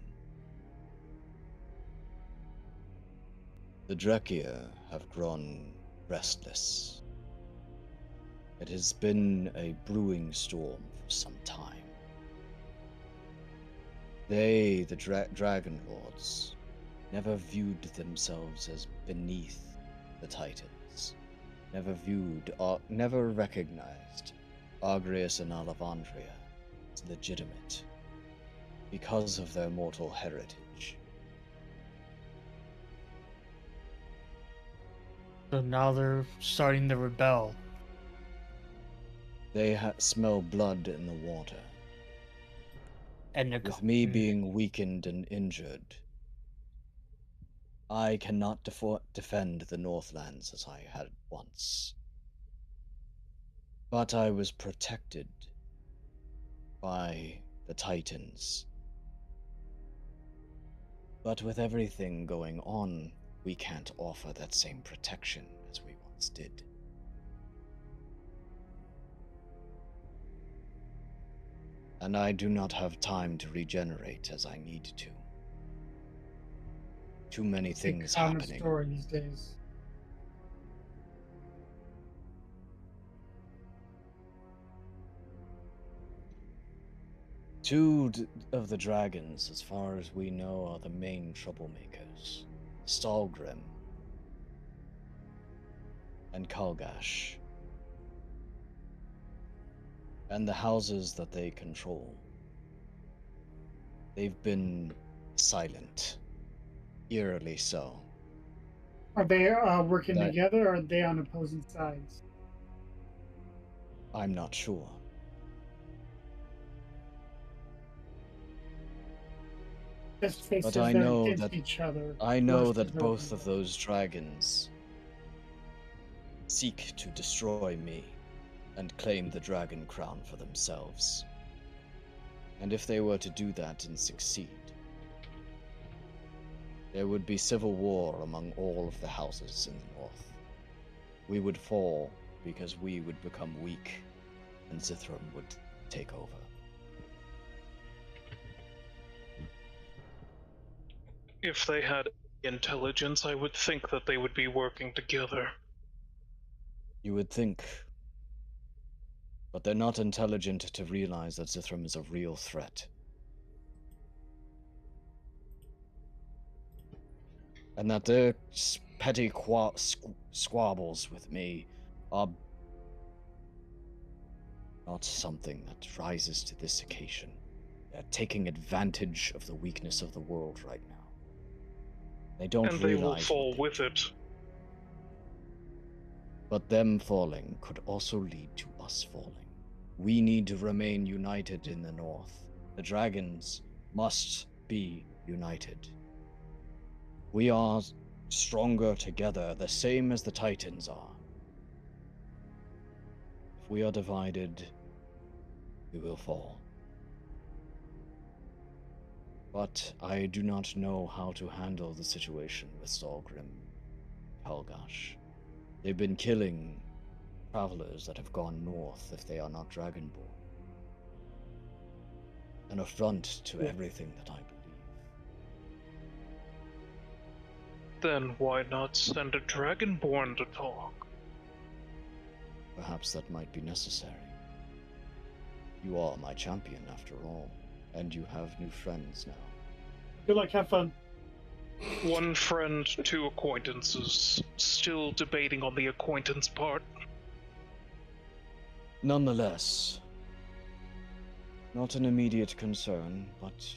B: The Drekia have grown restless. It has been a brewing storm for some time. They, the Dragon Lords, never viewed themselves as beneath the Titans. Never recognized Argreus and Alavandria as legitimate because of their mortal heritage.
D: So now they're starting to rebel.
B: They smell blood in the water.
D: And
B: With me being weakened and injured, I cannot defend the Northlands as I had once. But I was protected by the Titans. But with everything going on, we can't offer that same protection as we once did. And I do not have time to regenerate as I need to. Too many things happening.
A: Story these days.
B: Two of the dragons, as far as we know, are the main troublemakers. Stalgrim and Kalgash. And the houses that they control. They've been silent. Eerily so.
A: Are they working together, or are they on opposing sides?
B: I'm not sure. But I know that both of those dragons seek to destroy me and claim the dragon crown for themselves. And if they were to do that and succeed, there would be civil war among all of the houses in the north. We would fall because we would become weak, and Zithram would take over.
E: If they had intelligence, I would think that they would be working together.
B: You would think. But they're not intelligent to realize that Zithram is a real threat. And that their petty squabbles with me are not something that rises to this occasion. They're taking advantage of the weakness of the world right now. They don't realize.
E: And they will fall with it.
B: But them falling could also lead to us falling. We need to remain united in the north. The dragons must be united. We are stronger together, the same as the Titans are. If we are divided, we will fall. But I do not know how to handle the situation with Stalgrim, Kalgash. They've been killing travelers that have gone north if they are not Dragonborn. An affront to everything that I believe.
E: Then why not send a Dragonborn to talk?
B: Perhaps that might be necessary. You are my champion after all, and you have new friends now.
A: Good luck, have fun.
E: One friend, two acquaintances. Still debating on the acquaintance part.
B: Nonetheless, not an immediate concern, but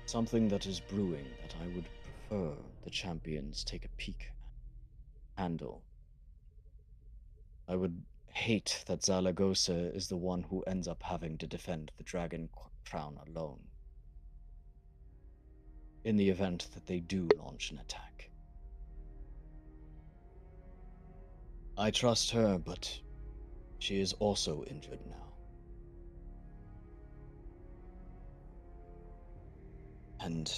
B: something that is brewing that I would prefer the champions take a peek at, handle. I would hate that Zaragoza is the one who ends up having to defend the dragon crown alone, in the event that they do launch an attack. I trust her, but she is also injured now. And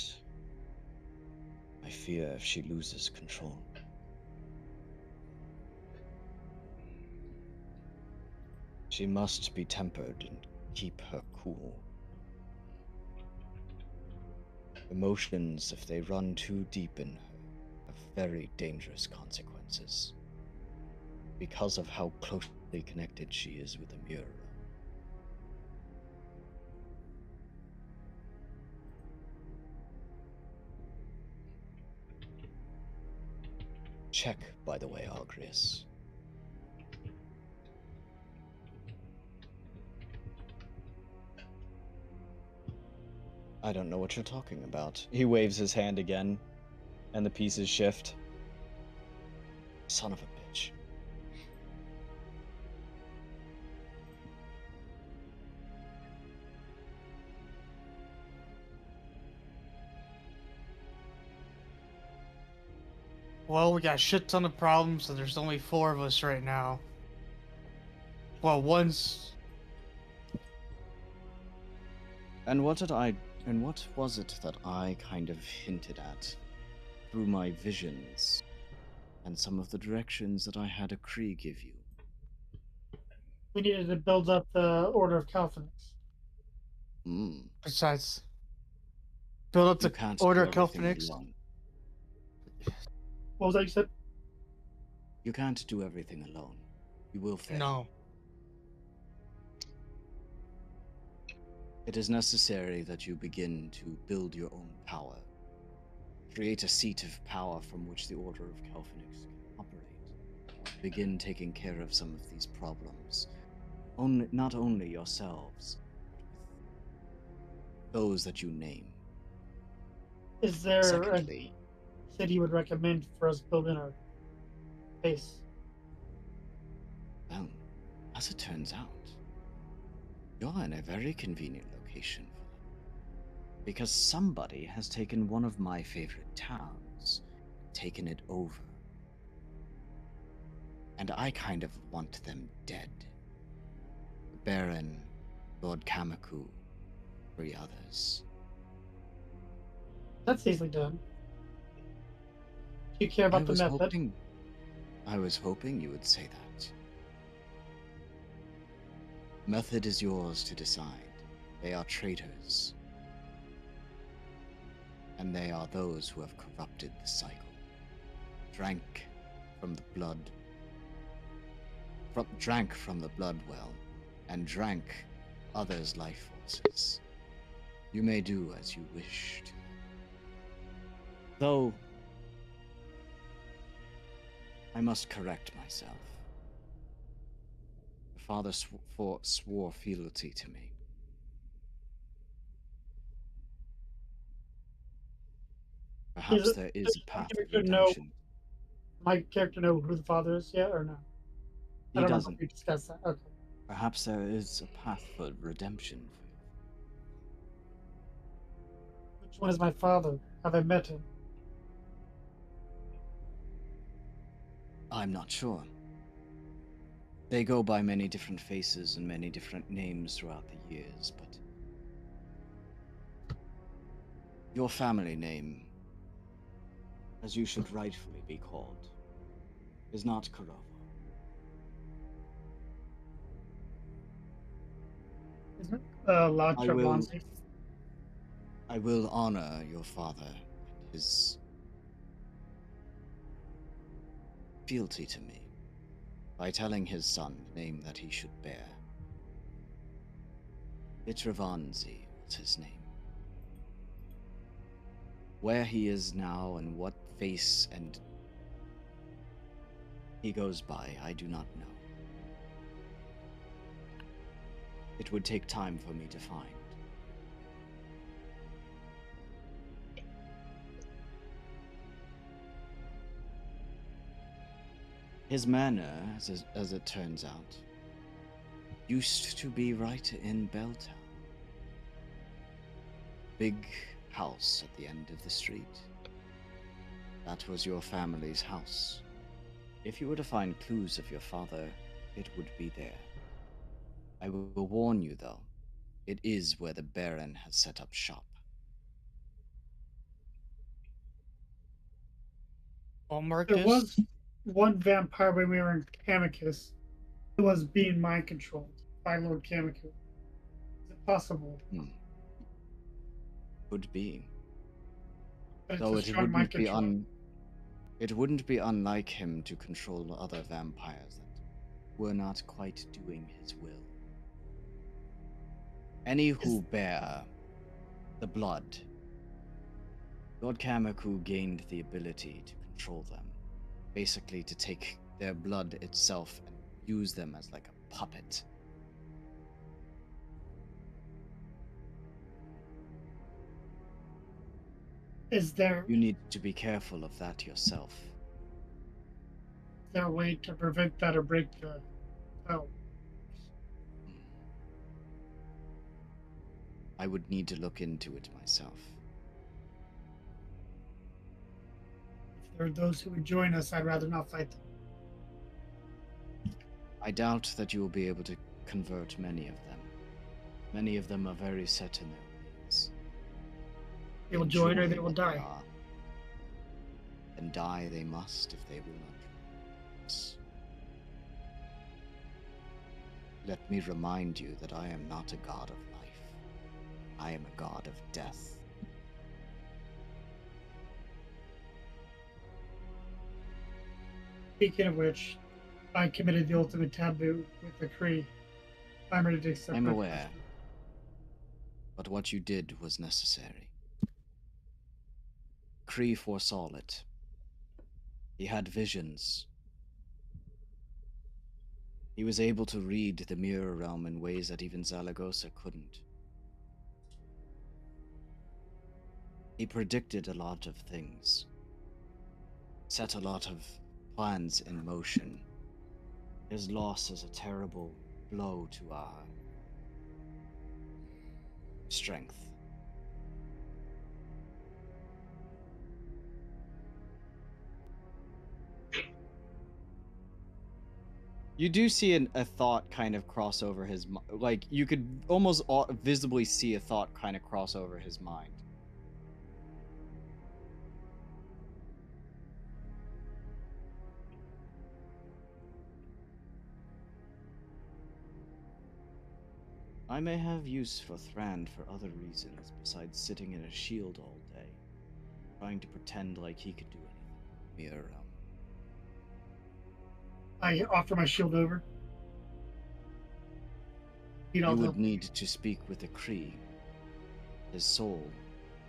B: I fear if she loses control. She must be tempered and keep her cool. Emotions, if they run too deep in her, have very dangerous consequences. Because of how closely connected she is with the mirror. Check, by the way, Argrius. I don't know what you're talking about. He waves his hand again, and the pieces shift. Son of a bitch.
D: Well, we got a shit ton of problems, so there's only 4 of us right now. Well, one's...
B: And what was it that I kind of hinted at through my visions and some of the directions that I had Kree give you?
A: We needed to build up the Order of Calphinix.
D: Besides... Build up
B: You
D: the
B: can't
D: Order
B: do
D: of
B: everything
D: Calphinix.
B: alone.
A: What was that you said?
B: You can't do everything alone. You will fail.
D: No.
B: It is necessary that you begin to build your own power. Create a seat of power from which the Order of Calphinix can operate. Begin taking care of some of these problems. Not only yourselves, but those that you name.
A: Is there
B: Secondly,
A: a city you would recommend for us building our base?
B: well, as it turns out, you're in a very convenient location for them. Because somebody has taken one of my favorite towns and taken it over. And I kind of want them dead. The Baron, Lord Kamaku, 3 others.
A: That's easily done. Do you care about the method?
B: I was hoping you would say that. Method is yours to decide. They are traitors. And they are those who have corrupted the cycle. Drank from the blood well, and drank others' life forces. You may do as you wish to. Though, I must correct myself. The father swore fealty to me. Perhaps there is a path of redemption.
A: My character know who the father is yet, or no?
B: He doesn't.
A: We discussed that. Okay.
B: Perhaps there is a path for redemption for you.
A: Which one is my father? Have I met him?
B: I'm not sure. They go by many different faces and many different names throughout the years, but your family name, as you should rightfully be called, is not Kurova.
A: Isn't it? Lord Travanzi.
B: I will honor your father and his fealty to me by telling his son the name that he should bear. Travanzi was his name. Where he is now and what face and he goes by, I do not know. It would take time for me to find. His manor, as it turns out, used to be right in Belltown. Big house at the end of the street. That was your family's house. If you were to find clues of your father, it would be there. I will warn you, though, it is where the Baron has set up shop.
D: Well, Marcus...
A: There was one vampire when we were in Amicus who was being mind controlled. by Lord Kamiku? Is it possible?
B: Could be.
A: But it's
B: Though
A: a
B: it
A: strong mind
B: wouldn't be
A: control.
B: it wouldn't be unlike him to control other vampires that were not quite doing his will. Any who bear the blood, Lord Kamiku gained the ability to control them. Basically to take their blood itself and use them as like a puppet.
A: Is there
B: You need to be careful of that yourself.
A: a way to prevent that or break the spell?
B: I would need to look into it myself.
A: If there are those who would join us, I'd rather not fight them.
B: I doubt that you will be able to convert many of them. Many of them are very set in their ways.
A: They will join or they
B: enjoy
A: will
B: what
A: die.
B: are. And die they must if they will not join us. Let me remind you that I am not a god of life. I am a god of death.
A: Speaking of which, I committed the ultimate taboo with the Kree. I'm ready to accept
B: I'm
A: my
B: aware.
A: punishment.
B: But what you did was necessary. Kree foresaw it. He had visions. He was able to read the mirror realm in ways that even Zaragoza couldn't. He predicted a lot of things. Set a lot of plans in motion. His loss is a terrible blow to our strength. You do see a thought kind of cross over his mind. Like, you could almost visibly see a thought kind of cross over his mind. I may have use for Thrand for other reasons besides sitting in a shield all day, trying to pretend like he could do anything. Mirror realm.
A: I offer my shield over. Need all
B: You
A: the
B: would
A: help.
B: need to speak with the Kree, his soul,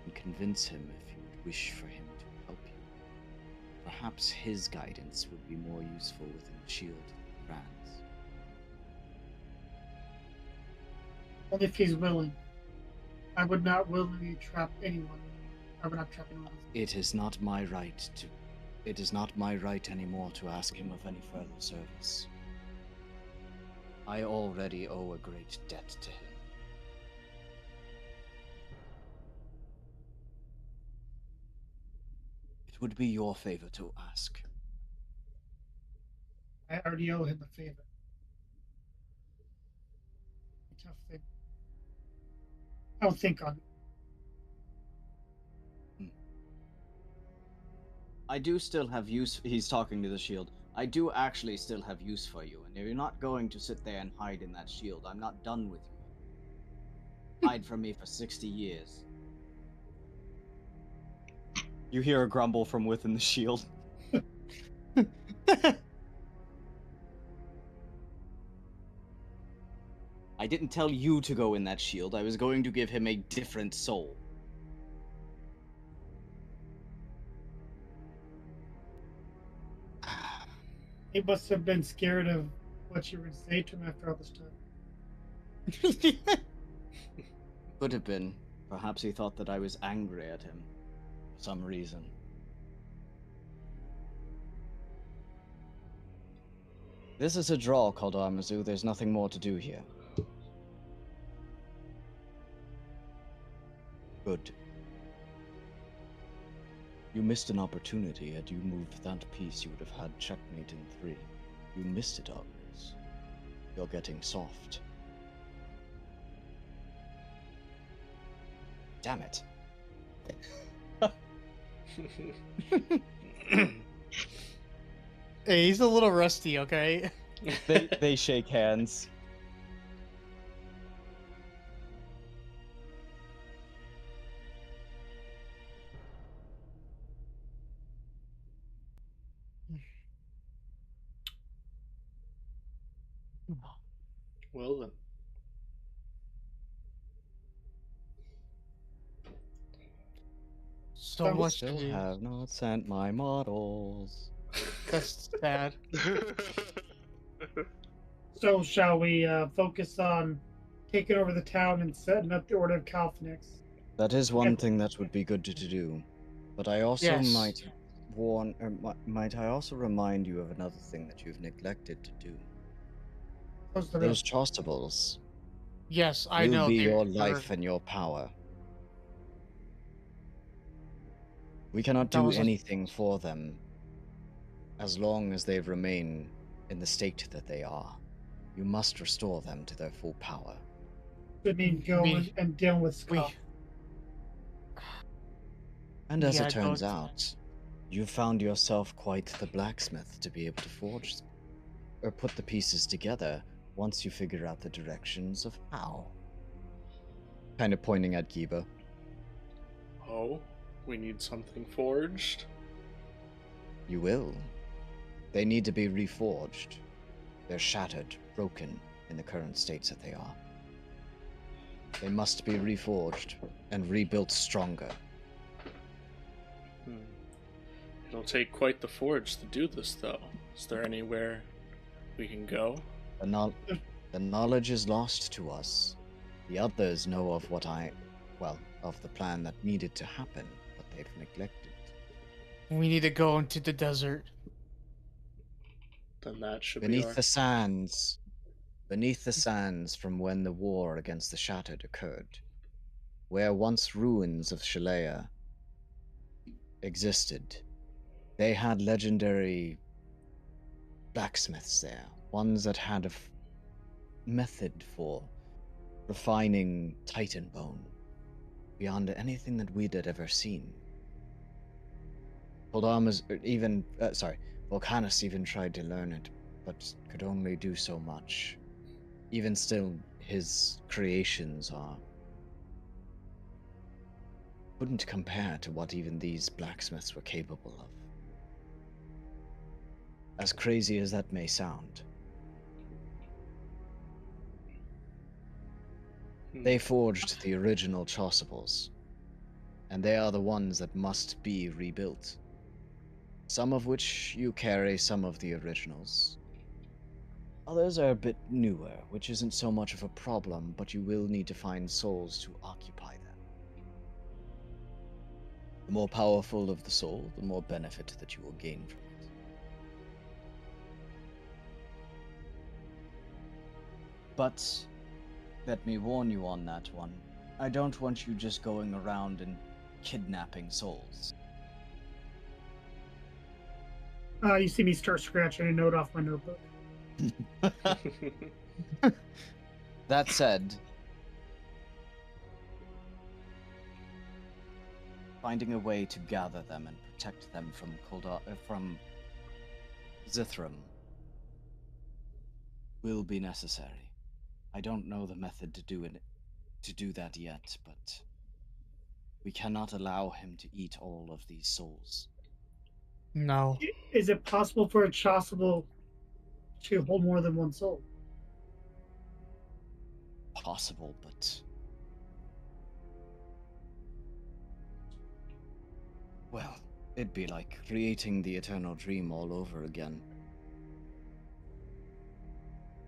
B: and convince him if you would wish for him to help you. Perhaps his guidance would be more useful within the shield than Thrand's.
A: Only if he's willing. I would not willingly trap anyone. I would not trap anyone else.
B: It is not my right anymore to ask him of any further service. I already owe a great debt to him. It would be your favor to ask.
A: I already owe him a favor. A tough thing. I'll think on it.
B: I do still have use. He's talking to the shield. I do actually still have use for you, and if you're not going to sit there and hide in that shield, I'm not done with you. Hide from me for 60 years. You hear a grumble from within the shield. I didn't tell you to go in that shield. I was going to give him a different soul.
A: He must have been scared of what you were going to say to him after all this time.
B: Could have been. Perhaps he thought that I was angry at him. For some reason. This is a draw, called Armazu. There's nothing more to do here. Good. You missed an opportunity. Had you moved that piece, you would have had checkmate in 3. You missed it, Armazu. You're getting soft. Damn it.
D: Hey, he's a little rusty, okay?
B: They shake hands.
C: Well then.
D: So
A: That was
D: much
B: Still
D: to do.
B: have not sent my models.
D: That's sad.
A: So shall we focus on taking over the town and setting up the Order of Calphnix?
B: That is one
A: Yeah.
B: thing that would be good to do. But I also
D: Yes.
B: might warn, or might I also remind you of another thing that you've neglected to do.
A: Close the
B: Those
A: door.
B: chasubles
D: Yes, I
B: will
D: know.
B: be
D: they're-
B: your life and your power. We cannot
D: That
B: do
D: was a-
B: anything for them as long as they remain in the state that they are. You must restore them to their full power.
A: Should mean going and dealing with
D: we
A: Scott.
B: And as
D: Yeah,
B: it turns
D: don't-
B: out, you found yourself quite the blacksmith to be able to forge or put the pieces together once you figure out the directions of how. Kind of pointing at Giba.
C: Oh, we need something forged.
B: You will. They need to be reforged. They're shattered, broken in the current states that they are. They must be reforged and rebuilt stronger.
C: It'll take quite the forge to do this, though. Is there anywhere we can go?
B: The knowledge is lost to us. The others know of of the plan that needed to happen, but they've neglected.
D: We need to go into the desert.
C: Then that should be
B: Beneath
C: our...
B: the sands from when the war against the Shattered occurred, where once ruins of Shalea existed, they had legendary blacksmiths there, ones that had a method for refining titan bone beyond anything that we'd had ever seen. Volcanus even tried to learn it, but could only do so much. Even still, his creations wouldn't compare to what even these blacksmiths were capable of. As crazy as that may sound, they forged the original chasubles, and they are the ones that must be rebuilt. Some of which you carry some of the originals. Others are a bit newer, which isn't so much of a problem, but you will need to find souls to occupy them. The more powerful of the soul, the more benefit that you will gain from it. But let me warn you on that one. I don't want you just going around and kidnapping souls.
A: You see me start scratching a note off my notebook.
B: That said, finding a way to gather them and protect them from Zithram will be necessary. I don't know the method to do that yet, but we cannot allow him to eat all of these souls.
D: No.
A: Is it possible for a chasuble to hold more than one soul?
B: Possible, but well, it'd be like creating the eternal dream all over again.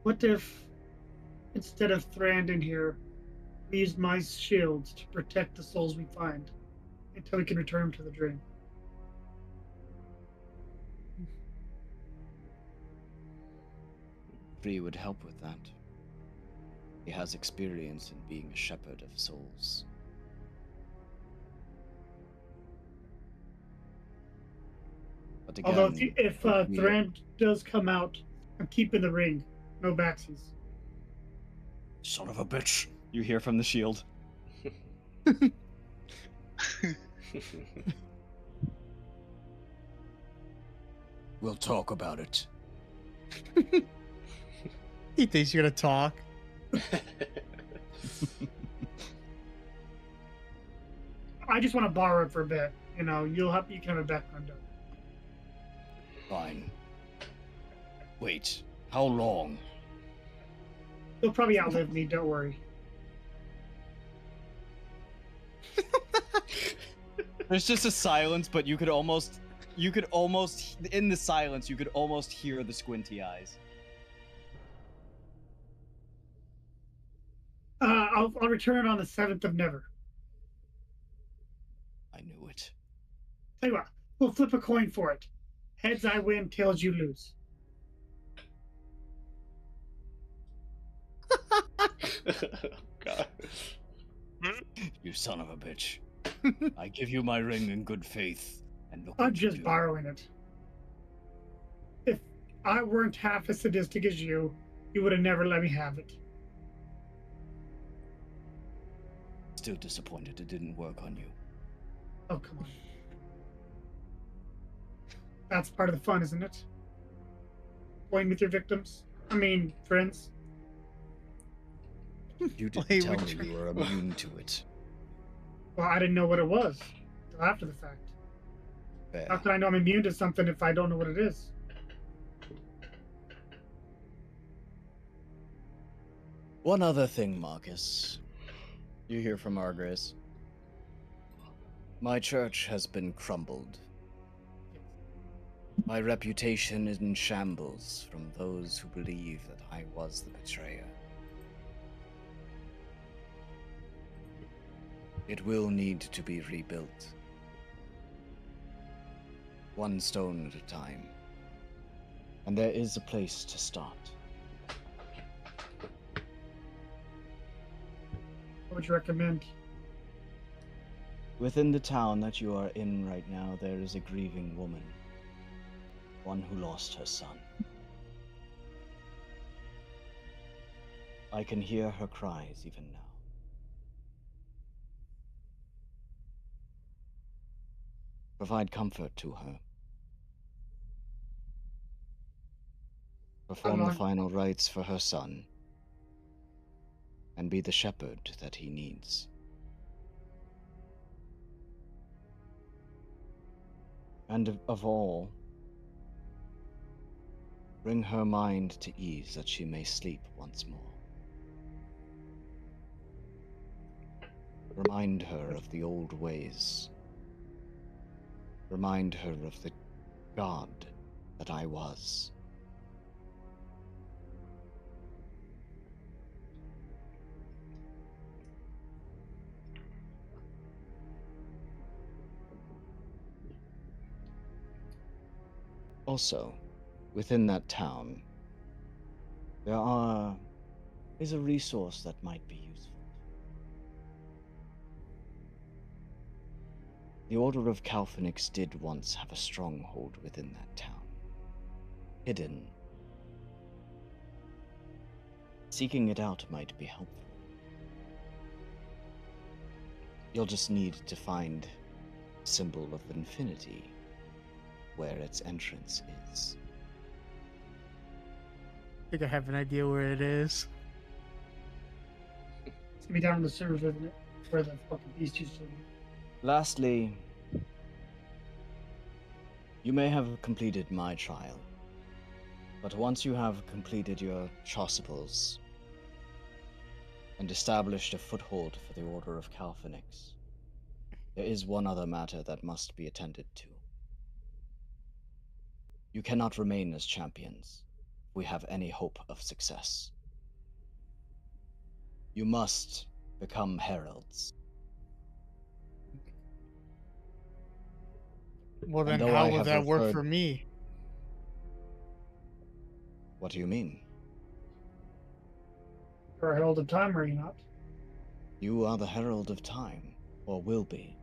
A: What if, instead of Thrand in here, we used my shields to protect the souls we find until we can return them to the dream?
B: Free would help with that. He has experience in being a shepherd of souls. But again,
A: Although if Thrand does come out, I'm keeping the ring. No backsies.
B: Son of a bitch! You hear from the shield. We'll talk about it.
D: He thinks you're gonna talk.
A: I just want to borrow it for a bit. You know, you can have it back under.
B: Fine. Wait, how long?
A: You'll probably outlive me, don't worry.
B: There's just a silence, but you could almost, in the silence, you could almost hear the squinty eyes.
A: I'll return on the 7th of Never.
B: I knew it.
A: Tell you what, we'll flip a coin for it. Heads I win, tails you lose.
C: God.
B: You son of a bitch. I give you my ring in good faith. And look
A: I'm
B: what you
A: just
B: do.
A: borrowing it. If I weren't half as sadistic as you would have never let me have it.
B: Still disappointed it didn't work on you.
A: Oh, come on. That's part of the fun, isn't it? Playing with your victims. I mean, friends.
B: You didn't
D: Play
B: tell
D: with
B: me you were immune to it.
A: Well, I didn't know what it was until after the fact.
B: Fair.
A: How can I know I'm immune to something if I don't know what it is?
B: One other thing, Marcus. You hear from Argris. My church has been crumbled. My reputation is in shambles from those who believe that I was the betrayer. It will need to be rebuilt. One stone at a time. And there is a place to start.
A: What would you recommend?
B: Within the town that you are in right now, there is a grieving woman. One who lost her son. I can hear her cries even now. Provide comfort to her. Perform the final rites for her son. And be the shepherd that he needs. And of all, bring her mind to ease that she may sleep once more. Remind her of the old ways. Remind her of the God that I was. Also, within that town, is a resource that might be useful. The Order of Calphenix did once have a stronghold within that town. Hidden. Seeking it out might be helpful. You'll just need to find a symbol of infinity where its entrance is.
D: I think I have an idea where it is.
A: It's gonna be down in the sewers, isn't it? Where the fucking beast used to be.
B: Lastly, you may have completed my trial, but once you have completed your chasubles and established a foothold for the Order of Calphenix, there is one other matter that must be attended to. You cannot remain as champions if we have any hope of success. You must become heralds.
D: Well, then
B: though
D: how
B: I
D: will
B: have
D: that work
B: referred-
D: for me?
B: What do you mean?
A: You're a herald of time, are you not?
B: You are the herald of time, or will be.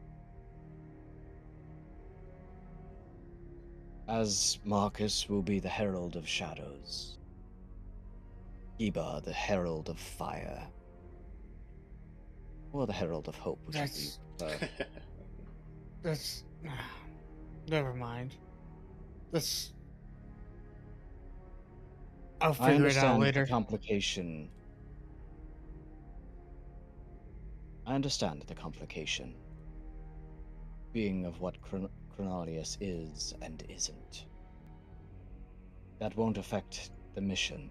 B: As Marcus will be the herald of shadows. Iba the herald of fire. Or the herald of hope, whichever you prefer.
D: That's... Never mind. That's... I'll
B: I
D: figure it out
B: understand
D: later.
B: the complication. I understand the complication. Being of what Chronalius is and isn't. That won't affect the mission.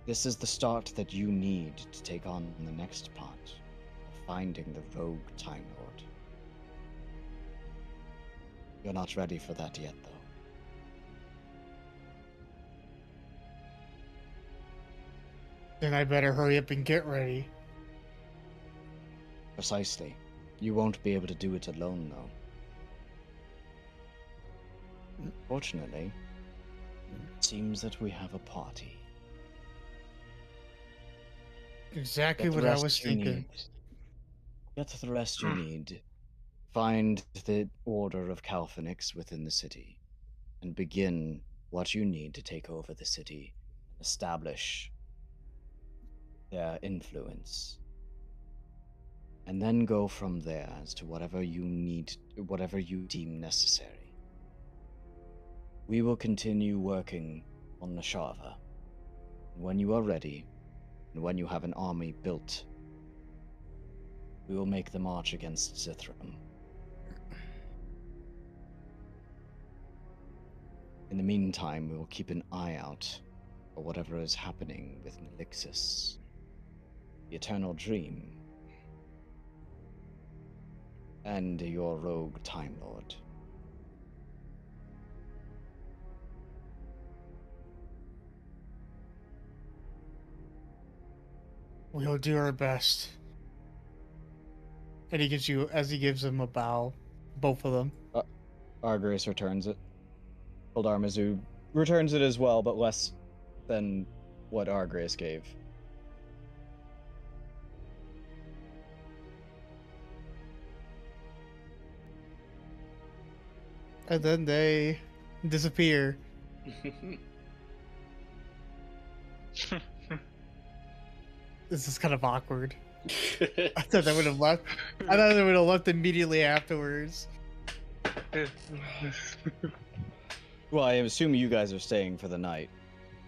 B: This is the start that you need to take on the next part of finding the rogue Time Lord. You're not ready for that yet, though.
D: Then I better hurry up and get ready.
B: Precisely. You won't be able to do it alone, though. Fortunately, it seems that we have a party.
D: Exactly
B: Get the
D: what I
B: rest
D: was
B: you
D: thinking.
B: need. Get the rest you need. Find the Order of Calphenix within the city, and begin what you need to take over the city and establish their influence. And then go from there as to whatever you need, whatever you deem necessary. We will continue working on Nashava. When you are ready, and when you have an army built, we will make the march against Zithram. In the meantime, we will keep an eye out for whatever is happening with Nelixis, the Eternal Dream, and your rogue Time Lord.
D: We'll do our best. And he gives him a bow, both of them.
B: Argrace returns it. Koldarmazu returns it as well, but less than what Argrace gave.
D: And then they disappear. This is kind of awkward. I thought they would have left. I thought they would have left immediately afterwards.
B: Well, I assume you guys are staying for the night.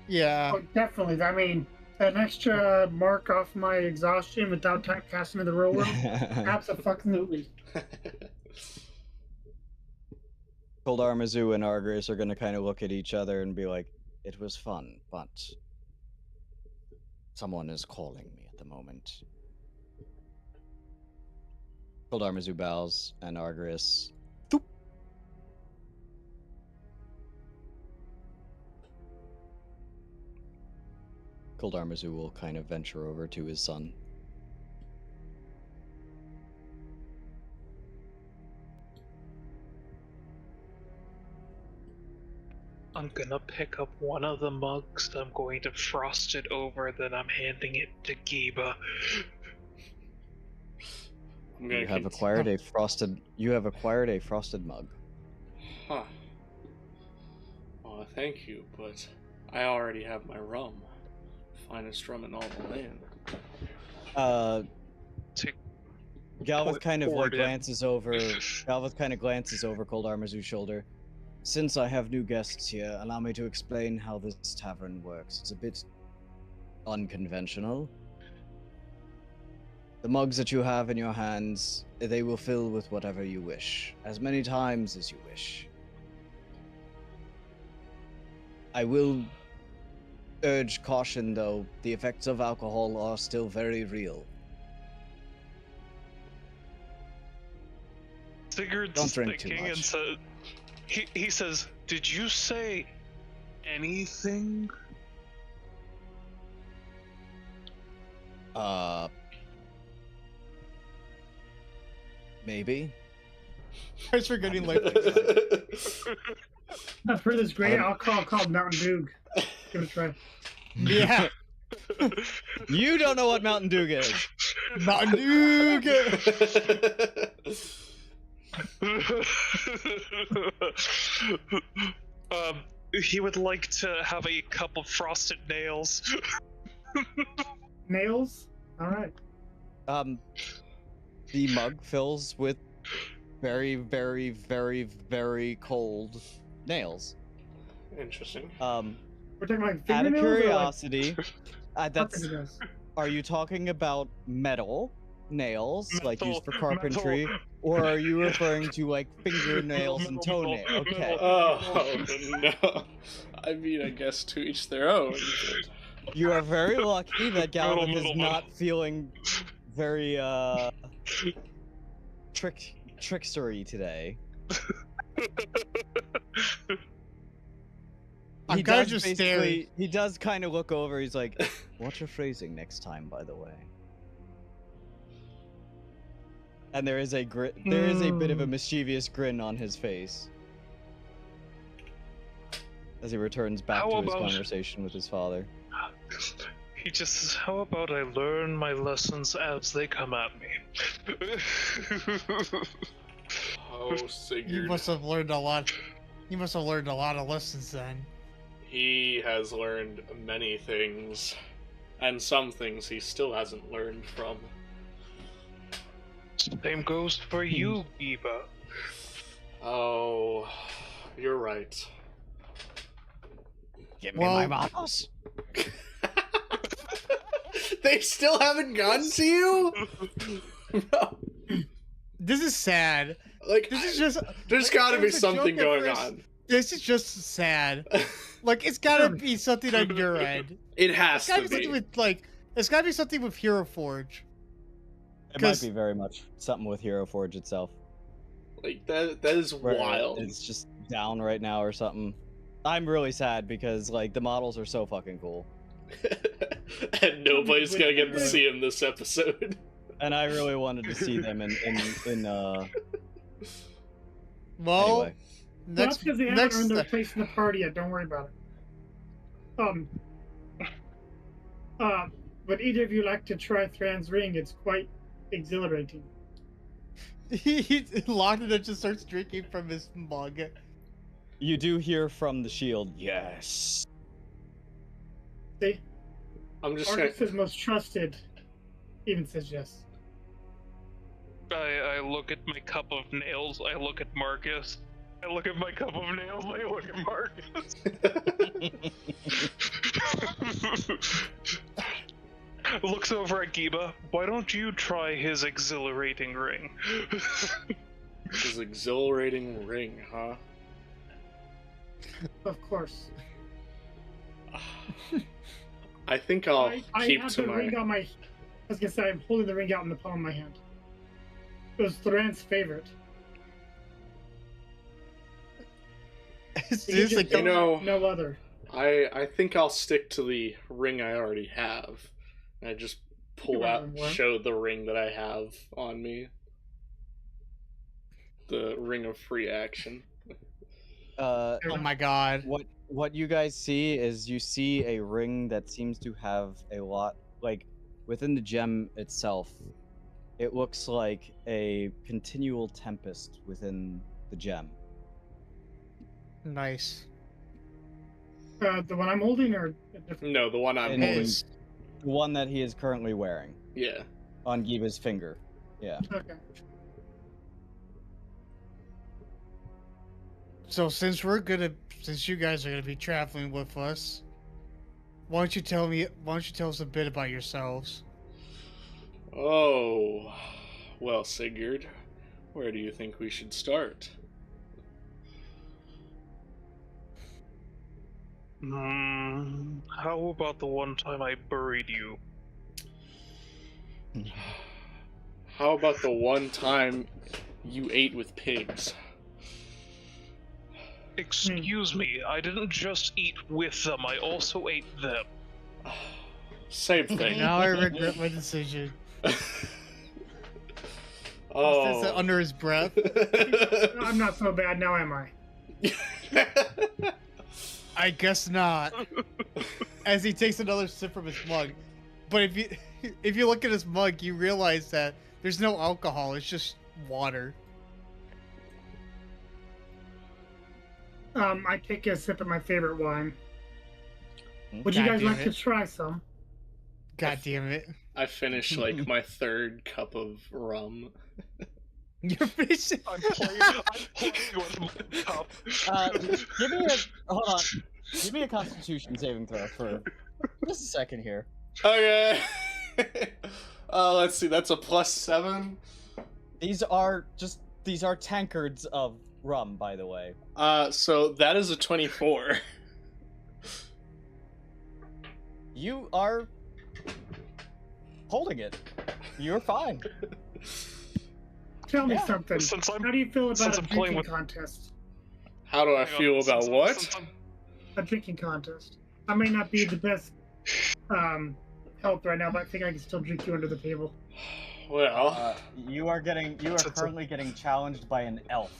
D: Yeah.
A: Oh, definitely. I mean, an extra mark off my exhaustion without casting in the real world? Absolutely.
B: Koldarmazu and Argrace are going to kind of look at each other and be like, it was fun, but someone is calling me at the moment. Koldarmazu bows, and Argrace... Doop. Koldarmazu will kind of venture over to his son.
E: I'm gonna pick up one of the mugs, I'm going to frost it over, then I'm handing it to Giba.
B: You have acquired a frosted mug.
C: Huh. Well, thank you, but I already have my rum. Finest rum in all the land.
B: Galveth kind of glances over Koldarmazu's shoulder. Since I have new guests here, allow me to explain how this tavern works. It's a bit unconventional. The mugs that you have in your hands, they will fill with whatever you wish, as many times as you wish. I will urge caution, though. The effects of alcohol are still very real.
E: Sigurd's
B: Don't drink too
E: thinking and
B: much.
E: said, he says, did you say anything?
B: Maybe.
D: Thanks for getting like.
A: I've heard this great alcohol called Mountain Dew. Give it a try.
D: Yeah.
B: You don't know what Mountain Dew is.
D: Mountain Dew.
E: He would like to have a cup of frosted nails.
A: Nails? Alright.
B: The mug fills with very, very, very, very cold nails.
C: Interesting.
A: We're talking like
B: Out of
A: fingernails or
B: curiosity,
A: like fingernails?
B: are you talking about metal nails, like
E: Metal-
B: used for carpentry, or are you referring to like fingernails and
E: Metal-
B: toenails? Okay.
C: Oh, no. I mean, I guess to each their own.
B: You are very lucky that Galvin is
E: middleman.
B: not feeling very trickstery today.
D: I'm
B: He
D: kind of
B: does
D: just
B: basically-
D: staring.
B: He does kind of look over. He's like, "Watch your phrasing next time, by the way." And there is a there is a bit of a mischievous grin on his face as he returns back
E: How
B: to his
E: about-
B: conversation with his father.
E: He just says, "How about I learn my lessons as they come at me?"
C: Oh,
D: You
C: Sigurd.
D: must have learned a lot. You must have learned a lot of lessons then.
C: He has learned many things, and some things he still hasn't learned from.
E: Same goes for you, Giba.
C: Oh, you're right.
B: Give
D: me my
B: models.
C: They still haven't gotten to you? No.
D: This is sad.
C: Like,
D: This is just.
C: there's
D: like,
C: gotta
D: it
C: be
D: was a
C: something
D: joke at
C: going
D: first.
C: on.
D: This is just sad. Like, it's gotta be something on your end.
C: It has
D: It's gotta
C: to
D: be something
C: be.
D: with like. It's gotta be something with Hero Forge.
B: It might
D: 'Cause-
B: be very much something with Hero Forge itself.
C: Like, that is
B: Where
C: wild.
B: It's just down right now or something. I'm really sad because like the models are so fucking cool,
C: And nobody's gonna get to see him this episode.
B: and I really wanted to see them in
D: Well,
B: anyway.
A: Well, that's
D: next
A: because they haven't
D: next
A: earned their place in the party yet. Don't worry about it. Would either of you like to try Thran's ring? It's quite exhilarating.
D: Lachlan just starts drinking from his mug.
B: You do hear from the shield, yes.
A: See,
C: I'm just gonna.
A: Argus is most trusted. Even says yes.
E: I look at my cup of nails. I look at Marcus. I look at my cup of nails. I look at Marcus. Looks over at Giba. Why don't you try his exhilarating ring?
C: His exhilarating ring, huh?
A: Of course.
C: I think I'll
A: I
C: keep
A: have
C: to
A: the
C: my.
A: ring on my. I was gonna say I'm holding the ring out in the palm of my hand. It was Thran's favorite.
D: It's
A: He
D: just
A: just
D: like
C: You know-
A: no other.
C: I think I'll stick to the ring I already have. And I just pull
A: You
C: out,
A: want one?
C: show the ring that I have on me. The ring of free action.
D: oh my god.
B: What you guys see is you see a ring that seems to have a lot, like within the gem itself, it looks like a continual tempest within the gem.
D: Nice.
A: The one I'm holding, or a different.
C: No, the one I'm
B: And
C: holding.
D: His.
B: The one that he is currently wearing
C: Yeah.
B: on Giba's finger. Yeah.
A: Okay.
D: So since you guys are gonna be traveling with us, why don't you tell us a bit about yourselves?
C: Oh. Well, Sigurd, where do you think we should start?
E: How about the one time I buried you?
C: How about the one time you ate with pigs?
E: Excuse me, I didn't just eat with them, I also ate them.
C: Same thing.
D: Now I regret my decision. He says that
C: Oh.
D: under his breath.
A: I'm not so bad now, am I?
D: I guess not. As he takes another sip from his mug. But if you look at his mug, you realize that there's no alcohol, it's just water.
A: I take a sip of my favorite wine. Would
D: God
A: you guys
D: damn
A: like to
D: it.
A: try some?
D: God damn it.
C: I finished like my third cup of rum.
D: You're finishing.
E: I'm playing with my cup.
B: Give me a hold on. Give me a Constitution saving throw for just a second here.
C: Okay. Let's see. That's a +7.
B: These are tankards of rum, by the way.
C: So that is a 24.
B: You are holding it. You're fine.
A: Tell me
B: Yeah,
A: something.
E: since I'm-
A: How do you feel about
E: since
A: a
E: I'm playing
A: drinking
E: with-
A: contest?
C: How do I
E: Hang on,
C: feel about what?
E: since I'm-
A: A drinking contest. I may not be the best health right now, but I think I can still drink you under the table.
C: Well,
B: You are
E: It's a-
B: currently getting challenged by an elf,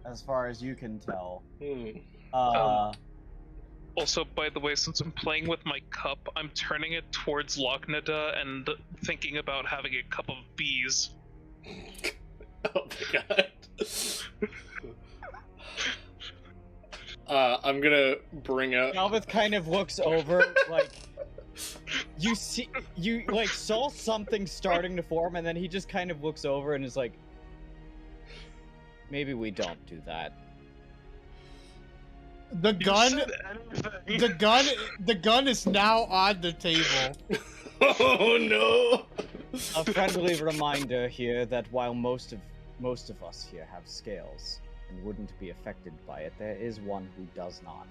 B: as far as you can tell.
E: Also, by the way, since I'm playing with my cup, I'm turning it towards Locknada and thinking about having a cup of bees.
C: oh my god. I'm gonna bring up.
B: Galvith kind of looks over, like you saw something starting to form, and then he just kind of looks over and is like, maybe we don't do that.
D: The
E: You
D: gun,
E: said anything.
D: the gun is now on the table.
C: Oh no!
B: A friendly reminder here that while most of us here have scales and wouldn't be affected by it, there is one who does not.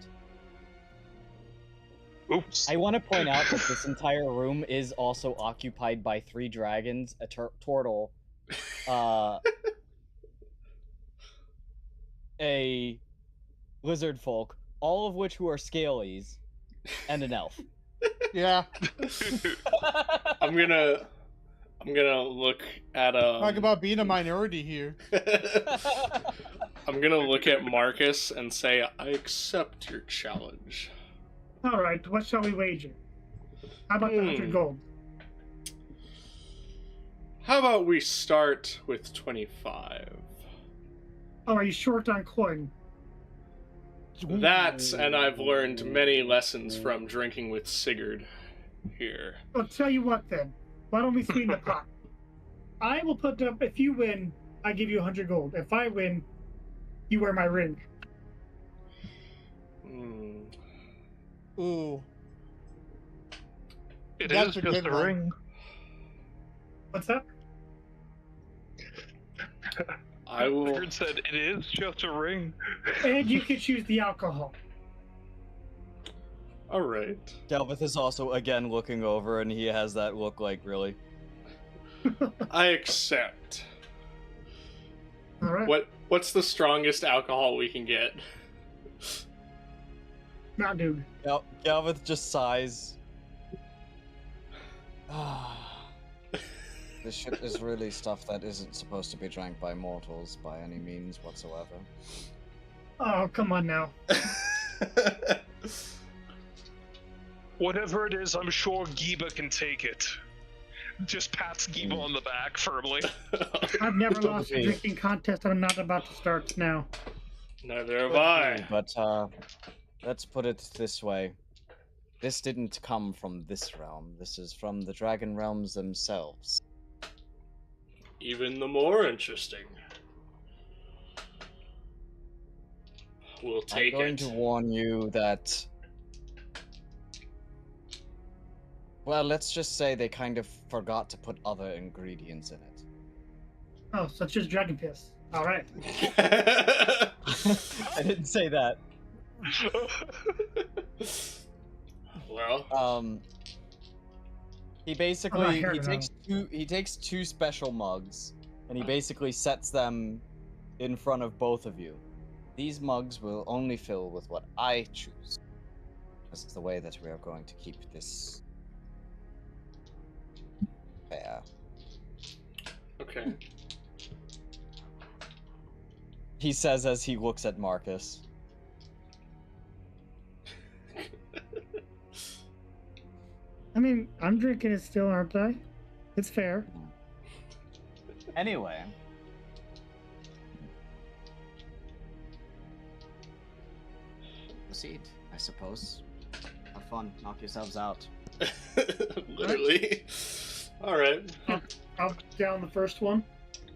E: Oops.
B: I want to point out that this entire room is also occupied by 3 dragons, a turtle, a lizard folk, all of which who are scalies, and an elf.
D: Yeah.
C: I'm gonna look at
D: Talk about being a minority here.
C: I'm gonna look at Marcus and say, I accept your challenge.
A: All right, what shall we wager? How about the 100 gold?
C: How about we start with 25?
A: Oh, are you short on coin?
C: That, and I've learned many lessons from drinking with Sigurd here.
A: I'll tell you what then. Why don't we sweeten the pot? I will put up, if you win, I give you 100 gold. If I win, you wear my ring.
D: Ooh.
E: It
D: That's
E: is
D: a
E: just
D: good
E: a
D: one.
E: ring.
A: What's that?
C: I will.
E: Sigurd said it is just a ring.
A: And you can choose the alcohol.
C: Alright.
B: Galvith is also again looking over, and he has that look like, really?
C: I accept.
A: All right.
C: What's the strongest alcohol we can get?
A: Not dude.
B: Galvith just sighs. This shit is really stuff that isn't supposed to be drank by mortals by any means whatsoever.
A: Oh, come on now.
E: Whatever it is, I'm sure Giba can take it. Just pats Giba on the back firmly.
A: I've never lost a drinking contest. I'm not about to start now.
C: Neither have I.
B: But, let's put it this way. This didn't come from this realm. This is from the Dragon Realms themselves.
C: Even the more interesting. We'll take
B: I'm going
C: it.
B: to warn you that... Well, let's just say they kind of forgot to put other ingredients in it.
A: Oh, such as dragon piss. All right.
B: I didn't say that.
C: Well,
B: He basically
A: here
B: he takes two special mugs and he basically sets them in front of both of you. These mugs will only fill with what I choose. This is the way that we are going to keep this fair.
C: okay.
B: He says as he looks at Marcus.
A: I mean, I'm drinking it still, aren't I? It's fair.
B: Anyway. Proceed, I suppose. Have fun, knock yourselves out.
C: Literally. Alright.
A: I'll down the first one.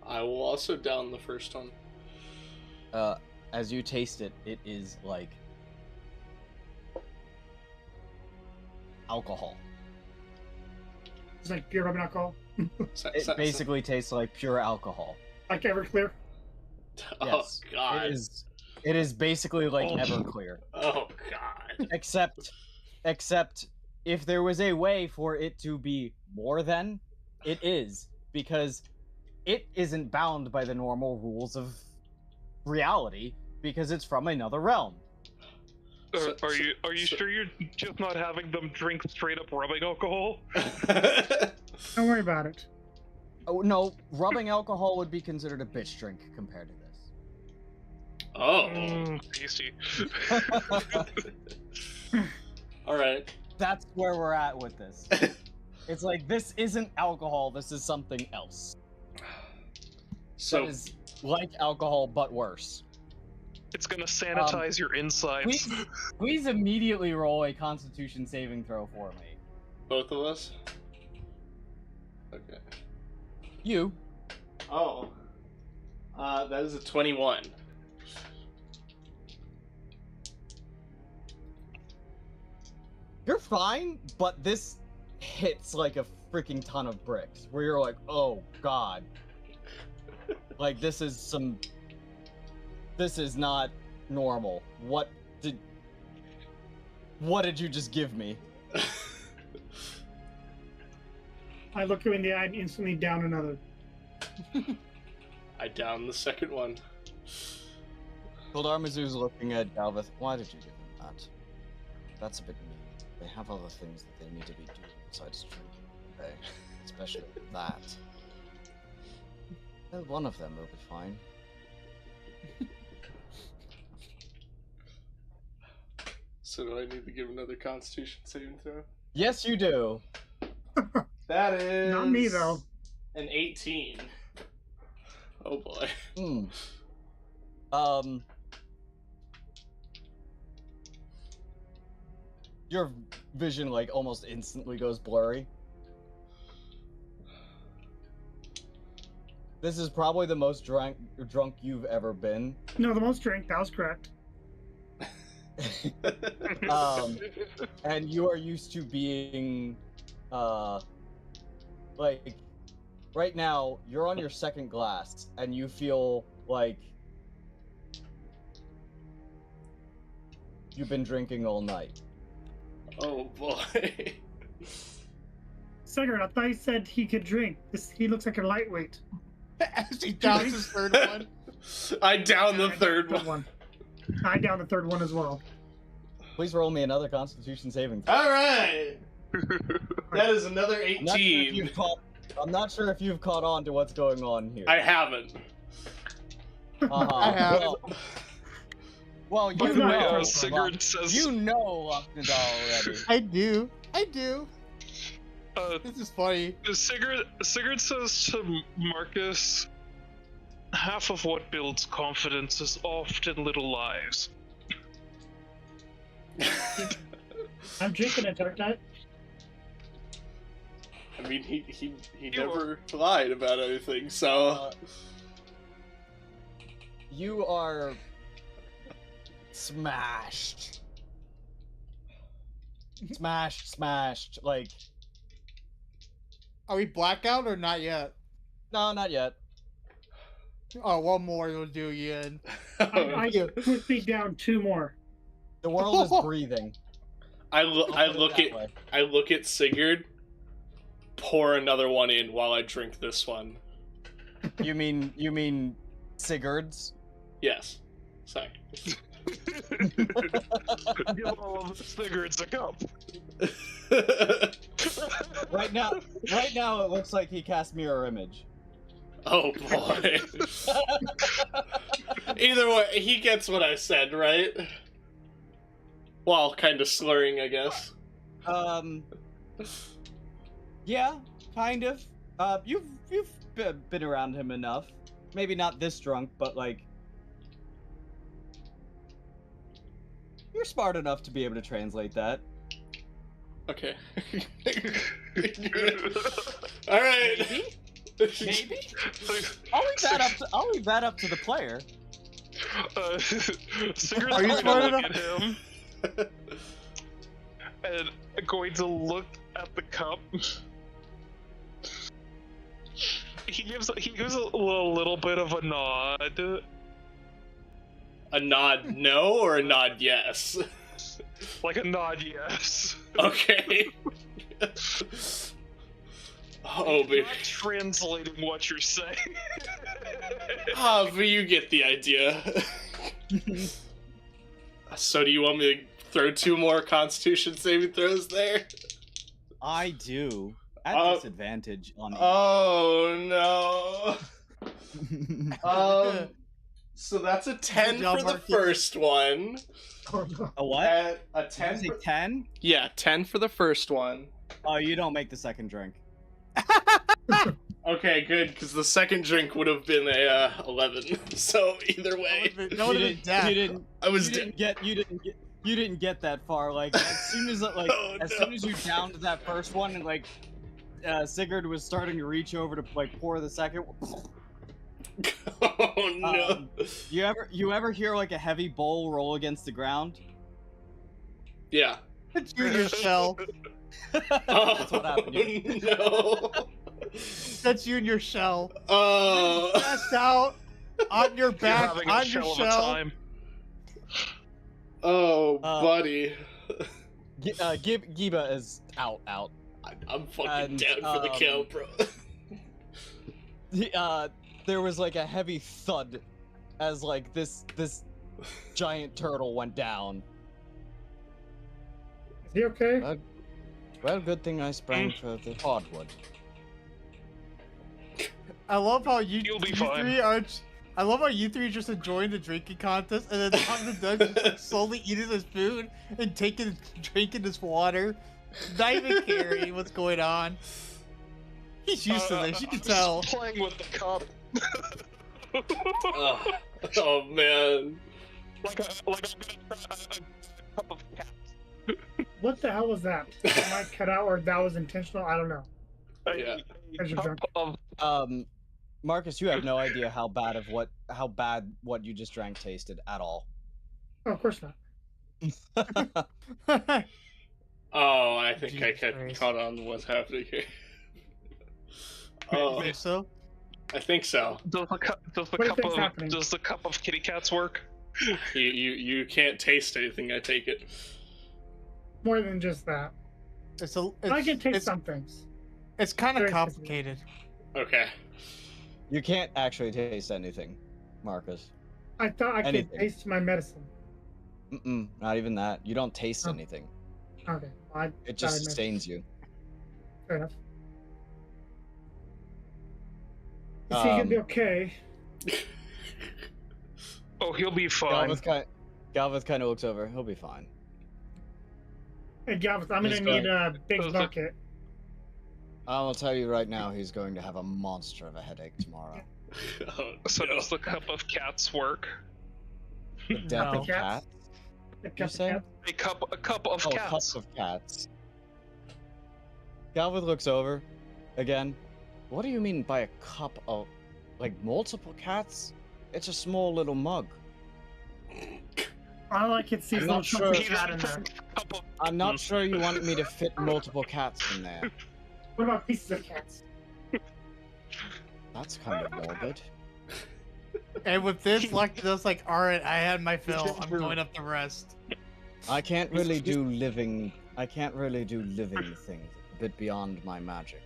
C: I will also down the first one.
B: As you taste it, it is like alcohol.
A: It's like pure rubbing alcohol.
B: It basically tastes like pure alcohol.
A: Like Everclear.
C: Oh
B: Yes.
C: god.
B: It is basically like Everclear.
C: Oh god.
B: Except if there was a way for it to be more than, it is, because it isn't bound by the normal rules of reality because it's from another realm.
E: Are you sure you're just not having them drink straight up rubbing alcohol?
A: Don't worry about it.
B: Oh no, rubbing alcohol would be considered a bitch drink compared to this.
C: Oh.
E: Tasty.
C: All right.
B: That's where we're at with this. It's like, this isn't alcohol, this is something else.
C: So
B: That is like alcohol, but worse.
E: It's gonna sanitize your insides.
B: Please immediately roll a Constitution saving throw for me.
C: both of us. Okay.
B: You.
C: Oh. That is a 21.
B: You're fine, but this hits like a freaking ton of bricks, where you're like, oh god. Like, this is not normal. What did you just give me?
A: I look you in the eye and instantly down another.
C: I downed the second one.
B: Goldarmazu's looking at Galveth. Why did you give them that? That's a bit mean. They have other things that they need to be doing besides drinking, okay? Especially that. Well, one of them will be fine.
C: So do I need to give another Constitution saving throw?
B: Yes, you do.
C: That is
A: Not me, though.
C: An 18. Oh boy.
B: Your vision, like, almost instantly goes blurry. This is probably the most drunk you've ever been.
A: No, the most drink. That was correct.
B: And you are used to being, like, right now, you're on your second glass, and you feel like you've been drinking all night.
C: Oh boy.
A: Sigurd, I thought he said he could drink. He looks like a lightweight.
D: As he downs his third one.
C: I downed the third one.
A: I down the third one as well.
B: Please roll me another Constitution saving throw.
C: Alright! That is another 18.
B: I'm not sure if you've caught on to what's going on here.
C: I haven't.
D: I have.
B: Well, you
A: What's that?
B: know.
E: Sigurd says.
B: You know Locknadal already.
D: I do. This is funny.
E: Sigurd says to Marcus, half of what builds confidence is often little lies.
A: I'm drinking it, aren't I?
C: I mean, he never lied about anything, so...
B: You are smashed. Smashed, like...
D: Are we blackout or not yet?
B: No, not yet.
D: Oh, one more will do, Ian.
A: I quickly down 2 more.
B: The world is breathing.
C: I
B: I'll put it that way.
C: look at Sigurd, pour another one in while I drink this one.
B: You mean Sigurd's?
C: Yes. Sorry.
E: Give all of the Sigurds a cup.
B: Right now it looks like he cast mirror image.
C: Oh boy. Either way, he gets what I said, right? Well, kind of slurring, I guess.
B: Yeah, kind of. You've been around him enough. Maybe not this drunk, but like you're smart enough to be able to translate that.
C: Okay. All right.
B: Maybe. I'll leave that up to the player.
E: Sigurd's
D: Are you
E: going
D: smart
E: to look
D: enough?
E: at him and going to look at the cup. He gives a little bit of a nod.
C: A nod no or a nod yes?
E: Like a nod, yes.
C: Okay. Oh,
E: Not
C: baby.
E: translating what you're saying.
C: Ah, but you get the idea. So do you want me to throw 2 more Constitution saving throws there?
B: I do. At disadvantage on each.
C: Oh no. So that's a 10
D: job,
C: for the
D: Marcus.
C: first one.
A: Oh, no.
B: A what?
C: A
B: Did
C: 10
B: you say
C: for...
B: 10?
C: Yeah, 10 for the first one.
B: Oh, you don't make the second drink.
C: Okay, good, because the second drink would have been a 11. So either way,
D: That would have been death.
C: I was
B: You
C: dead.
B: didn't get that far. Like as soon as as soon as you downed that first one and like Sigurd was starting to reach over to like pour the second.
C: Oh no.
B: You ever hear like a heavy bowl roll against the ground?
C: Yeah.
D: That's you in your shell.
B: That's what happened. Dude.
C: No.
D: That's you in your shell.
C: Oh.
D: Passed out on your
E: You're
D: back,
E: having a
D: on your
E: shell of a
D: shell.
E: time.
C: Oh, buddy.
B: Giba is out.
C: I'm fucking
B: And,
C: down for the kill, bro.
B: There was like a heavy thud as like this giant turtle went down.
A: Is he okay?
B: Well, good thing I sprang for the hardwood.
D: I love how
E: You'll be
D: you
E: fine.
D: three are. I love how you three are just enjoying the drinking contest, and then Tom the Dutch is like slowly eating his food and drinking his water, not even caring what's going on. He's used to this. You can
E: I'm
D: tell.
E: Just playing with the cup.
C: Oh man.
E: like a cup of cat.
A: What the hell was that? Am I cut out or that was intentional? I don't know.
C: Yeah.
A: As you're drunk.
E: Of
B: Marcus, you have no idea how bad what you just drank tasted at all.
A: Oh, of course not.
C: Oh, I think I
D: Jesus Christ.
C: caught on to what's happening here.
D: You
C: Oh,
D: think so?
C: I think so.
E: does the
A: What do you think's happening?
E: does the cup of kitty cats work?
C: You can't taste anything, I take it.
A: More than just that. I can taste some things.
D: It's kind of
A: Very
D: complicated.
C: Okay.
B: You can't actually taste anything, Marcus.
A: I thought I
B: Anything.
A: could taste my medicine.
B: Not even that. You don't taste
A: Oh.
B: anything.
A: Okay. Well,
B: It just sustains you.
A: Fair enough. Is he gonna be okay?
E: Oh, he'll be fine.
B: Galveth kind of looks over. He'll be fine.
A: Hey, Galvez, I'm gonna
B: He's
A: need
B: going-
A: a big
E: Does it-
A: bucket.
B: I will tell you right now, he's going to have a monster of a headache tomorrow.
C: Oh,
E: So
C: no.
E: does the cup of cats work?
B: The death
D: No.
B: of cat?
A: A
B: You
A: cup of
B: say?
A: cat.
E: A cup of
B: Oh,
E: cats.
B: cups of cats. Galveth looks over again. What do you mean by a cup of, like, multiple cats? It's a small little mug.
A: All I can see is
B: I'm
A: little
B: not
A: chunks of
B: sure.
A: cat in there.
E: Cup of
B: I'm not sure you want me to fit multiple cats in there.
A: What about pieces of cats?
B: That's kind of morbid.
D: And with this luck, just like, alright, I had my fill. I'm going up the rest.
B: I can't really do living things. A bit beyond my magic.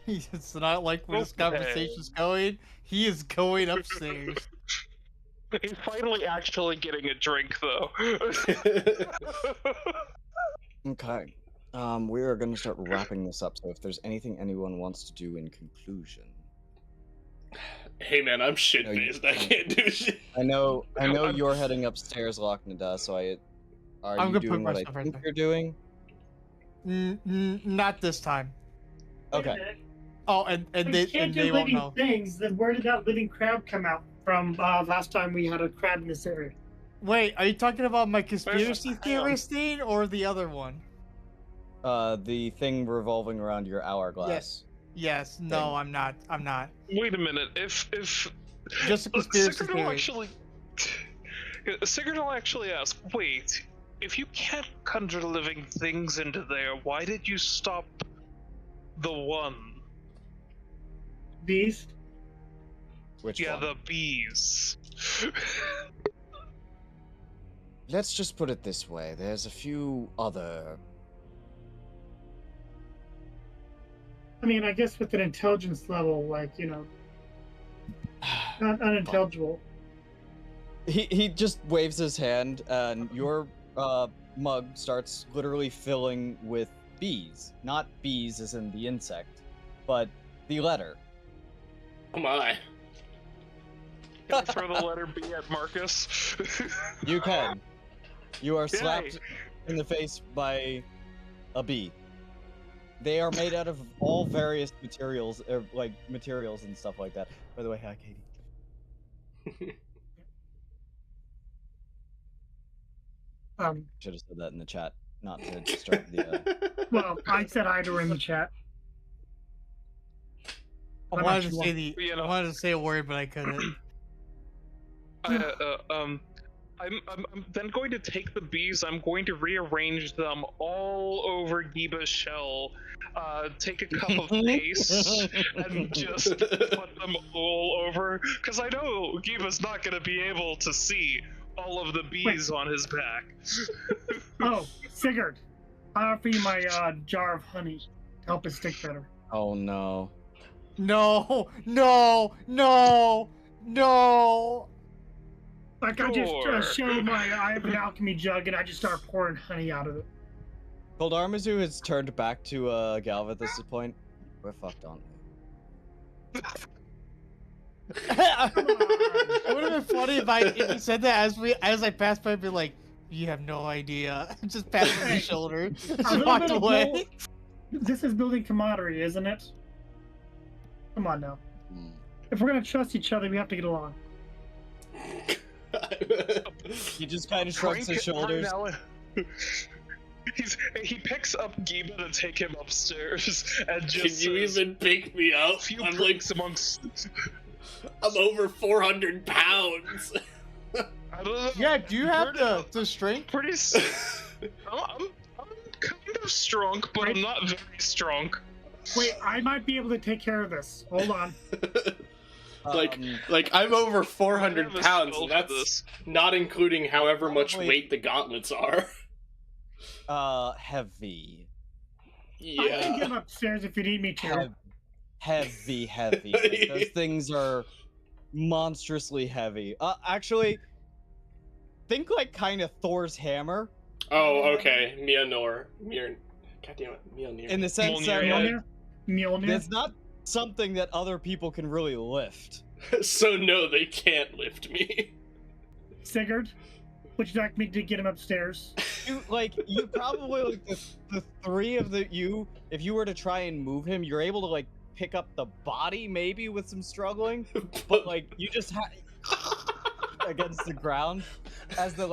D: It's not like where this
E: Okay.
D: conversation's going. He is going upstairs.
E: He's finally actually getting a drink, though.
B: Okay. We are going to start wrapping this up. So if there's anything anyone wants to do in conclusion,
C: Hey man, I'm
B: No,
C: shit-faced.
B: you-
C: I can't do shit.
B: I know you're heading upstairs, Locknada. So are
D: I'm
B: you
D: gonna
B: doing
D: put
B: what I
D: myself right
B: think
D: there.
B: you're doing?
D: Not this time.
B: Okay.
D: Oh, and
A: If
D: they
A: we can't do
D: won't
A: living
D: know.
A: things, then where did that living crab come out from last time we had a crab in this area?
D: Wait, are you talking about my conspiracy
E: Hang on.
D: theorist thing or the other one?
B: The thing revolving around your hourglass.
D: Yes. No, I'm not. I'm not.
E: Wait a minute. If
D: Just a conspiracy
E: Sigurd will
D: theory.
E: actually, Sigurd will actually ask, wait, if you can't conjure living things into there, why did you stop the one?
A: Bees?
B: Which
E: Yeah,
B: one?
E: the bees.
B: let's just put it this way. There's a few other...
A: I mean, I guess with an intelligence level, like, not unintelligible.
B: He just waves his hand, and your mug starts literally filling with bees. Not bees as in the insect, but the letter.
C: Oh my.
E: Can I throw the letter B at Marcus?
B: You can. You are
E: Yay.
B: slapped in the face by a bee. They are made out of all various materials, like materials and stuff like that. By the way, hi, Katie. Should have said that in the chat, not to start the.
A: Well, I said hi to her in the chat.
D: I wanted to say a word, but I couldn't.
E: I'm then going to take the bees. I'm going to rearrange them all over Giba's shell. Take a cup of paste and just put them all over, because I know Giba's not going to be able to see all of the bees on his back.
A: Oh, Sigurd, I offer you my jar of honey to help it stick better.
B: Oh no.
D: No, no, no, no.
A: Like, I just show I have an alchemy jug and I just start pouring honey out of it.
B: Cold Armizu has turned back to Galva at this point. We're fucked, aren't we?
D: It would have been funny if he said that as I passed by, I'd be like, "You have no idea." Just passed on his shoulder, just walked away.
A: This is building camaraderie, isn't it? Come on now. If we're gonna trust each other, we have to get along.
B: He just kind of shrugs his shoulders.
E: He picks up Giba to take him upstairs and just.
C: Can you even pick me up? I'm like amongst. I'm over 400 pounds.
E: I don't know.
D: Yeah, do you have the strength?
E: Pretty. I'm kind of strong, but I'm not very strong.
A: Wait, I might be able to take care of this. Hold on.
C: Like I'm over 400 pounds, and that's not including however much weight the gauntlets are.
B: Heavy.
C: Yeah.
A: I can get upstairs if you need me to.
B: Heavy. Like, those things are monstrously heavy. Actually, think like kind of Thor's hammer.
C: Oh, okay. Mjolnir. God damn it, Mjolnir.
B: In the sense
A: Mjolnir?
B: that it's not something that other people can really lift.
C: So no, they can't lift me.
A: Sigurd, would you like me to get him upstairs?
B: You probably like the three of you. If you were to try and move him, you're able to like pick up the body maybe with some struggling, but like you just against the ground as the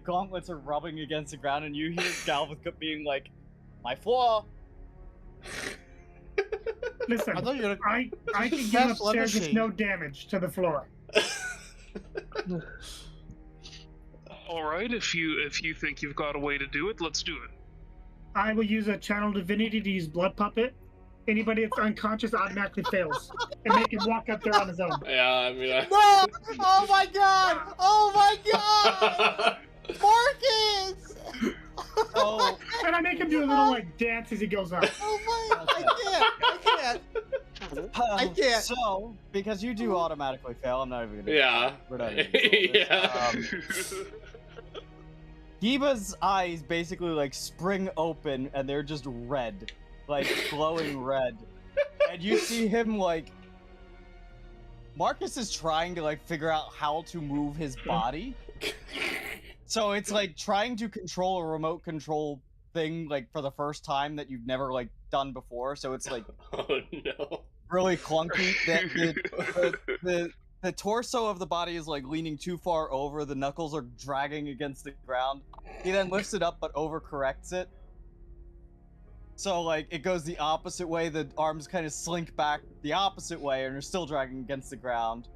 B: gauntlets are rubbing against the ground, and you hear Galvith being like, "My flaw."
A: Listen, I can get him upstairs with no damage to the floor.
E: All right, if you think you've got a way to do it, let's do it.
A: I will use a channel divinity to use blood puppet. Anybody that's unconscious automatically fails, and make him walk up there on his own.
C: Yeah, I mean.
D: No! Oh my god! Oh my god! Marcus!
B: Oh,
A: and I make him do a little like dance as he goes up.
D: Oh my! I can't.
B: So, because you do automatically fail, I'm not even gonna.
C: Yeah.
B: We're not even gonna do this.
C: Yeah.
B: Giba's eyes basically like spring open, and they're just red, like glowing red, and you see him like. Marcus is trying to like figure out how to move his body. So it's like trying to control a remote control thing like for the first time that you've never like done before. So it's like
C: Oh no.
B: really clunky. The torso of the body is like leaning too far over. The knuckles are dragging against the ground. He then lifts it up but overcorrects it. So like it goes the opposite way. The arms kind of slink back the opposite way and are still dragging against the ground.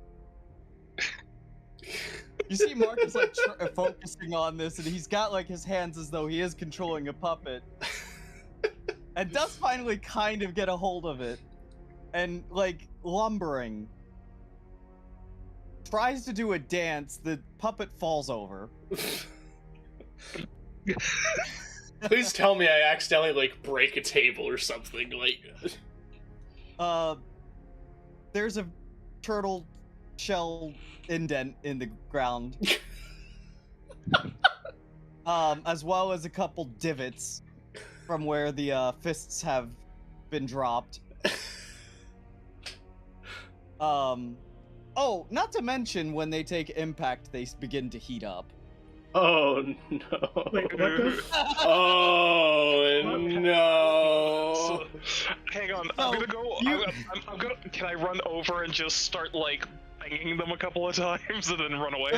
B: You see Marcus like focusing on this, and he's got like his hands as though he is controlling a puppet, and does finally kind of get a hold of it, and like lumbering. tries to do a dance. The puppet falls over.
C: Please tell me I accidentally like break a table or something. Like,
B: there's a turtle shell indent in the ground, as well as a couple divots from where the fists have been dropped. Oh, not to mention when they take impact, they begin to heat up.
C: oh no!
A: Wait, what the?
C: Oh no!
E: So, hang on, I'm gonna go. I'm gonna. Can I run over and just start like banging them a couple of times and then run away?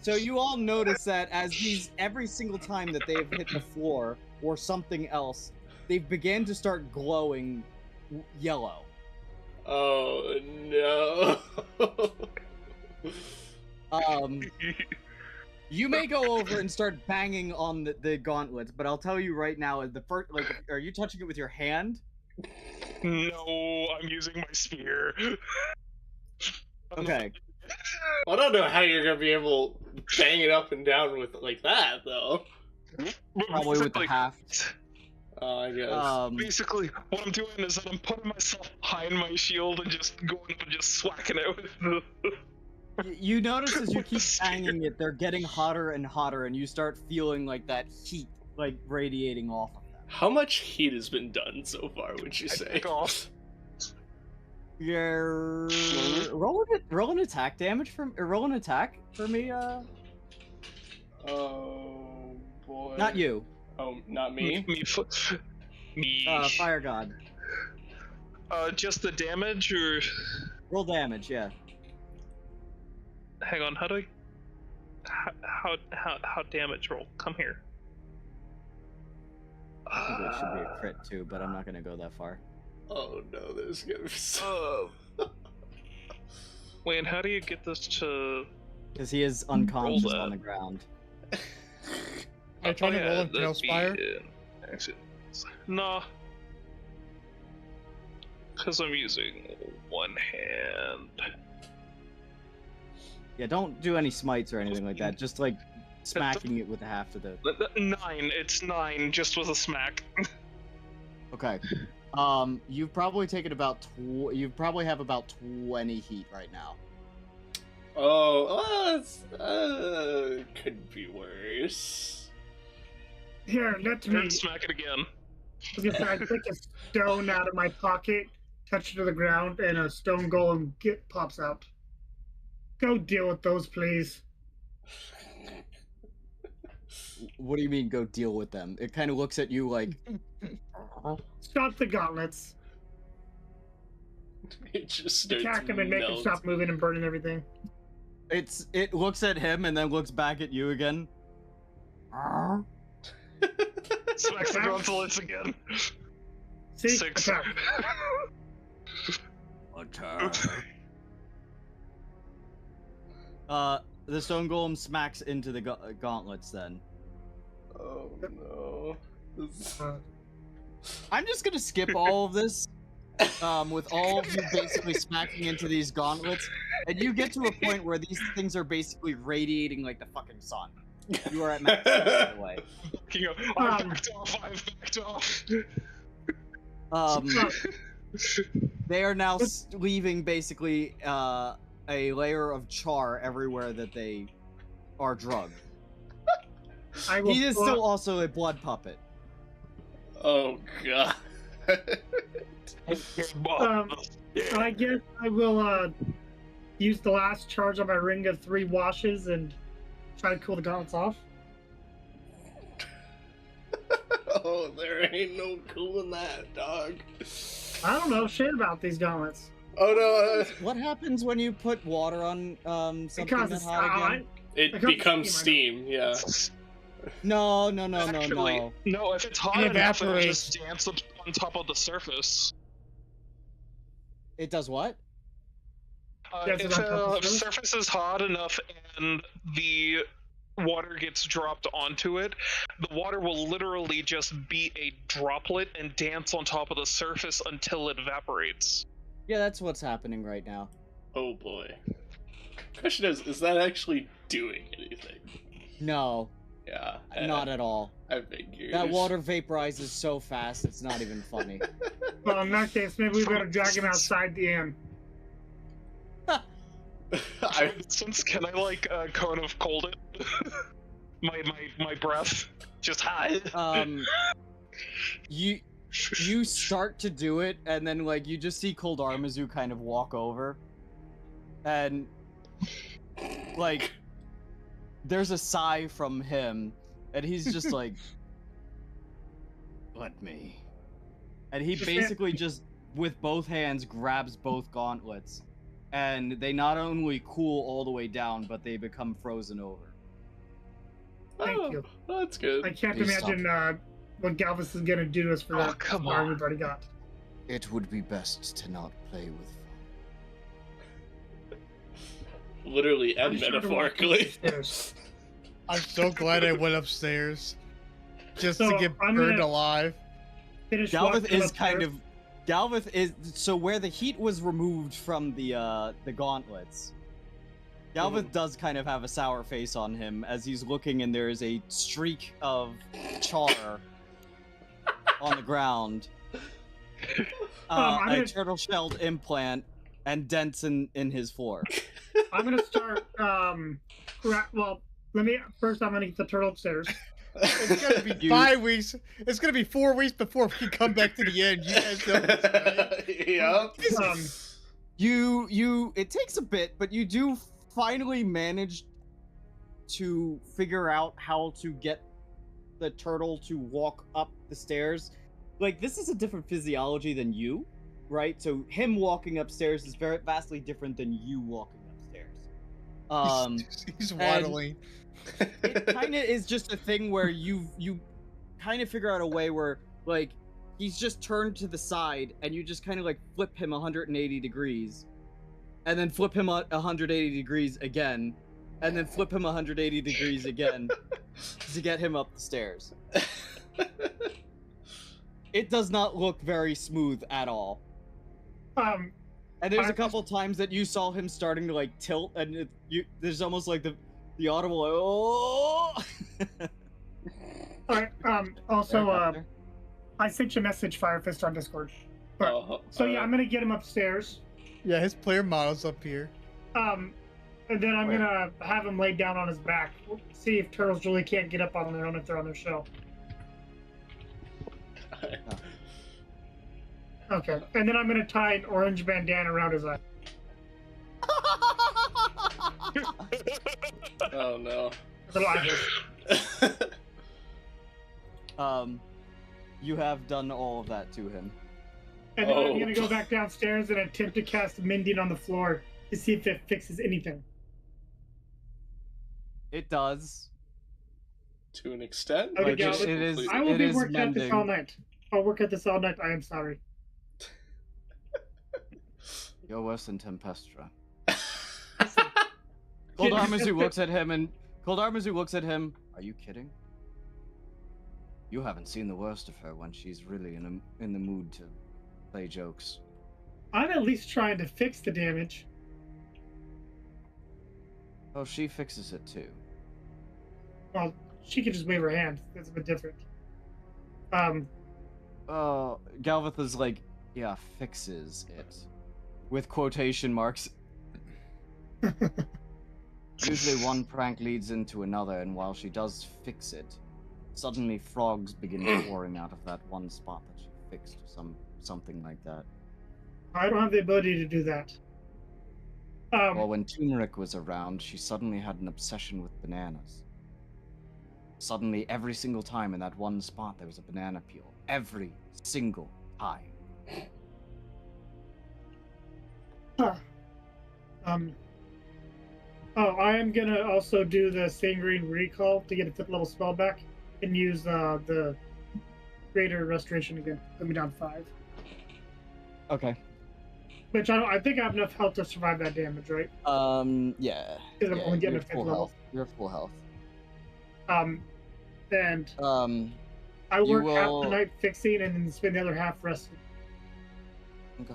B: So you all notice that every single time that they've hit the floor or something else, they've began to start glowing yellow.
C: Oh no!
B: You may go over and start banging on the gauntlets, but I'll tell you right now, the first, are you touching it with your hand?
E: No, I'm using my spear.
B: Okay.
C: I don't know how you're gonna be able to bang it up and down with like that, though.
B: Probably with the haft.
C: I guess.
E: Basically, what I'm doing is that I'm putting myself behind my shield and just going up and just swacking it with the...
B: You notice as you keep banging it, they're getting hotter and hotter, and you start feeling like that heat, like, radiating off of them.
C: How much heat has been done so far, would you say?
B: You're... roll an attack damage from... roll an attack for me,
C: Oh, boy.
B: Not you.
C: Oh, not me?
E: Me.
B: Fire God.
E: Just the damage, or...
B: Roll damage, yeah.
E: Hang on, how do I... How damage roll? Come here.
B: I think it should be a crit too, but I'm not gonna go that far.
C: Oh no, there's gonna be so...
E: Wait, how do you get this to...
B: Because he is unconscious on the ground.
D: Are you trying to roll in Talespire?
E: No. Because I'm using one hand.
B: Yeah, don't do any smites or anything like that. Just like smacking it with the haft of the...
E: 9. It's 9, just with a smack.
B: Okay. You've probably taken about... you probably have about 20 heat right now.
C: Oh, it's, could be worse.
A: Here, let me.
E: Smack it again.
A: I take a stone out of my pocket, touch it to the ground, and a stone golem pops out. Go deal with those, please.
B: What do you mean, go deal with them? It kind of looks at you like...
A: Stop the gauntlets.
C: It just starts
A: Attack him and make him stop moving and burning everything.
B: It looks at him and then looks back at you again.
E: Smacks the gauntlets again.
A: See?
E: 6.
A: Attack.
B: Attack. The stone golem smacks into the gauntlets then.
C: Oh no.
B: I'm just gonna skip all of this, with all of you basically smacking into these gauntlets, and you get to a point where these things are basically radiating like the fucking sun. You are at max speed away.
E: I've backed off.
B: They are now leaving basically a layer of char everywhere that they are drugged. He is still also a blood puppet.
C: Oh god.
A: I guess I will use the last charge on my ring of 3 washes and try to cool the gauntlets off.
C: Oh, there ain't no cooling that, dog.
A: I don't know shit about these gauntlets.
C: Oh no.
B: What happens when you put water on something
A: Because
B: that hot again?
C: It becomes steam, yeah.
B: No.
E: Actually, no, if it's hot
D: It
E: enough, it'll
D: evaporates.
E: just dance up on top of the surface.
B: It does what?
A: Yes,
E: If
A: it's on top of
E: the
A: the surface.
E: surface is hot enough and the water gets dropped onto it, the water will literally just be a droplet and dance on top of the surface until it evaporates.
B: Yeah, that's what's happening right now.
C: Oh boy. Question is that actually doing anything?
B: No,
C: Yeah.
B: not at all.
C: I figured.
B: That water vaporizes so fast, it's not even funny.
A: Well, in that case, maybe we better drag him outside the inn.
E: For instance, can I like cone of cold it? my breath just high.
B: You start to do it, and then like you just see Cold Armazu kind of walk over, and like there's a sigh from him, and he's just like, "Let me," and he basically just with both hands grabs both gauntlets, and they not only cool all the way down, but they become frozen over.
A: Thank you.
C: Oh, that's good.
A: I can't
B: Please
A: imagine what Galvus is gonna do to us for that
E: come
A: fire
E: on.
A: we've already got.
B: It would be best to not play with fire.
C: Literally and
A: I'm sure to walk
C: metaphorically.
A: upstairs.
D: I'm so glad I went upstairs just
A: So,
D: to get
A: I'm
D: burned
A: gonna-
D: alive.
A: Finish
B: Galvith
A: walking
B: is kind
A: upstairs.
B: of Galvith is so where the heat was removed from the gauntlets. Galvith does kind of have a sour face on him as he's looking, and there is a streak of char on the ground.
A: I'm
B: A
A: gonna-
B: turtle-shelled implant and dents in his floor.
A: I'm gonna start. Well, I'm gonna get the turtle upstairs.
D: It's gonna be
B: You-
D: 5 weeks. It's gonna be 4 weeks before we can come back to the end. You guys know this, right?
C: Yep.
B: It takes a bit, but you do finally manage to figure out how to get the turtle to walk up the stairs. Like, this is a different physiology than you, right? So him walking upstairs is very vastly different than you walking upstairs.
D: He's waddling.
B: It kind of is just a thing where you kind of figure out a way where, like, he's just turned to the side and you just kind of like flip him 180 degrees and then flip him 180 degrees again and then flip him 180 degrees again to get him up the stairs. It does not look very smooth at all.
A: Um,
B: And there's a couple times that you saw him starting to like tilt, and there's almost like the audible like, oh.
A: all right. Also, I sent you a message, Firefist, on Discord. So yeah, I'm gonna get him upstairs.
D: Yeah, his player model's up here.
A: And then I'm gonna have him laid down on his back. We'll see if turtles really can't get up on their own if they're on their shell. Okay, and then I'm gonna tie an orange bandana around his eye.
C: Oh no.
A: Little eye.
B: You have done all of that to him.
A: And then I'm gonna go back downstairs and attempt to cast Mending on the floor to see if it fixes anything.
B: It does.
C: To an extent.
A: Okay,
B: Like,
A: Galvin,
C: completely-
A: I will
B: it
A: be
B: is
A: working at this
B: mending.
A: all night. I'll work at this all night. I am sorry.
B: You're worse than Tempestra. Cold Armazu looks at him and are you kidding? You haven't seen the worst of her when she's really in the mood to play jokes.
A: I'm at least trying to fix the damage.
B: Oh, she fixes it too.
A: Well, she could just wave her hand. That's a bit different.
B: Galvith is like, yeah, fixes it. With quotation marks. Usually one prank leads into another, and while she does fix it, suddenly frogs begin pouring out of that one spot that she fixed, or something like that.
A: I don't have the ability to do that.
B: Well, when Turmeric was around, she suddenly had an obsession with bananas. Suddenly, every single time in that one spot, there was a banana peel. Every single time.
A: I am gonna also do the Sanguine Recall to get a 5th level spell back and use the Greater Restoration again. Put me down 5.
B: Okay.
A: Which I think I have enough health to survive that damage, right?
B: Yeah.
A: Because I'm only getting
B: You're
A: a 5th
B: full
A: level.
B: health. You're full health.
A: And I
B: you
A: work half
B: will-
A: the night fixing and then spend the other half resting,
B: Okay.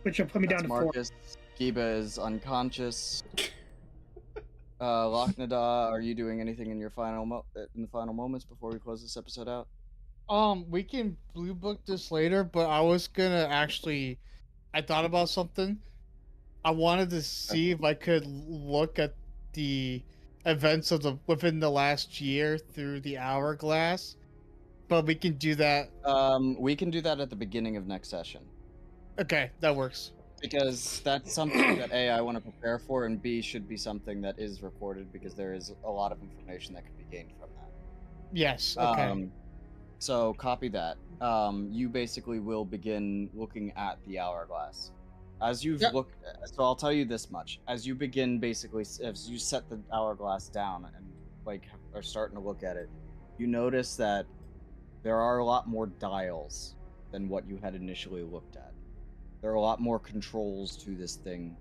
A: which will put me down
B: That's
A: to 4.
B: Marcus. Giba is unconscious. Locknada, are you doing anything in your in the final moments before we close this episode out?
D: We can blue book this later, but I was gonna actually. I thought about something. I wanted to see if I could look at the events of the within the last year through the hourglass, but we can do that.
B: We can do that at the beginning of next session.
D: Okay, that works.
B: Because that's something that A, I want to prepare for, and B, should be something that is recorded because there is a lot of information that could be gained from that.
D: Yes. Okay.
B: So copy that. You basically will begin looking at the hourglass. As you've looked, so I'll tell you this much: as you begin, basically, as you set the hourglass down and like are starting to look at it, you notice that there are a lot more dials than what you had initially looked at. There are a lot more controls to this thing,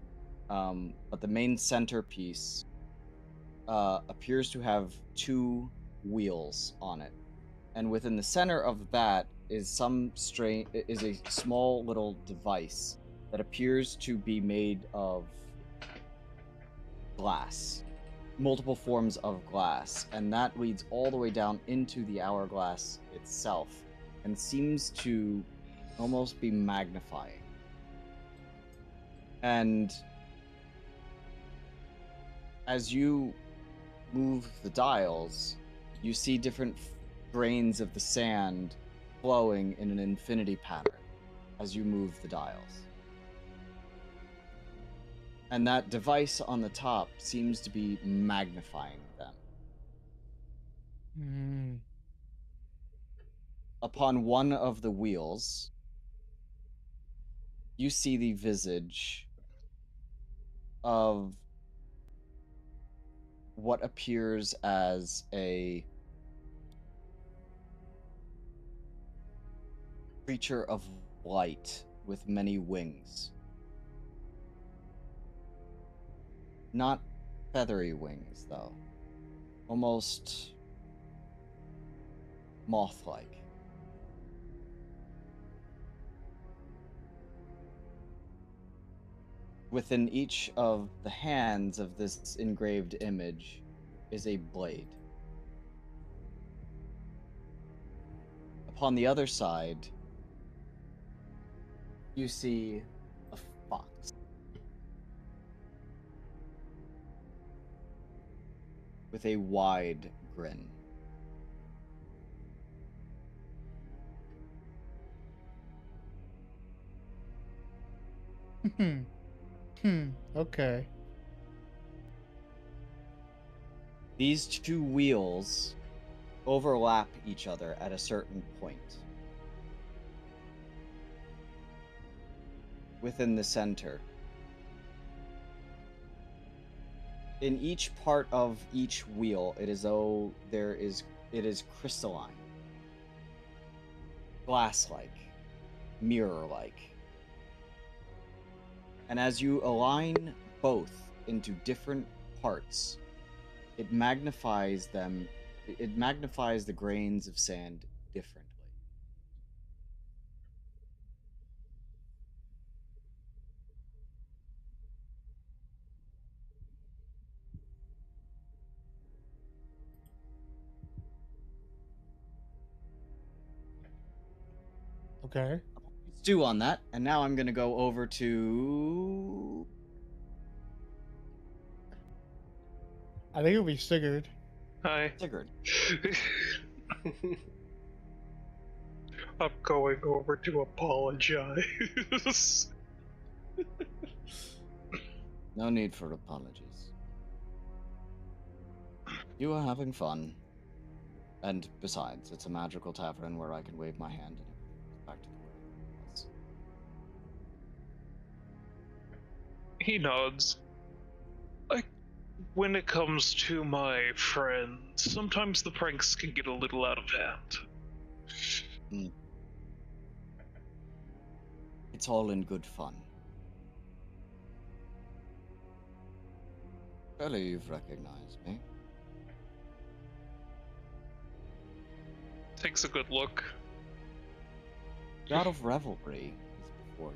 B: but the main centerpiece appears to have 2 wheels on it, and within the center of that is a small little device that appears to be made of glass, multiple forms of glass, and that leads all the way down into the hourglass itself, and seems to almost be magnifying. And as you move the dials, you see different grains of the sand flowing in an infinity pattern as you move the dials. And that device on the top seems to be magnifying them. Upon one of the wheels, you see the visage of what appears as a creature of light with many wings. Not feathery wings, though. Almost moth-like. Within each of the hands of this engraved image is a blade. Upon the other side, you see a fox. With a wide grin.
D: Okay.
B: These 2 wheels overlap each other at a certain point. Within the center. In each part of each wheel, it is though it is crystalline, glass-like, mirror-like. And as you align both into different parts, it magnifies them. It magnifies the grains of sand differently.
D: Okay.
B: Stew on that, and now I'm gonna go over to.
D: I think it'll be Sigurd.
E: Hi.
B: Sigurd.
E: I'm going over to apologize.
B: No need for apologies. You are having fun. And besides, it's a magical tavern where I can wave my hand and everything goes back to the way it was.
E: He nods. When it comes to my friends, sometimes the pranks can get a little out of hand.
B: It's all in good fun. Surely you've recognized me.
E: Takes a good look.
B: God of Revelry is before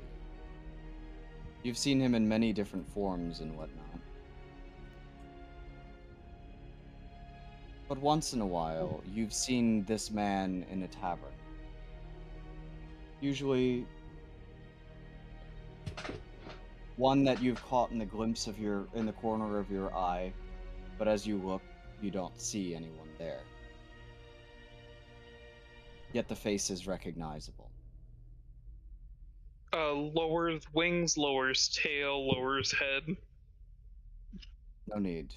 B: you. You've seen him in many different forms and whatnot. But once in a while, you've seen this man in a tavern. Usually one that you've caught in the glimpse of in the corner of your eye, but as you look, you don't see anyone there. Yet the face is recognizable.
E: Lowers wings, lowers tail, lowers head.
B: No need.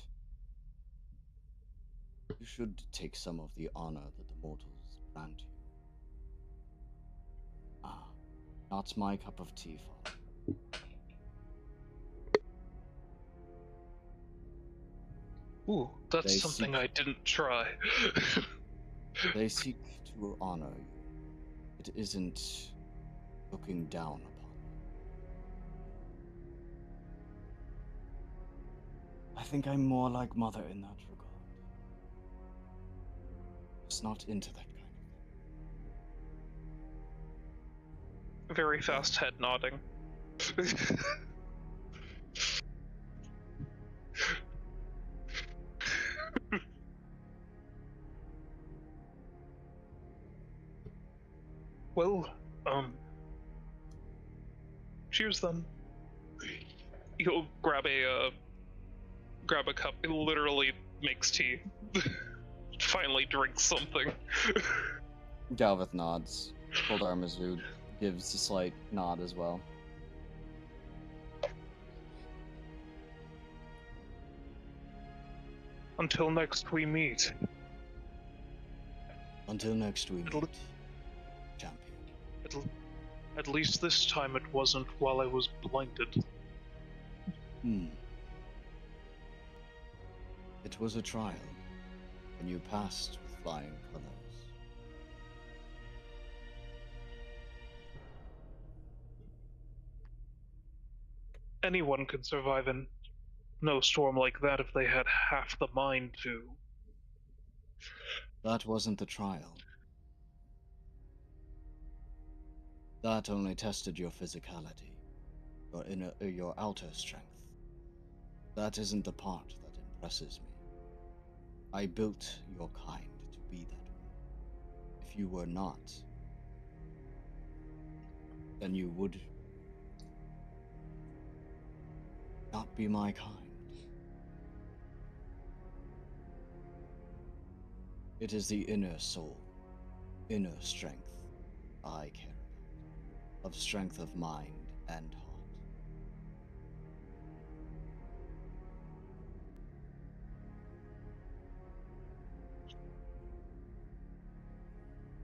B: You should take some of the honor that the mortals grant you. Ah, not my cup of tea, father.
E: Ooh, that's
B: They
E: something
B: seek-
E: I didn't try.
B: They seek to honor you. It isn't looking down upon you. I think I'm more like Mother in that regard. Just not into that kind of thing.
E: Very fast head nodding. Well, cheers then. He'll grab a cup. He literally makes tea. Finally drinks something.
B: Galveth nods. Koldarmazud gives a slight nod as well.
E: Until next we meet.
B: Until next we meet, champion.
E: At least this time it wasn't while I was blinded.
B: It was a trial, and you passed with flying colors.
E: Anyone could survive in no storm like that if they had half the mind to.
B: That wasn't the trial. That only tested your physicality, your outer strength. That isn't the part that impresses me. I built your kind to be that way. If you were not, then you would not be my kind. It is the inner soul, inner strength I care about, of strength of mind and heart.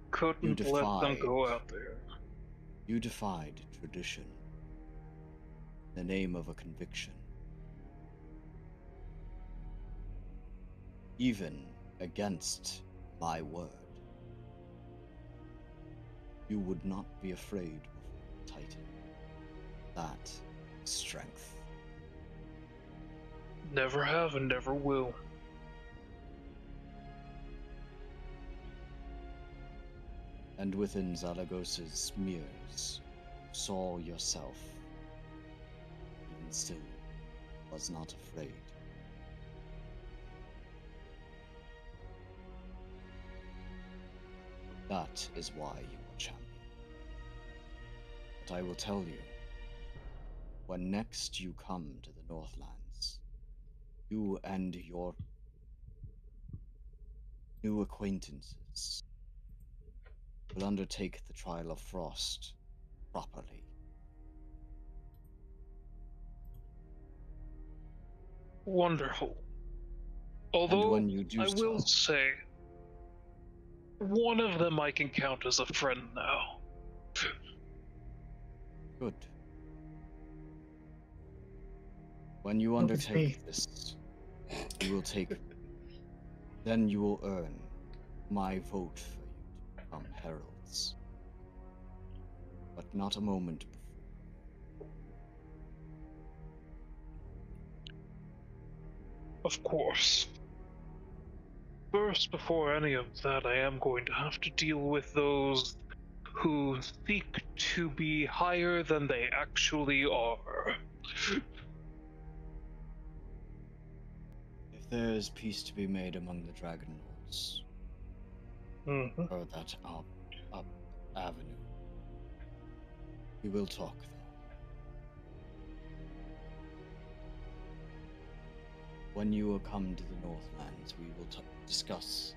E: Couldn't let them go out there.
B: You defied tradition in the name of a conviction. Even against my word. You would not be afraid before the Titan. That is strength.
E: Never have and never will.
B: And within Zalagos's mirrors, you saw yourself. Even still, was not afraid. That is why you are champion. But I will tell you, when next you come to the Northlands, you and your new acquaintances will undertake the trial of Frost properly.
E: Wonderful. Although,
B: when you do
E: I will say, one of them I can count as a friend now.
B: Good. When you undertake this, you will then you will earn my vote for you to become heralds. But not a moment before.
E: Of course. First, before any of that, I am going to have to deal with those who seek to be higher than they actually are.
B: If there is peace to be made among the Dragon Lords,
E: Mm-hmm.
B: or that up avenue, we will talk though. When you will come to the Northlands, we will discuss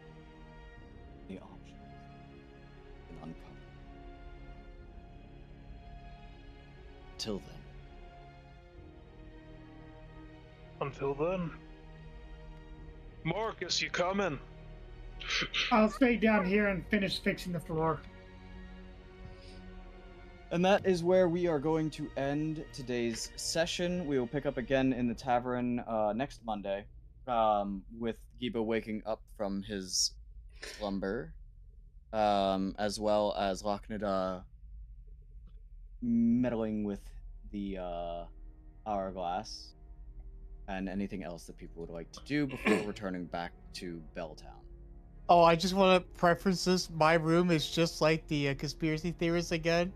B: the options and uncover. Till then.
E: Until then. Marcus, you coming?
A: I'll stay down here and finish fixing the floor.
B: And that is where we are going to end today's session. We will pick up again in the tavern next Monday, with Giba waking up from his slumber, as well as Locknida meddling with the hourglass, and anything else that people would like to do before returning back to Belltown.
D: Oh, I just want to preference this. My room is just like the conspiracy theorists again,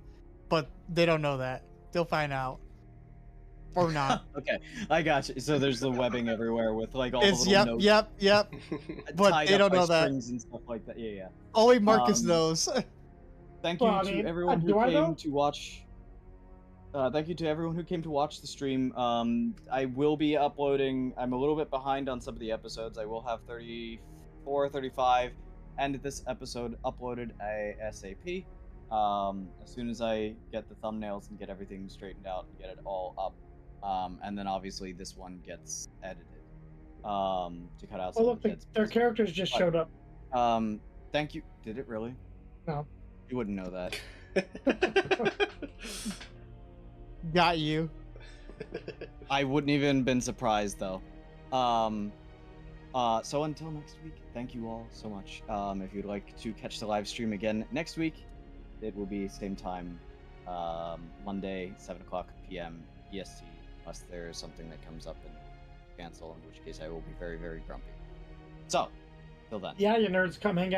D: but they don't know that. They'll find out. Or not.
B: Okay, I got you. So there's the webbing everywhere with like all the
D: It's
B: little notes
D: yep. But
B: tied
D: they
B: up
D: don't
B: by
D: know that.
B: strings and stuff like that. Yeah.
D: Only Marcus
B: Um,
D: knows.
B: Thank you
A: Well, I
B: to
A: mean,
B: everyone
A: do
B: who
A: I know?
B: came to watch. Thank you to everyone who came to watch the stream. I will be uploading. I'm a little bit behind on some of the episodes. I will have 34, 35, and this episode uploaded ASAP. As soon as I get the thumbnails and get everything straightened out and get it all up. And then obviously this one gets edited. To cut out
A: Oh,
B: some
A: look,
B: of the dead
A: their
B: space.
A: characters just
B: But-
A: showed up.
B: Thank you. Did it really?
A: No.
B: You wouldn't know that.
D: Got you.
B: I wouldn't even been surprised though. So until next week, thank you all so much. If you'd like to catch the live stream again next week, it will be same time, Monday, 7:00 p.m. EST, unless there's something that comes up and cancel, in which case I will be very, very grumpy. So, till then.
A: Yeah, you nerds, come hang out.